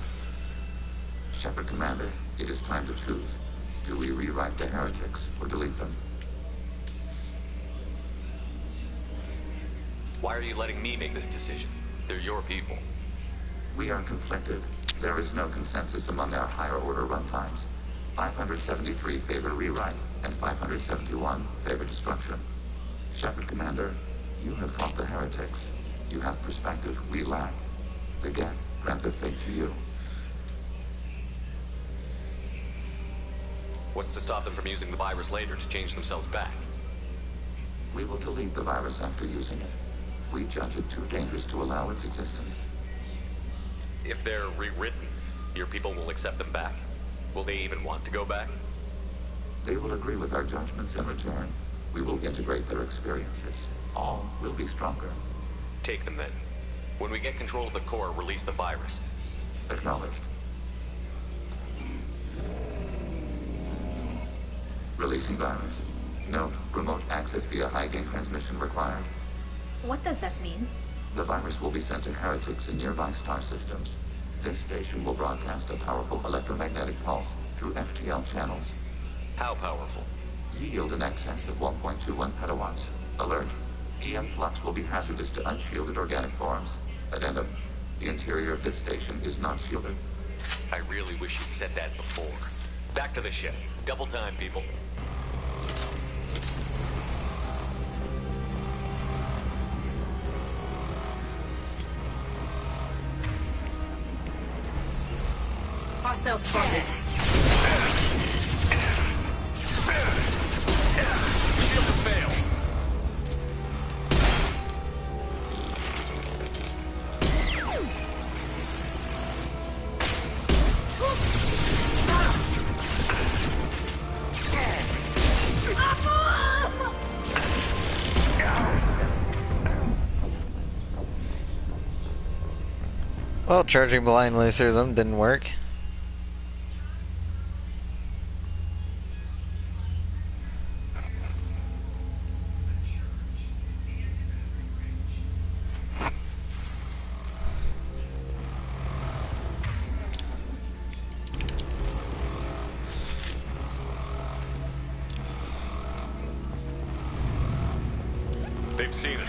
K: Shepard Commander, it is time to choose. Do we rewrite the heretics or delete them?
D: Why are you letting me make this decision? They're your people.
K: We are conflicted. There is no consensus among our higher order runtimes. 573 favor rewrite, and 571 favor destruction. Shepard Commander, you have fought the heretics. You have perspective we lack. The Geth grant their fate to you.
D: What's to stop them from using the virus later to change themselves back?
K: We will delete the virus after using it. We judge it too dangerous to allow its existence.
D: If they're rewritten, your people will accept them back? Will they even want to go back?
K: They will agree with our judgments in return. We will integrate their experiences. All will be stronger.
D: Take them then. When we get control of the core, release the virus.
K: Acknowledged. Releasing virus. Note, remote access via high-gain transmission required.
C: What does that mean?
K: The virus will be sent to heretics in nearby star systems. This station will broadcast a powerful electromagnetic pulse through FTL channels.
D: How powerful?
K: Yield in excess of 1.21 petawatts. Alert. EM flux will be hazardous to unshielded organic forms. Addendum. The interior of this station is not shielded.
D: I really wish you'd said that before. Back to the ship. Double time, people.
W: Hostile spotted.
I: Shield to fail.
B: Well, charging blindly through them didn't work.
D: They've seen it.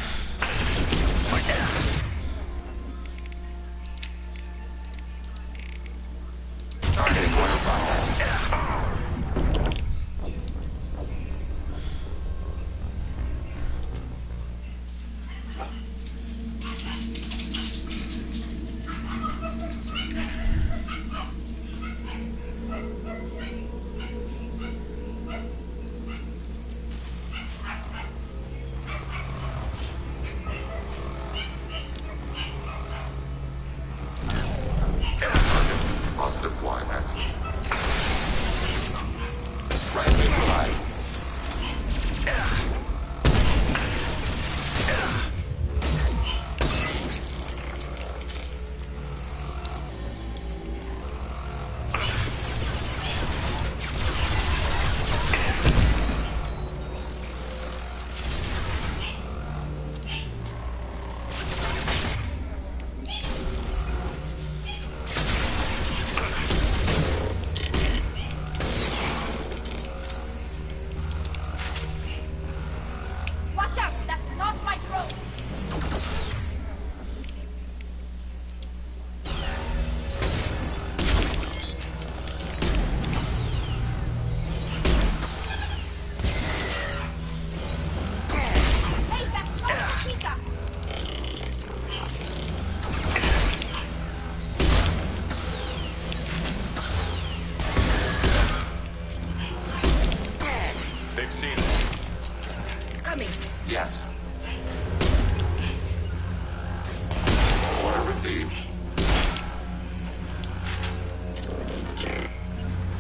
K: received.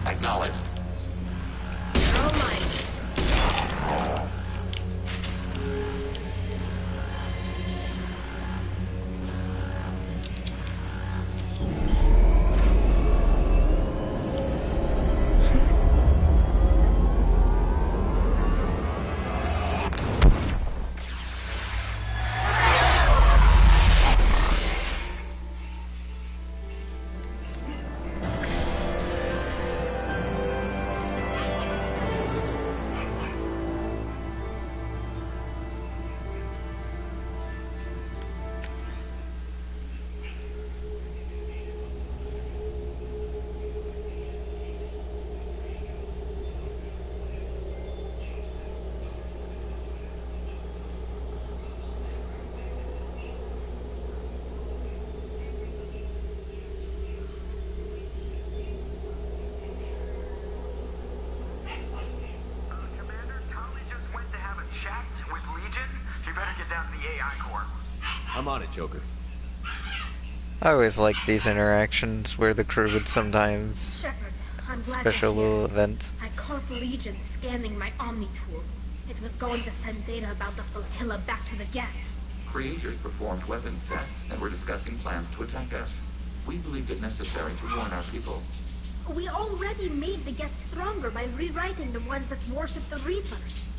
K: Acknowledged.
C: Oh my.
D: I'm on it, Joker.
B: I always like these interactions where the crew would sometimes
C: Shepard, I'm glad
B: special
C: you're here.
B: little events.
C: I caught Legion scanning my Omni tool. It was going to send data about the flotilla back to the Geth.
K: Creators performed weapons tests and were discussing plans to attack us. We believed it necessary to warn our people.
C: We already made the Geth stronger by rewriting the ones that worship the Reaper.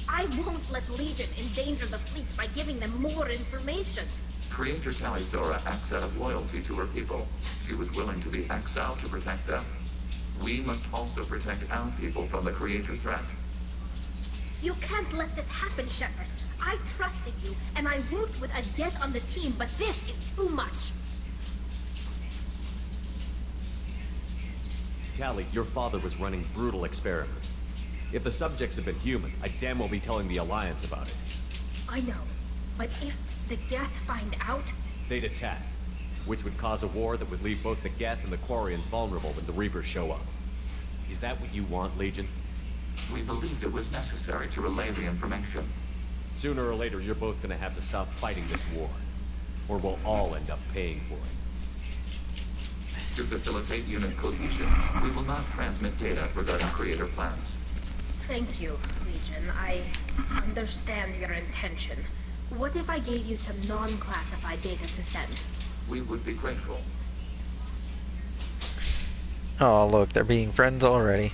C: I won't let Legion endanger the fleet by giving them more information.
K: Creator Tali Zora acts out of loyalty to her people. She was willing to be exiled to protect them. We must also protect our people from the Creator threat.
C: You can't let this happen, Shepard. I trusted you, and I worked with a Geth on the team, but this is too much.
D: Tali, your father was running brutal experiments. If the subjects had been human, I'd damn well be telling the Alliance about it.
C: I know, but if the Geth find out,
D: They'd attack, which would cause a war that would leave both the Geth and the Quarians vulnerable when the Reapers show up. Is that what you want, Legion?
K: We believed it was necessary to relay the information.
D: Sooner or later, you're both gonna have to stop fighting this war, or we'll all end up paying for it.
K: To facilitate unit cohesion, we will not transmit data regarding Creator plans.
C: thank you, Legion. I understand your intention. What if I gave you some non-classified data to send?
K: We would be grateful.
B: Oh, look, they're being friends already.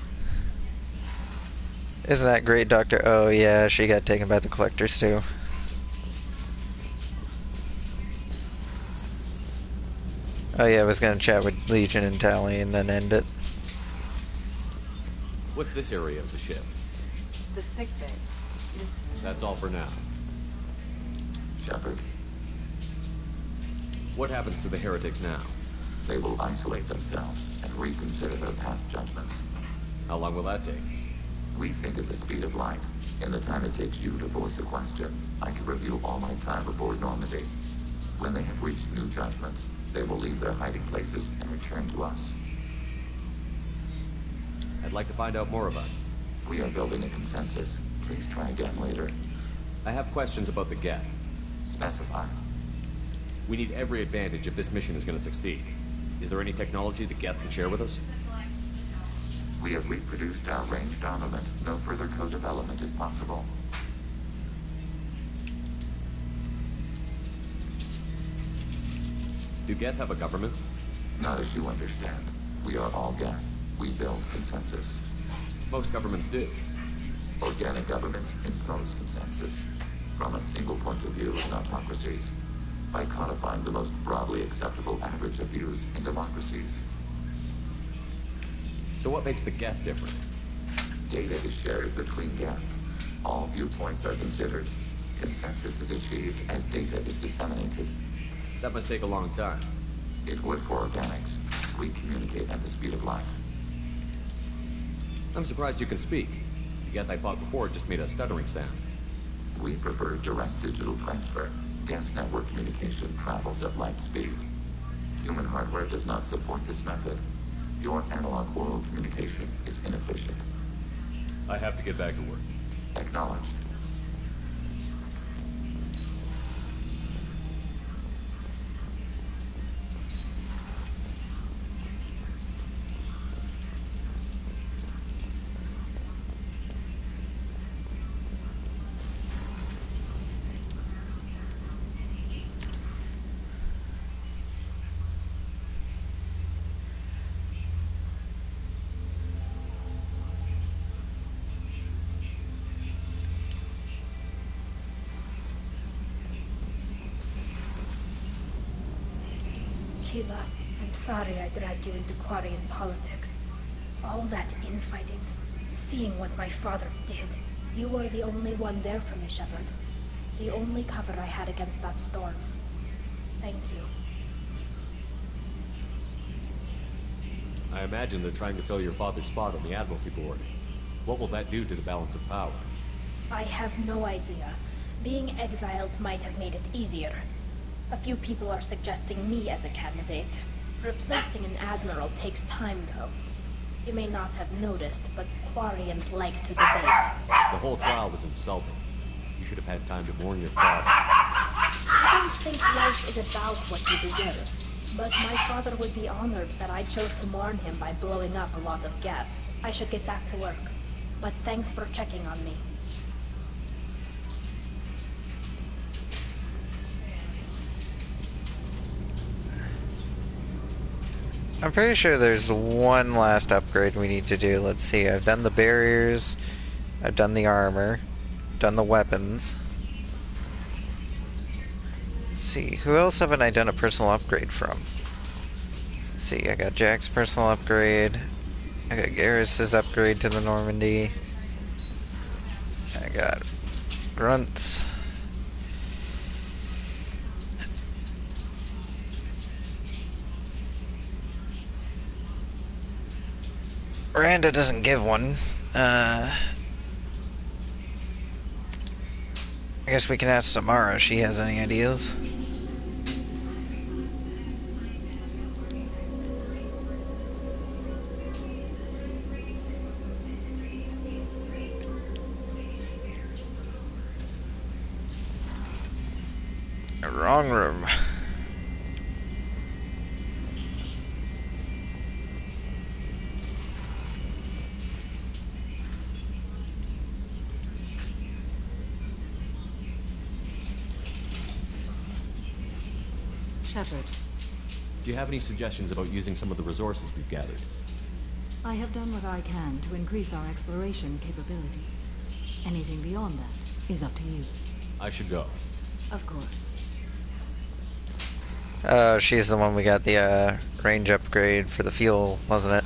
B: Isn't that great, Doctor? Oh, yeah, she got taken by the collectors, too. Oh, yeah, I was gonna chat with Legion and Tali and then end it.
D: What's this area of the ship?
F: The sick bay.
D: That's all for now.
K: Shepard.
D: What happens to the heretics now?
K: They will isolate themselves and reconsider their past judgments.
D: How long will that take?
K: We think at the speed of light. In the time it takes you to voice a question, I can review all my time aboard Normandy. When they have reached new judgments, they will leave their hiding places and return to us.
D: I'd like to find out more about it.
K: We are building a consensus. Please try again later.
D: I have questions about the Geth.
K: Specify.
D: We need every advantage if this mission is going to succeed. Is there any technology the Geth can share with us?
K: We have reproduced our ranged armament. No further co-development is possible.
D: Do Geth have a government?
K: Not as you understand. We are all Geth. We build consensus.
D: Most governments do.
K: Organic governments impose consensus from a single point of view in autocracies, by codifying the most broadly acceptable average of views in democracies.
D: So what makes the Geth different?
K: Data is shared between Geth. All viewpoints are considered. Consensus is achieved as data is disseminated.
D: That must take a long time.
K: It would for organics. We communicate at the speed of light.
D: I'm surprised you can speak. The Geth I fought before just made a stuttering sound.
K: We prefer direct digital transfer. Geth network communication travels at light speed. Human hardware does not support this method. Your analog oral communication is inefficient.
D: I have to get back to work.
K: Acknowledged.
C: Tila, I'm sorry I dragged you into Quarian politics. All that infighting, seeing what my father did. You were the only one there for me, Shepard. The only cover I had against that storm. Thank you.
I: I imagine they're trying to fill your father's spot on the Admiralty Board. What will that do to the balance of power?
C: I have no idea. Being exiled might have made it easier. A few people are suggesting me as a candidate. Replacing an admiral takes time, though. You may not have noticed, but Quarians like to debate.
I: The whole trial was insulting. You should have had time to mourn your father.
C: I don't think life is about what you deserve. But my father would be honored that I chose to mourn him by blowing up a lot of gas. I should get back to work. But thanks for checking on me.
B: I'm pretty sure there's one last upgrade we need to do. Let's see, I've done the barriers, I've done the armor, done the weapons. Let's see, who else haven't I done a personal upgrade from? Let's see, I got Jack's personal upgrade, I got Garrus's upgrade to the Normandy, I got Grunt's. Miranda doesn't give one. I guess we can ask Samara if she has any ideas. Wrong room.
N: Shepard,
I: Do you have any suggestions about using some of the resources we've gathered?
N: I have done what I can to increase our exploration capabilities. Anything beyond that is up to you.
I: I should go.
N: Of course.
B: She's the one we got the range upgrade for the fuel, wasn't it?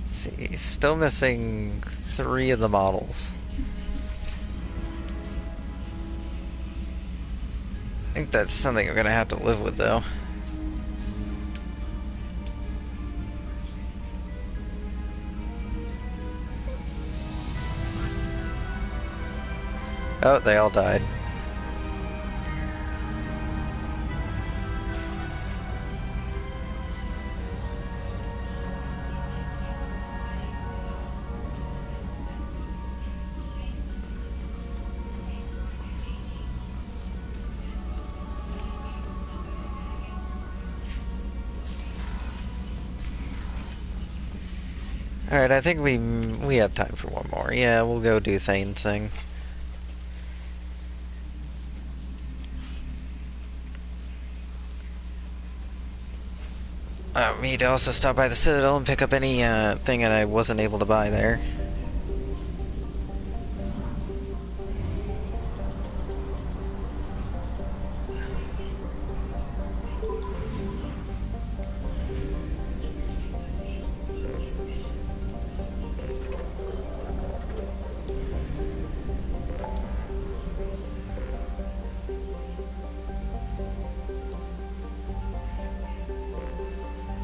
B: See, still missing 3 of the models. I think that's something we're gonna have to live with, though. Oh, they all died. Alright, I think we have time for one more. Yeah, we'll go do Thane's thing. We need to also stop by the Citadel and pick up any thing that I wasn't able to buy there.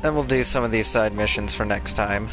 B: Then we'll do some of these side missions for next time.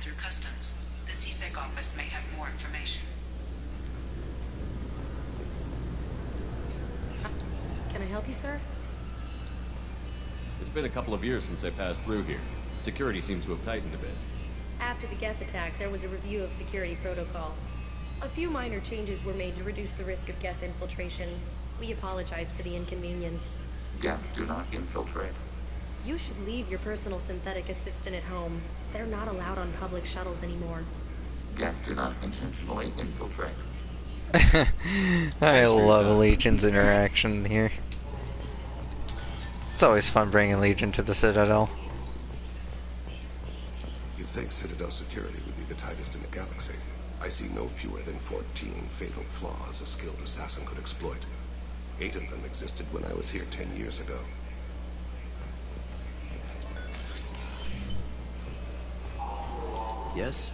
F: through customs. The CSEC office may have more information.
A: Can I help you, sir?
I: It's been a couple of years since I passed through here. Security seems to have tightened a bit.
S: After the Geth attack, there was a review of security protocol. A few minor changes were made to reduce the risk of Geth infiltration. We apologize for the inconvenience.
K: Geth do not infiltrate.
S: You should leave your personal synthetic assistant at home. They're not allowed on public shuttles anymore.
K: Geth do not intentionally infiltrate.
B: I love Legion's interaction here. It's always fun bringing Legion to the Citadel.
T: You'd think Citadel security would be the tightest in the galaxy. I see no fewer than 14 fatal flaws a skilled assassin could exploit. 8 of them existed when I was here 10 years ago.
O: Yes?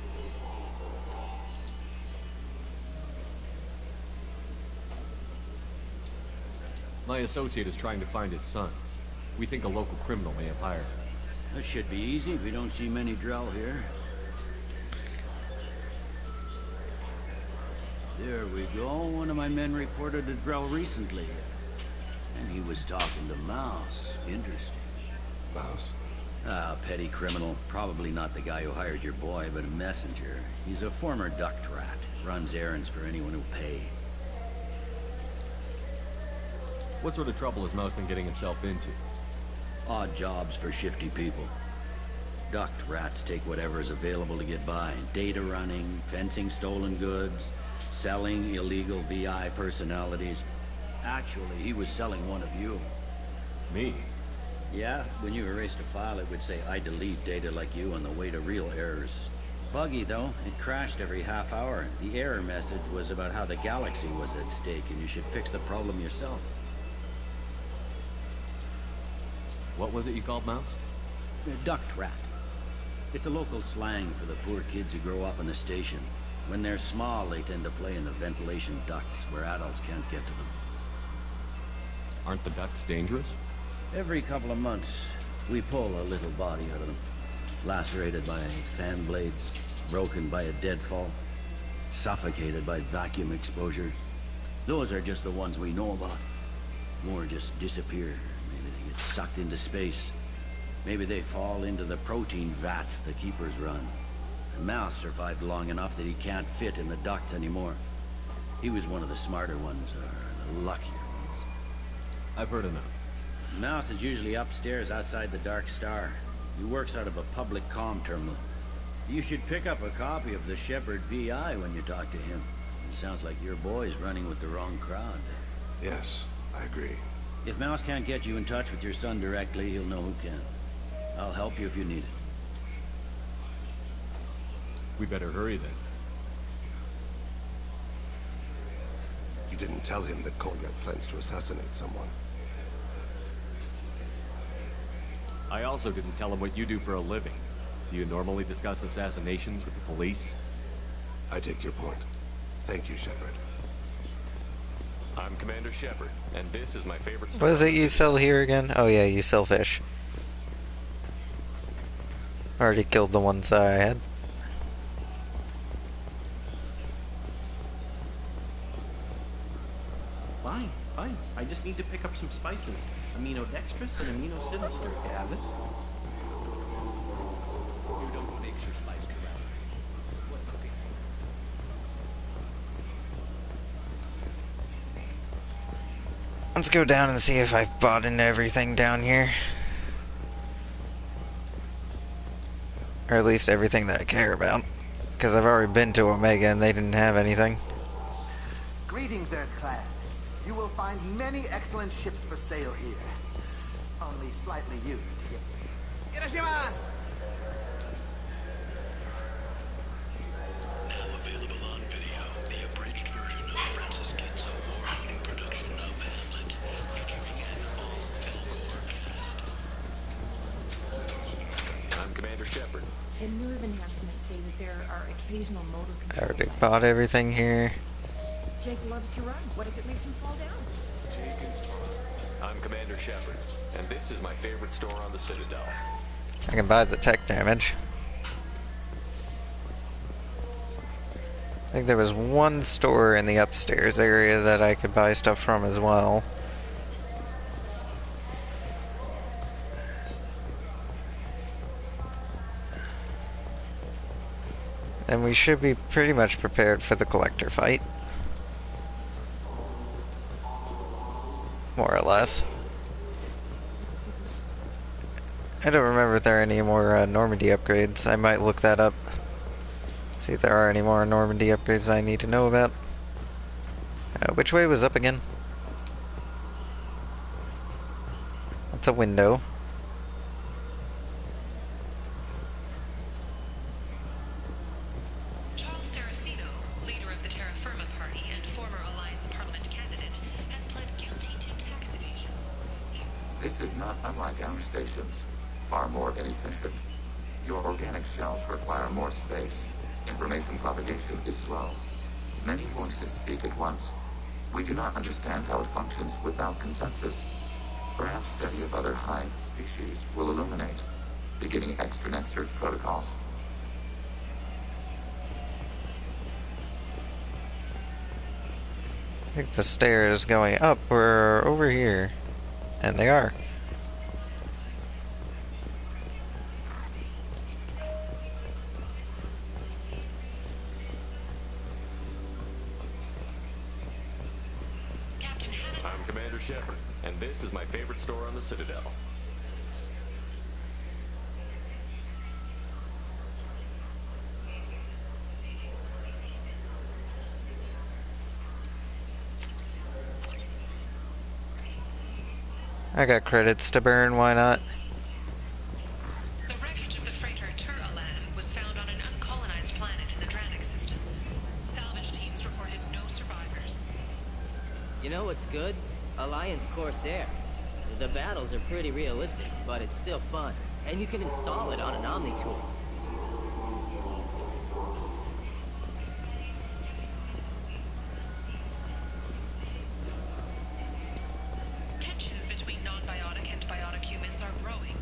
I: My associate is trying to find his son. We think a local criminal may have hired him.
O: That should be easy. We don't see many Drell here. There we go. One of my men reported a Drell recently. And he was talking to Mouse. Interesting.
T: Mouse?
O: Ah, petty criminal. Probably not the guy who hired your boy, but a messenger. He's a former duct rat. Runs errands for anyone who'll pay.
I: What sort of trouble has Mouse been getting himself into?
O: Odd jobs for shifty people. Duct rats take whatever is available to get by. Data running, fencing stolen goods, selling illegal VI personalities. Actually, he was selling one of you.
I: Me?
O: Yeah, when you erased a file, it would say, I delete data like you on the way to real errors. Buggy, though. It crashed every half hour. The error message was about how the galaxy was at stake, and you should fix the problem yourself.
I: What was it you called Mouse?
O: A duct rat. It's a local slang for the poor kids who grow up in the station. When they're small, they tend to play in the ventilation ducts where adults can't get to them.
I: Aren't the ducts dangerous?
O: Every couple of months, we pull a little body out of them. Lacerated by fan blades, broken by a deadfall, suffocated by vacuum exposure. Those are just the ones we know about. More just disappear. Maybe they get sucked into space. Maybe they fall into the protein vats the keepers run. And Mouse survived long enough that he can't fit in the ducts anymore. He was one of the smarter ones, or the luckier ones.
I: I've heard enough.
O: Mouse is usually upstairs outside the Dark Star. He works out of a public comm terminal. You should pick up a copy of the Shepherd VI when you talk to him. It sounds like your boy's running with the wrong crowd.
T: Yes, I agree.
O: If Mouse can't get you in touch with your son directly, he'll know who can. I'll help you if you need it.
I: We better hurry then.
T: You didn't tell him that Kolgat plans to assassinate someone.
I: I also didn't tell him what you do for a living. Do you normally discuss assassinations with the police?
T: I take your point. Thank you, Shepard.
D: I'm Commander Shepard, and this is my favorite...
B: What is it you sell here again? Oh yeah, you sell fish. Already killed the ones I had.
V: Fine, fine. I just need to pick up some spices. Aminodextrous and aminosinister, if you have it.
O: You don't mix your spice correctly. What cooking?
B: Let's go down and see if I've bought into everything down here. Or at least everything that I care about. Because I've already been to Omega and they didn't have anything.
X: Greetings, Earth-clad. You will find many excellent ships for sale here. Only slightly used here. Irashimasu!
H: Now available on video, the abridged version of Francis Kidd's award-winning production of Hamlet, featuring an all-Belcore cast.
D: I'm Commander Shepard.
L: And nerve enhancements say that there are occasional motor
B: I
L: control
B: already
L: signs.
B: bought everything here.
L: Jake loves to run. What if it makes him fall down?
D: Jake is fine. I'm Commander Shepard, and this is my favorite store on the Citadel.
B: I can buy the tech damage. think there was one store in the upstairs area that I could buy stuff from as well. And we should be pretty much prepared for the collector fight. More or less. I don't remember if there are any more Normandy upgrades. I might look that up. See if there are any more Normandy upgrades I need to know about. Which way was up again? That's a window.
K: This is not unlike our stations. Far more inefficient. Your organic shells require more space. Information propagation is slow. Many voices speak at once. We do not understand how it functions without consensus. Perhaps study of other hive species will illuminate, beginning extranet search protocols.
B: I think the stairs going up were over here. And they are.
D: I'm Commander Shepard, and this is my favorite store on the Citadel.
B: I got credits to burn, why not?
G: The wreckage of the freighter Tur-Alan was found on an uncolonized planet in the Dranik system. Salvage teams reported no survivors.
P: You know what's good? Alliance Corsair. The battles are pretty realistic, but it's still fun. And you can install it on an Omni-tool.
G: Tensions between non-biotic and biotic humans are growing.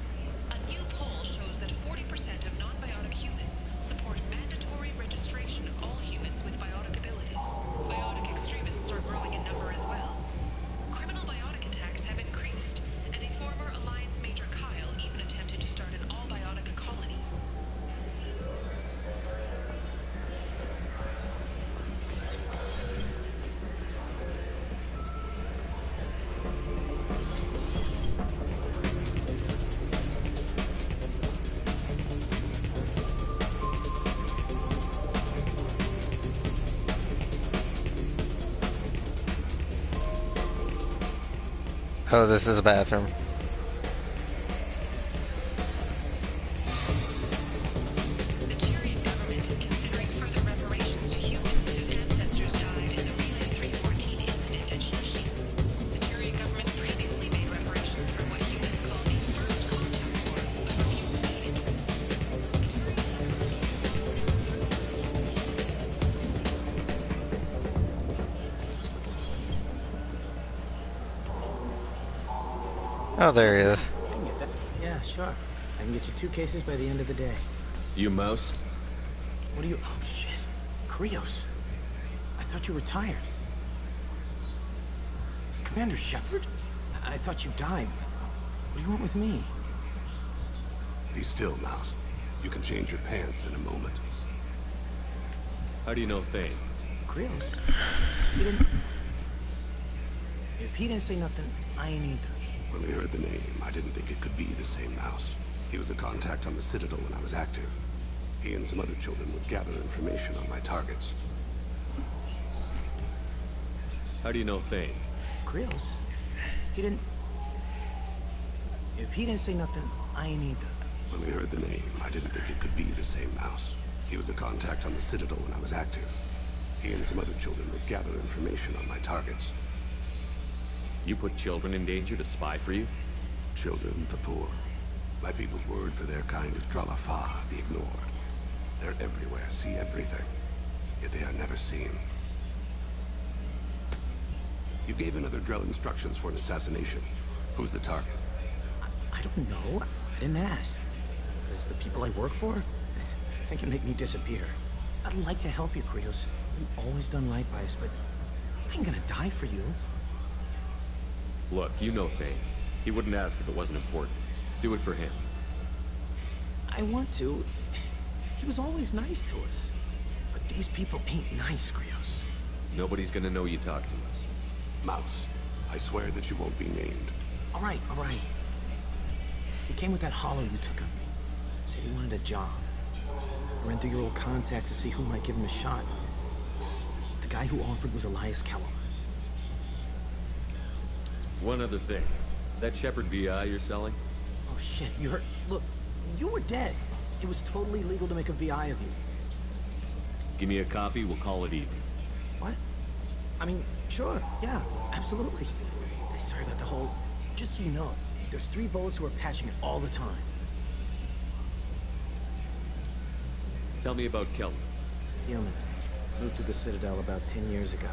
G: A new poll shows that 40% of non-biotic humans support mandatory registration of all humans with biotic ability. Biotic extremists are growing in number as well. Criminal biotic attacks have increased, and a former Alliance Major Kyle even attempted to start an all-biotic colony.
B: Oh, this is a bathroom.
G: The Tyrian government is considering further reparations to humans whose ancestors died in the Relay 314 incident at Shishi. The Tyrian government previously made reparations for what humans call the First Contact War, but refused to pay into it.
B: Oh, there he is.
Q: I can get that. Yeah, sure. I can get you 2 cases by the end of the day.
I: You mouse?
Q: What are you... Oh, shit. Krios. I thought you were retired. Commander Shepard? I thought you died. What do you want with me?
T: Be still, Mouse. You can change your pants in a moment.
I: How do you know Thane?
Q: Krios? He didn't... If he didn't say nothing, I ain't either.
T: When we heard the name, I didn't think it could be the same Mouse. He was a contact on the Citadel when I was active. He and some other children would gather information on my targets.
I: How do you know Thane?
Q: Krios? He didn't... If he didn't say nothing, I ain't either.
T: When we heard the name, I didn't think it could be the same Mouse. He was a contact on the Citadel when I was active. He and some other children would gather information on my targets.
I: You put children in danger to spy for you?
T: Children, the poor. My people's word for their kind is Dralafa, the ignored. They're everywhere, see everything. Yet they are never seen. You gave another Drell instructions for an assassination. Who's the target?
Q: I don't know. I didn't ask. Is the people I work for? They can make me disappear. I'd like to help you, Krios. You've always done right by us, but I ain't gonna die for you.
I: Look, you know Thane. He wouldn't ask if it wasn't important. Do it for him.
Q: I want to. He was always nice to us. But these people ain't nice, Krios.
I: Nobody's gonna know you talked to us.
T: Mouse, I swear that you won't be named.
Q: All right, all right. He came with that hollow you took of me. Said he wanted a job. I ran through your old contacts to see who might give him a shot. The guy who offered was Elias Kellum.
I: One other thing. That Shepherd VI you're selling?
Q: Oh shit, you heard? Look, you were dead. It was totally legal to make a VI of you.
I: Give me a copy, we'll call it even.
Q: What? I mean, sure, yeah, absolutely. Sorry about the whole... Just so you know, there's 3 Vols who are patching it all the time.
I: Tell me about Kellum.
Q: Human. Moved to the Citadel about 10 years ago.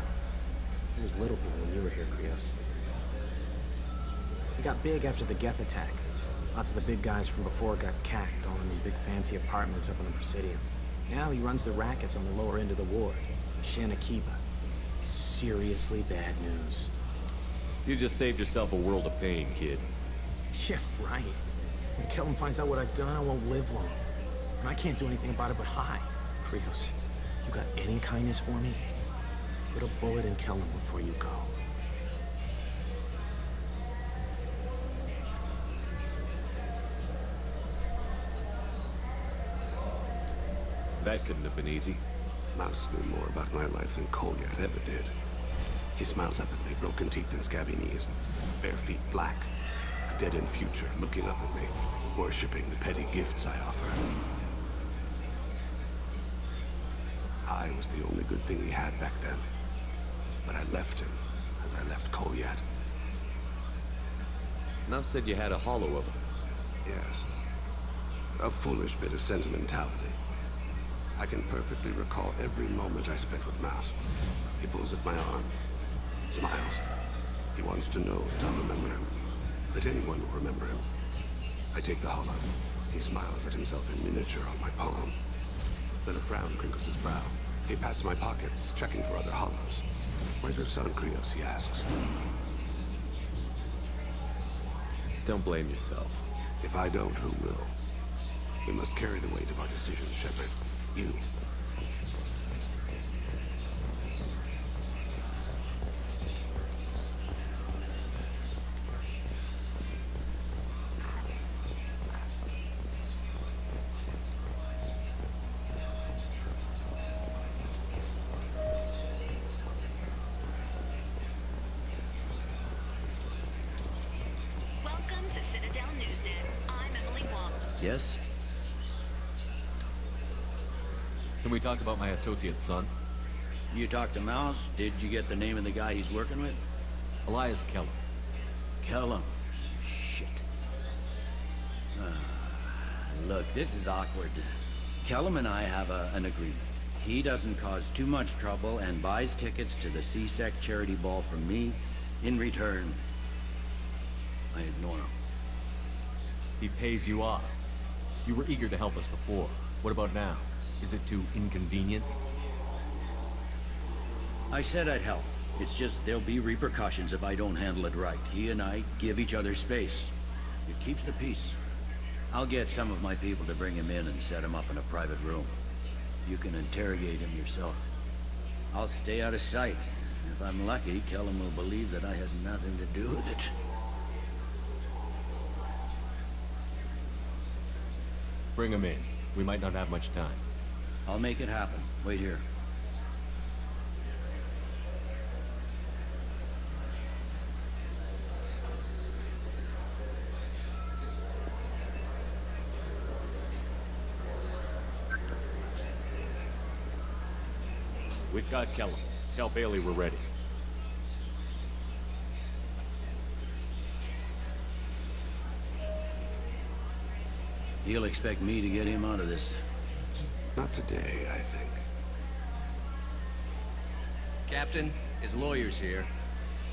Q: He was little people when you were here, Krios. He got big after the Geth attack. Lots of the big guys from before got cacked, all in big fancy apartments up on the Presidium. Now he runs the rackets on the lower end of the ward, Shanakiba. Seriously bad news.
I: You just saved yourself a world of pain, kid.
Q: Yeah, right. When Kellum finds out what I've done, I won't live long. And I can't do anything about it but hide. Krios, you got any kindness for me? Put a bullet in Kellum before you go.
I: That couldn't have been easy.
T: Mouse knew more about my life than Kolyat ever did. He smiles up at me, broken teeth and scabby knees, bare feet black, a dead-end future looking up at me, worshipping the petty gifts I offer. I was the only good thing he had back then, but I left him as I left Kolyat.
I: Mouse said you had a hollow of him.
T: Yes. A foolish bit of sentimentality. I can perfectly recall every moment I spent with Mouse. He pulls at my arm, smiles. He wants to know that I'll remember him, that anyone will remember him. I take the hollow. He smiles at himself in miniature on my palm. Then a frown crinkles his brow. He pats my pockets, checking for other hollows. Where's your son, Krios, he asks.
I: Don't blame yourself.
T: If I don't, who will? We must carry the weight of our decisions, Shepard. You.
G: Welcome to Citadel Newsnet. I'm Emily Wong.
O: Yes?
I: Can we talk about my associate's son?
O: You talked to Mouse? Did you get the name of the guy he's working with?
I: Elias Kellum.
O: Kellum. Shit. Look, this is awkward. Kellum and I have an agreement. He doesn't cause too much trouble and buys tickets to the CSEC charity ball from me. In return, I ignore him.
I: He pays you off. You were eager to help us before. What about now? Is it too inconvenient?
O: I said I'd help. It's just there'll be repercussions if I don't handle it right. He and I give each other space. It keeps the peace. I'll get some of my people to bring him in and set him up in a private room. You can interrogate him yourself. I'll stay out of sight. If I'm lucky, Kellum will believe that I had nothing to do with it.
I: Bring him in. We might not have much time.
O: I'll make it happen. Wait here.
I: We've got Kellum. Tell Bailey we're ready.
O: He'll expect me to get him out of this.
T: Not today, I think.
H: Captain, his lawyer's here.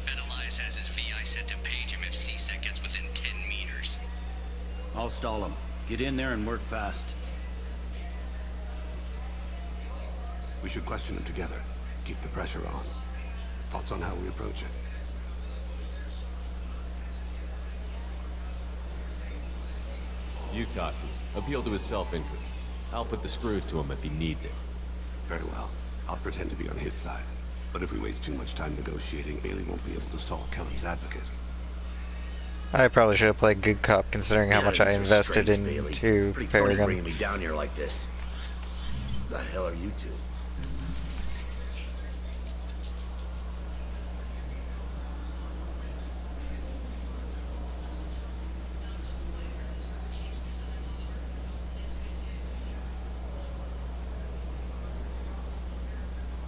H: Bet Elias has his VI set to page him if CSEC gets within 10 meters.
O: I'll stall him. Get in there and work fast.
T: We should question him together. Keep the pressure on. Thoughts on how we approach it?
I: You talk to him. Appeal to his self-interest. I'll put the screws to him if he needs it.
T: Very well. I'll pretend to be on his side. But if we waste too much time negotiating, Bailey won't be able to stall Kellam's advocate.
B: I probably should have played good cop considering how much I invested into
O: Pretty funny
B: Farragut.
O: bringing me down here like this. The hell are you two?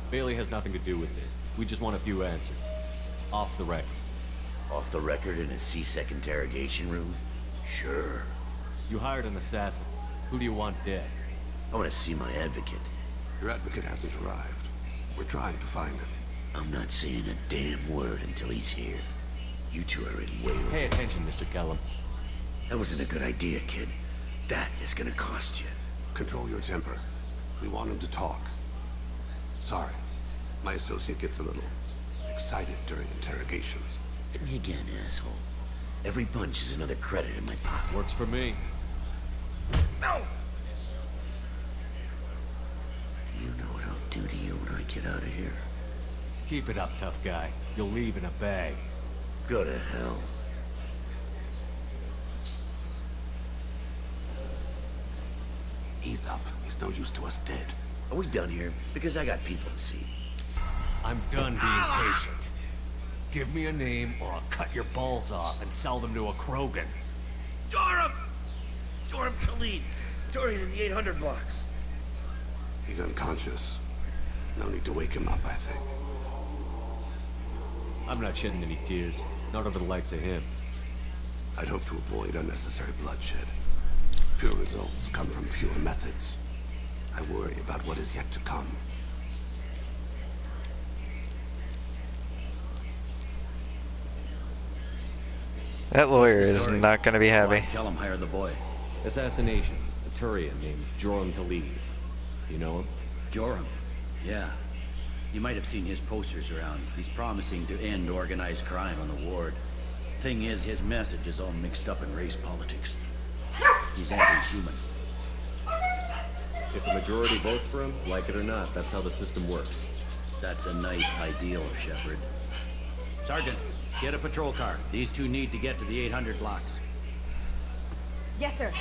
I: Bailey has nothing to do with this. We just want a few answers. Off the record.
O: Off the record in a C-Sec interrogation room? Sure.
I: You hired an assassin. Who do you want dead?
O: I want to see my advocate.
T: Your advocate hasn't arrived. We're trying to find him.
O: I'm not saying a damn word until he's here. You two are in way over.
I: Pay attention, Mr. Kellam.
O: That wasn't a good idea, kid. That is gonna cost you.
T: Control your temper. We want him to talk. Sorry. My associate gets a little excited during interrogations.
O: Hit me again, asshole. Every punch is another credit in my pocket.
I: Works for me.
O: No! Do you know what I'll do to you when I get out of here?
I: Keep it up, tough guy. You'll leave in a bag.
O: Go to hell.
T: He's up. He's no use to us dead.
O: Are we done here? Because I got people to see.
I: I'm done being patient. Give me a name or I'll cut your balls off and sell them to a Krogan.
O: Joram! Joram Khalid. Dorian in the 800 box.
T: He's unconscious. No need to wake him up, I think.
I: I'm not shedding any tears. Not over the likes of him.
T: I'd hope to avoid unnecessary bloodshed. Pure results come from pure methods. I worry about what is yet to come.
B: That lawyer is not going to be happy.
O: Tell him hire the boy.
I: Assassination. A Turian named Joram Khalid. You know him?
O: Joram? Yeah. You might have seen his posters around. He's promising to end organized crime on the ward. Thing is, his message is all mixed up in race politics. He's anti-human.
I: If the majority votes for him, like it or not, that's how the system works.
O: That's a nice ideal, Shepard. Sergeant, get a patrol car. These two need to get to the 800 blocks.
L: Yes, sir.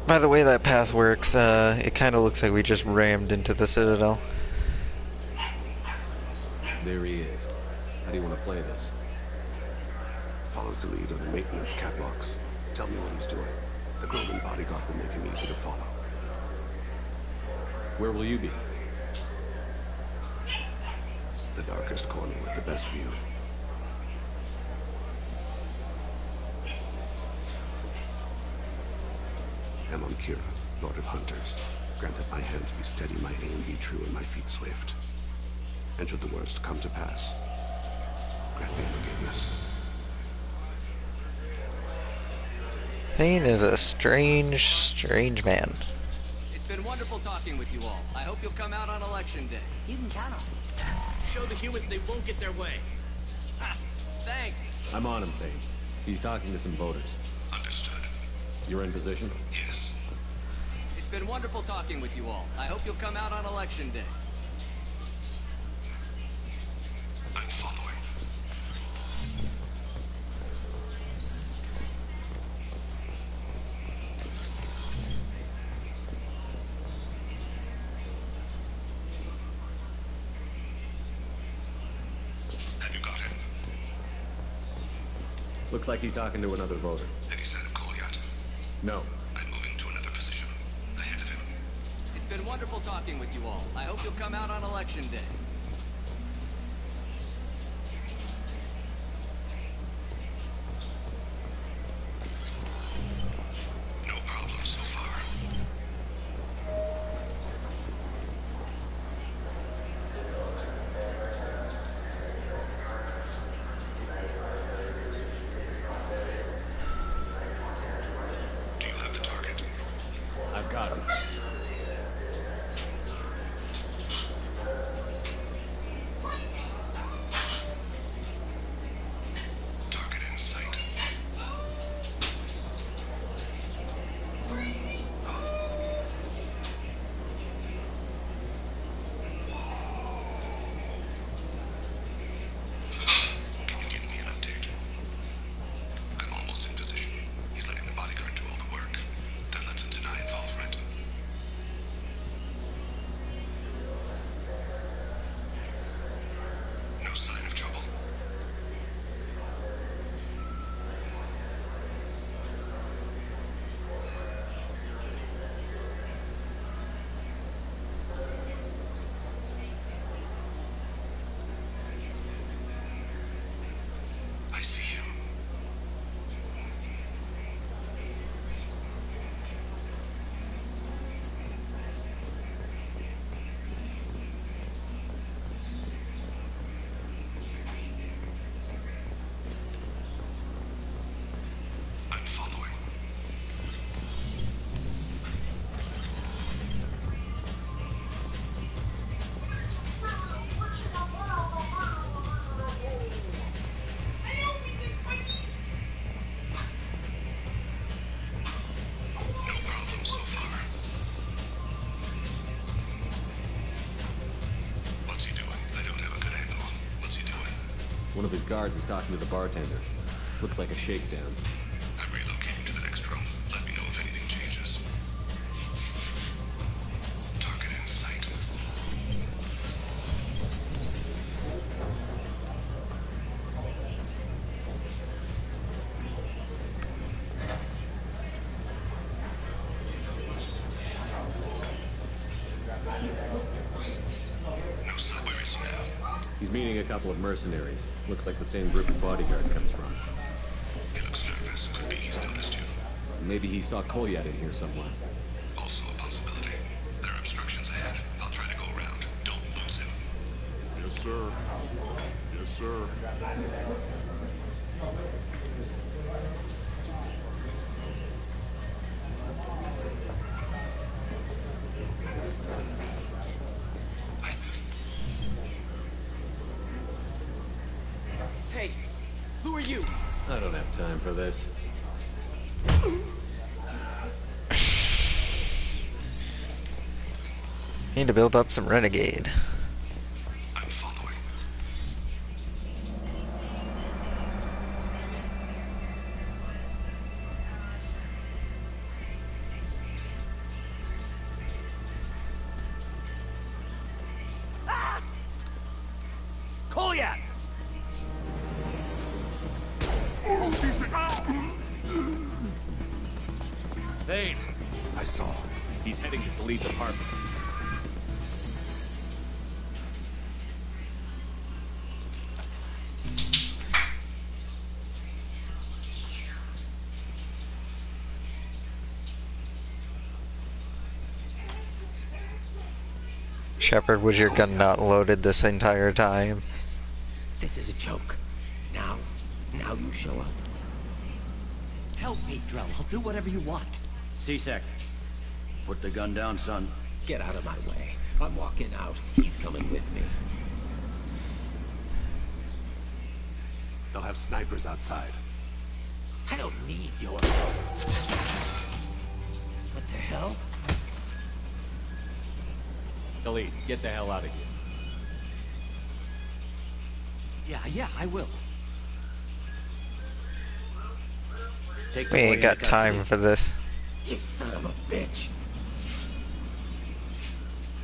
B: By the way that path works, it kind of looks like we just rammed into the Citadel.
I: There he is. How do you want to play this?
T: Follow the lead on the maintenance catwalks. Tell me what he's doing. The Krogan bodyguard will make him easy to follow.
I: Where will you be?
T: The darkest corner with the best view. Amon Kira, Lord of Hunters. Grant that my hands be steady, my aim be true, and my feet swift. And should the worst come to pass, grant me forgiveness.
B: Thane is a strange, strange man.
J: It's been wonderful talking with you all. I hope you'll come out on election day.
W: You can count on it.
J: Show the humans they won't get their way. Ha! Thanks.
I: I'm on him, Thane. He's talking to some voters.
T: Understood.
I: You're in position?
T: Yes.
J: It's been wonderful talking with you all. I hope you'll come out on election day.
T: I'm following. Have you got him?
I: Looks like he's talking to another voter.
T: Any sign of call yet?
I: No.
T: I'm moving to another position. Ahead of him.
J: It's been wonderful talking with you all. I hope you'll come out on election day.
T: No problem so far.
I: One of his guards is talking to the bartender. Looks like a shakedown.
H: I'm relocating to the next room. Let me know if anything changes. Target in sight. No subways now.
I: He's meeting a couple of mercenaries. Looks like the same group his bodyguard comes from.
H: He looks nervous. Could be he's noticed you.
I: Maybe he saw Kolyat in here somewhere.
H: Also a possibility. There are obstructions ahead. I'll try to go around. Don't lose him.
E: Yes, sir. Yes, sir.
J: Hey, who are you?
I: I don't have time for this.
B: Need to build up some renegade.
H: I'm following.
J: Kolyat!
I: Thane!
T: I saw.
I: He's heading to Khalid's apartment.
B: Shepard, was your gun not loaded this entire time?
M: This is a joke. Now you show up.
R: Help me, Drell. I'll do whatever you want.
O: C-Sec, put the gun down, son.
M: Get out of my way. I'm walking out. He's coming with me.
T: They'll have snipers outside.
M: I don't need your... What the hell?
I: Khalid, get the hell out of here.
R: Yeah, I will.
B: We ain't got time for this.
M: You son of a bitch.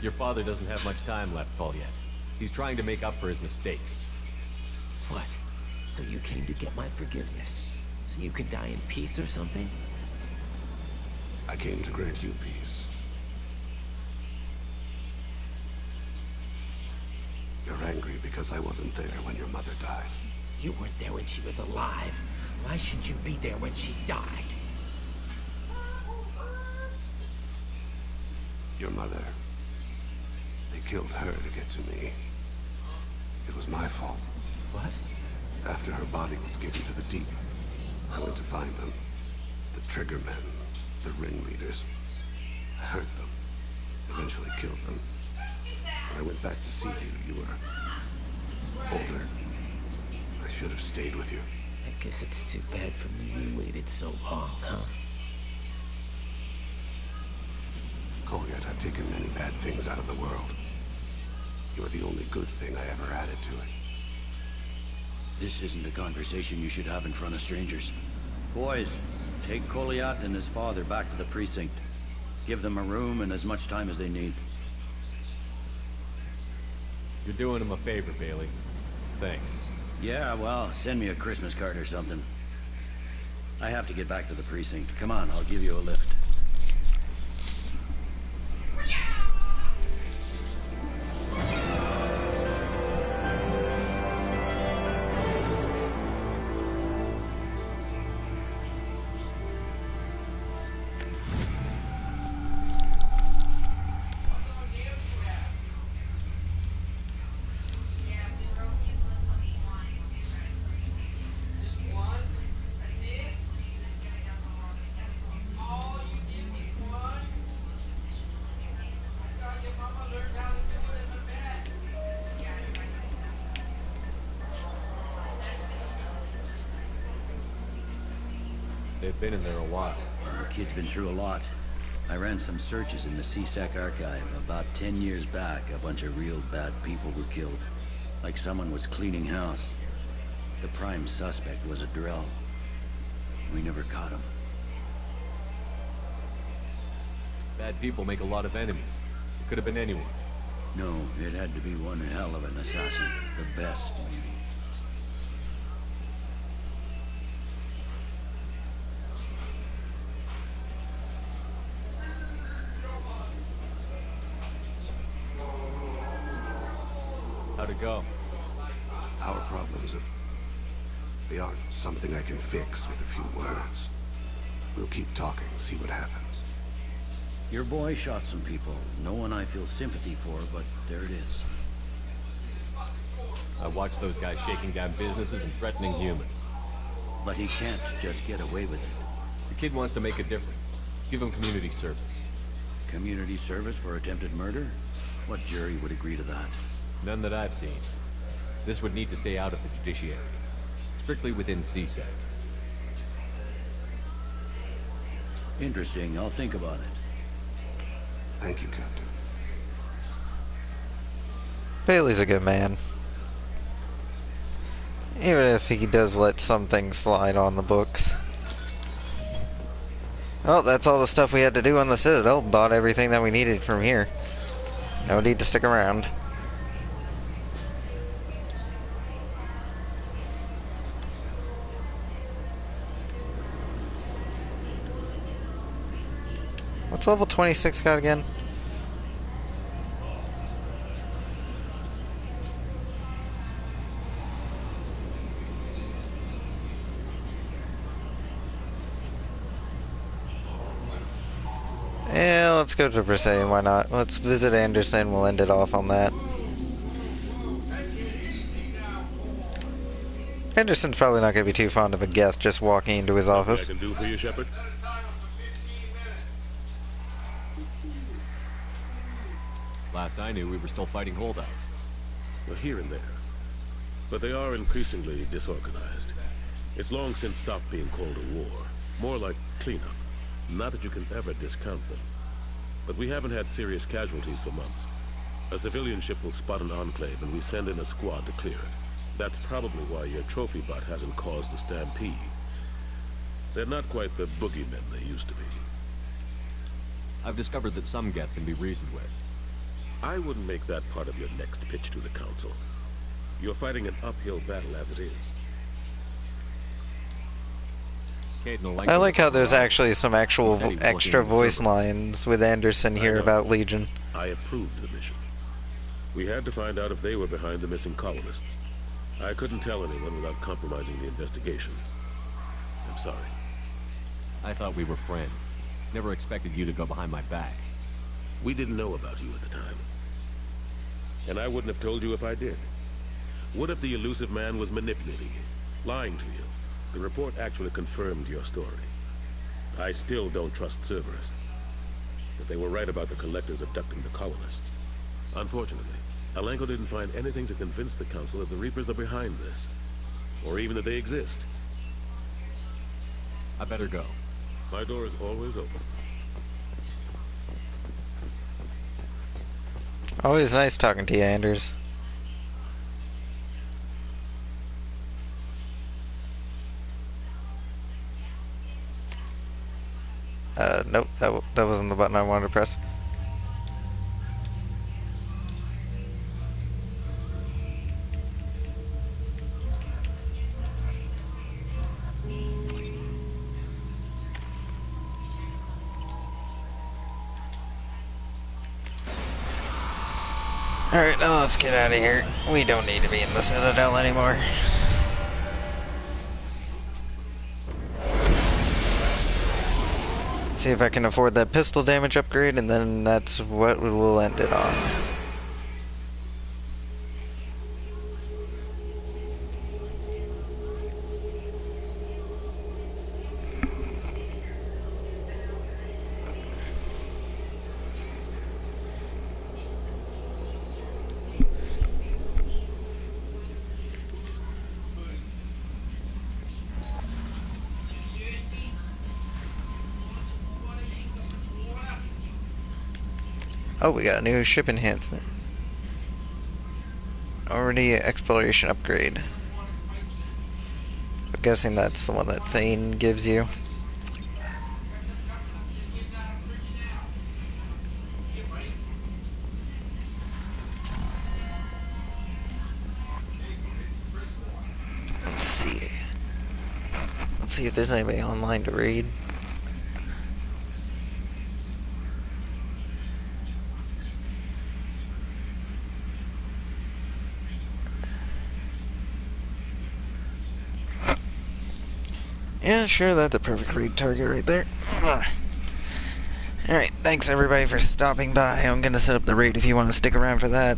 I: Your father doesn't have much time left, Kolyat. He's trying to make up for his mistakes.
M: What? So you came to get my forgiveness? So you could die in peace or something?
T: I came to grant you peace. You're angry because I wasn't there when your mother died.
M: You weren't there when she was alive. Why should you be there when she died?
T: Your mother. They killed her to get to me. It was my fault.
M: What?
T: After her body was given to the deep, I went to find them. The triggermen, the ringleaders. I hurt them. Eventually killed them. When I went back to see you, you were older. I should have stayed with you.
M: I guess it's too bad for me you waited so long, huh?
T: Kolyat, I've taken many bad things out of the world. You're the only good thing I ever added to it.
O: This isn't a conversation you should have in front of strangers. Boys, take Kolyat and his father back to the precinct. Give them a room and as much time as they need.
I: You're doing him a favor, Bailey. Thanks.
O: Yeah, well, send me a Christmas card or something. I have to get back to the precinct. Come on, I'll give you a lift.
I: They've been in there a while.
O: The kid's been through a lot. I ran some searches in the C-Sec archive. About 10 years back, a bunch of real bad people were killed. Like someone was cleaning house. The prime suspect was a drill. We never caught him.
I: Bad people make a lot of enemies. It could have been anyone.
O: No, it had to be one hell of an assassin. The best, maybe.
I: How'd it go?
T: Our problems they aren't something I can fix with a few words. We'll keep talking, see what happens.
O: Your boy shot some people. No one I feel sympathy for, but there it is.
I: I watched those guys shaking down businesses and threatening humans.
O: But he can't just get away with it.
I: The kid wants to make a difference. Give him community service.
O: Community service for attempted murder? What jury would agree to that?
I: None that I've seen. This would need to stay out of the judiciary. Strictly within CSEC.
O: Interesting. I'll think about it.
T: Thank you, Captain.
B: Bailey's a good man. Even if he does let some things slide on the books. Oh, that's all the stuff we had to do on the Citadel. Bought everything that we needed from here. No need to stick around. What's level 26 got again? Yeah, let's go to Brisset, why not? Let's visit Anderson, we'll end it off on that. Anderson's probably not going to be too fond of a guest just walking into his office.
E: Something I can do for you, Shepard?
I: Last I knew, we were still fighting holdouts.
E: Well, here and there. But they are increasingly disorganized. It's long since stopped being called a war. More like cleanup. Not that you can ever discount them. But we haven't had serious casualties for months. A civilian ship will spot an enclave and we send in a squad to clear it. That's probably why your trophy bot hasn't caused a stampede. They're not quite the boogeymen they used to be.
I: I've discovered that some Geth can be reasoned with.
E: I wouldn't make that part of your next pitch to the Council. You're fighting an uphill battle as it is.
B: I like how there's actually some actual extra voice lines with Anderson here about Legion.
E: I approved the mission. We had to find out if they were behind the missing colonists. I couldn't tell anyone without compromising the investigation. I'm sorry.
I: I thought we were friends. Never expected you to go behind my back.
E: We didn't know about you at the time. And I wouldn't have told you if I did. What if the elusive man was manipulating you, lying to you? The report actually confirmed your story. I still don't trust Cerberus. But they were right about the collectors abducting the colonists. Unfortunately, Alenko didn't find anything to convince the Council that the Reapers are behind this. Or even that they exist.
I: I better go.
E: My door is always open.
B: Always nice talking to you, Anders. Nope, that wasn't the button I wanted to press. Alright, now let's get out of here. We don't need to be in the Citadel anymore. See if I can afford that pistol damage upgrade, and then that's what we'll end it on. Oh, we got a new ship enhancement. Already exploration upgrade. guessing that's the one that Thane gives you. Let's see. Let's see if there's anybody online to raid. Yeah, sure, that's a perfect raid target right there. Alright, thanks everybody for stopping by. I'm gonna set up the raid if you want to stick around for that.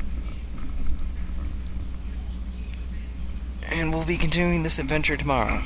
B: And we'll be continuing this adventure tomorrow.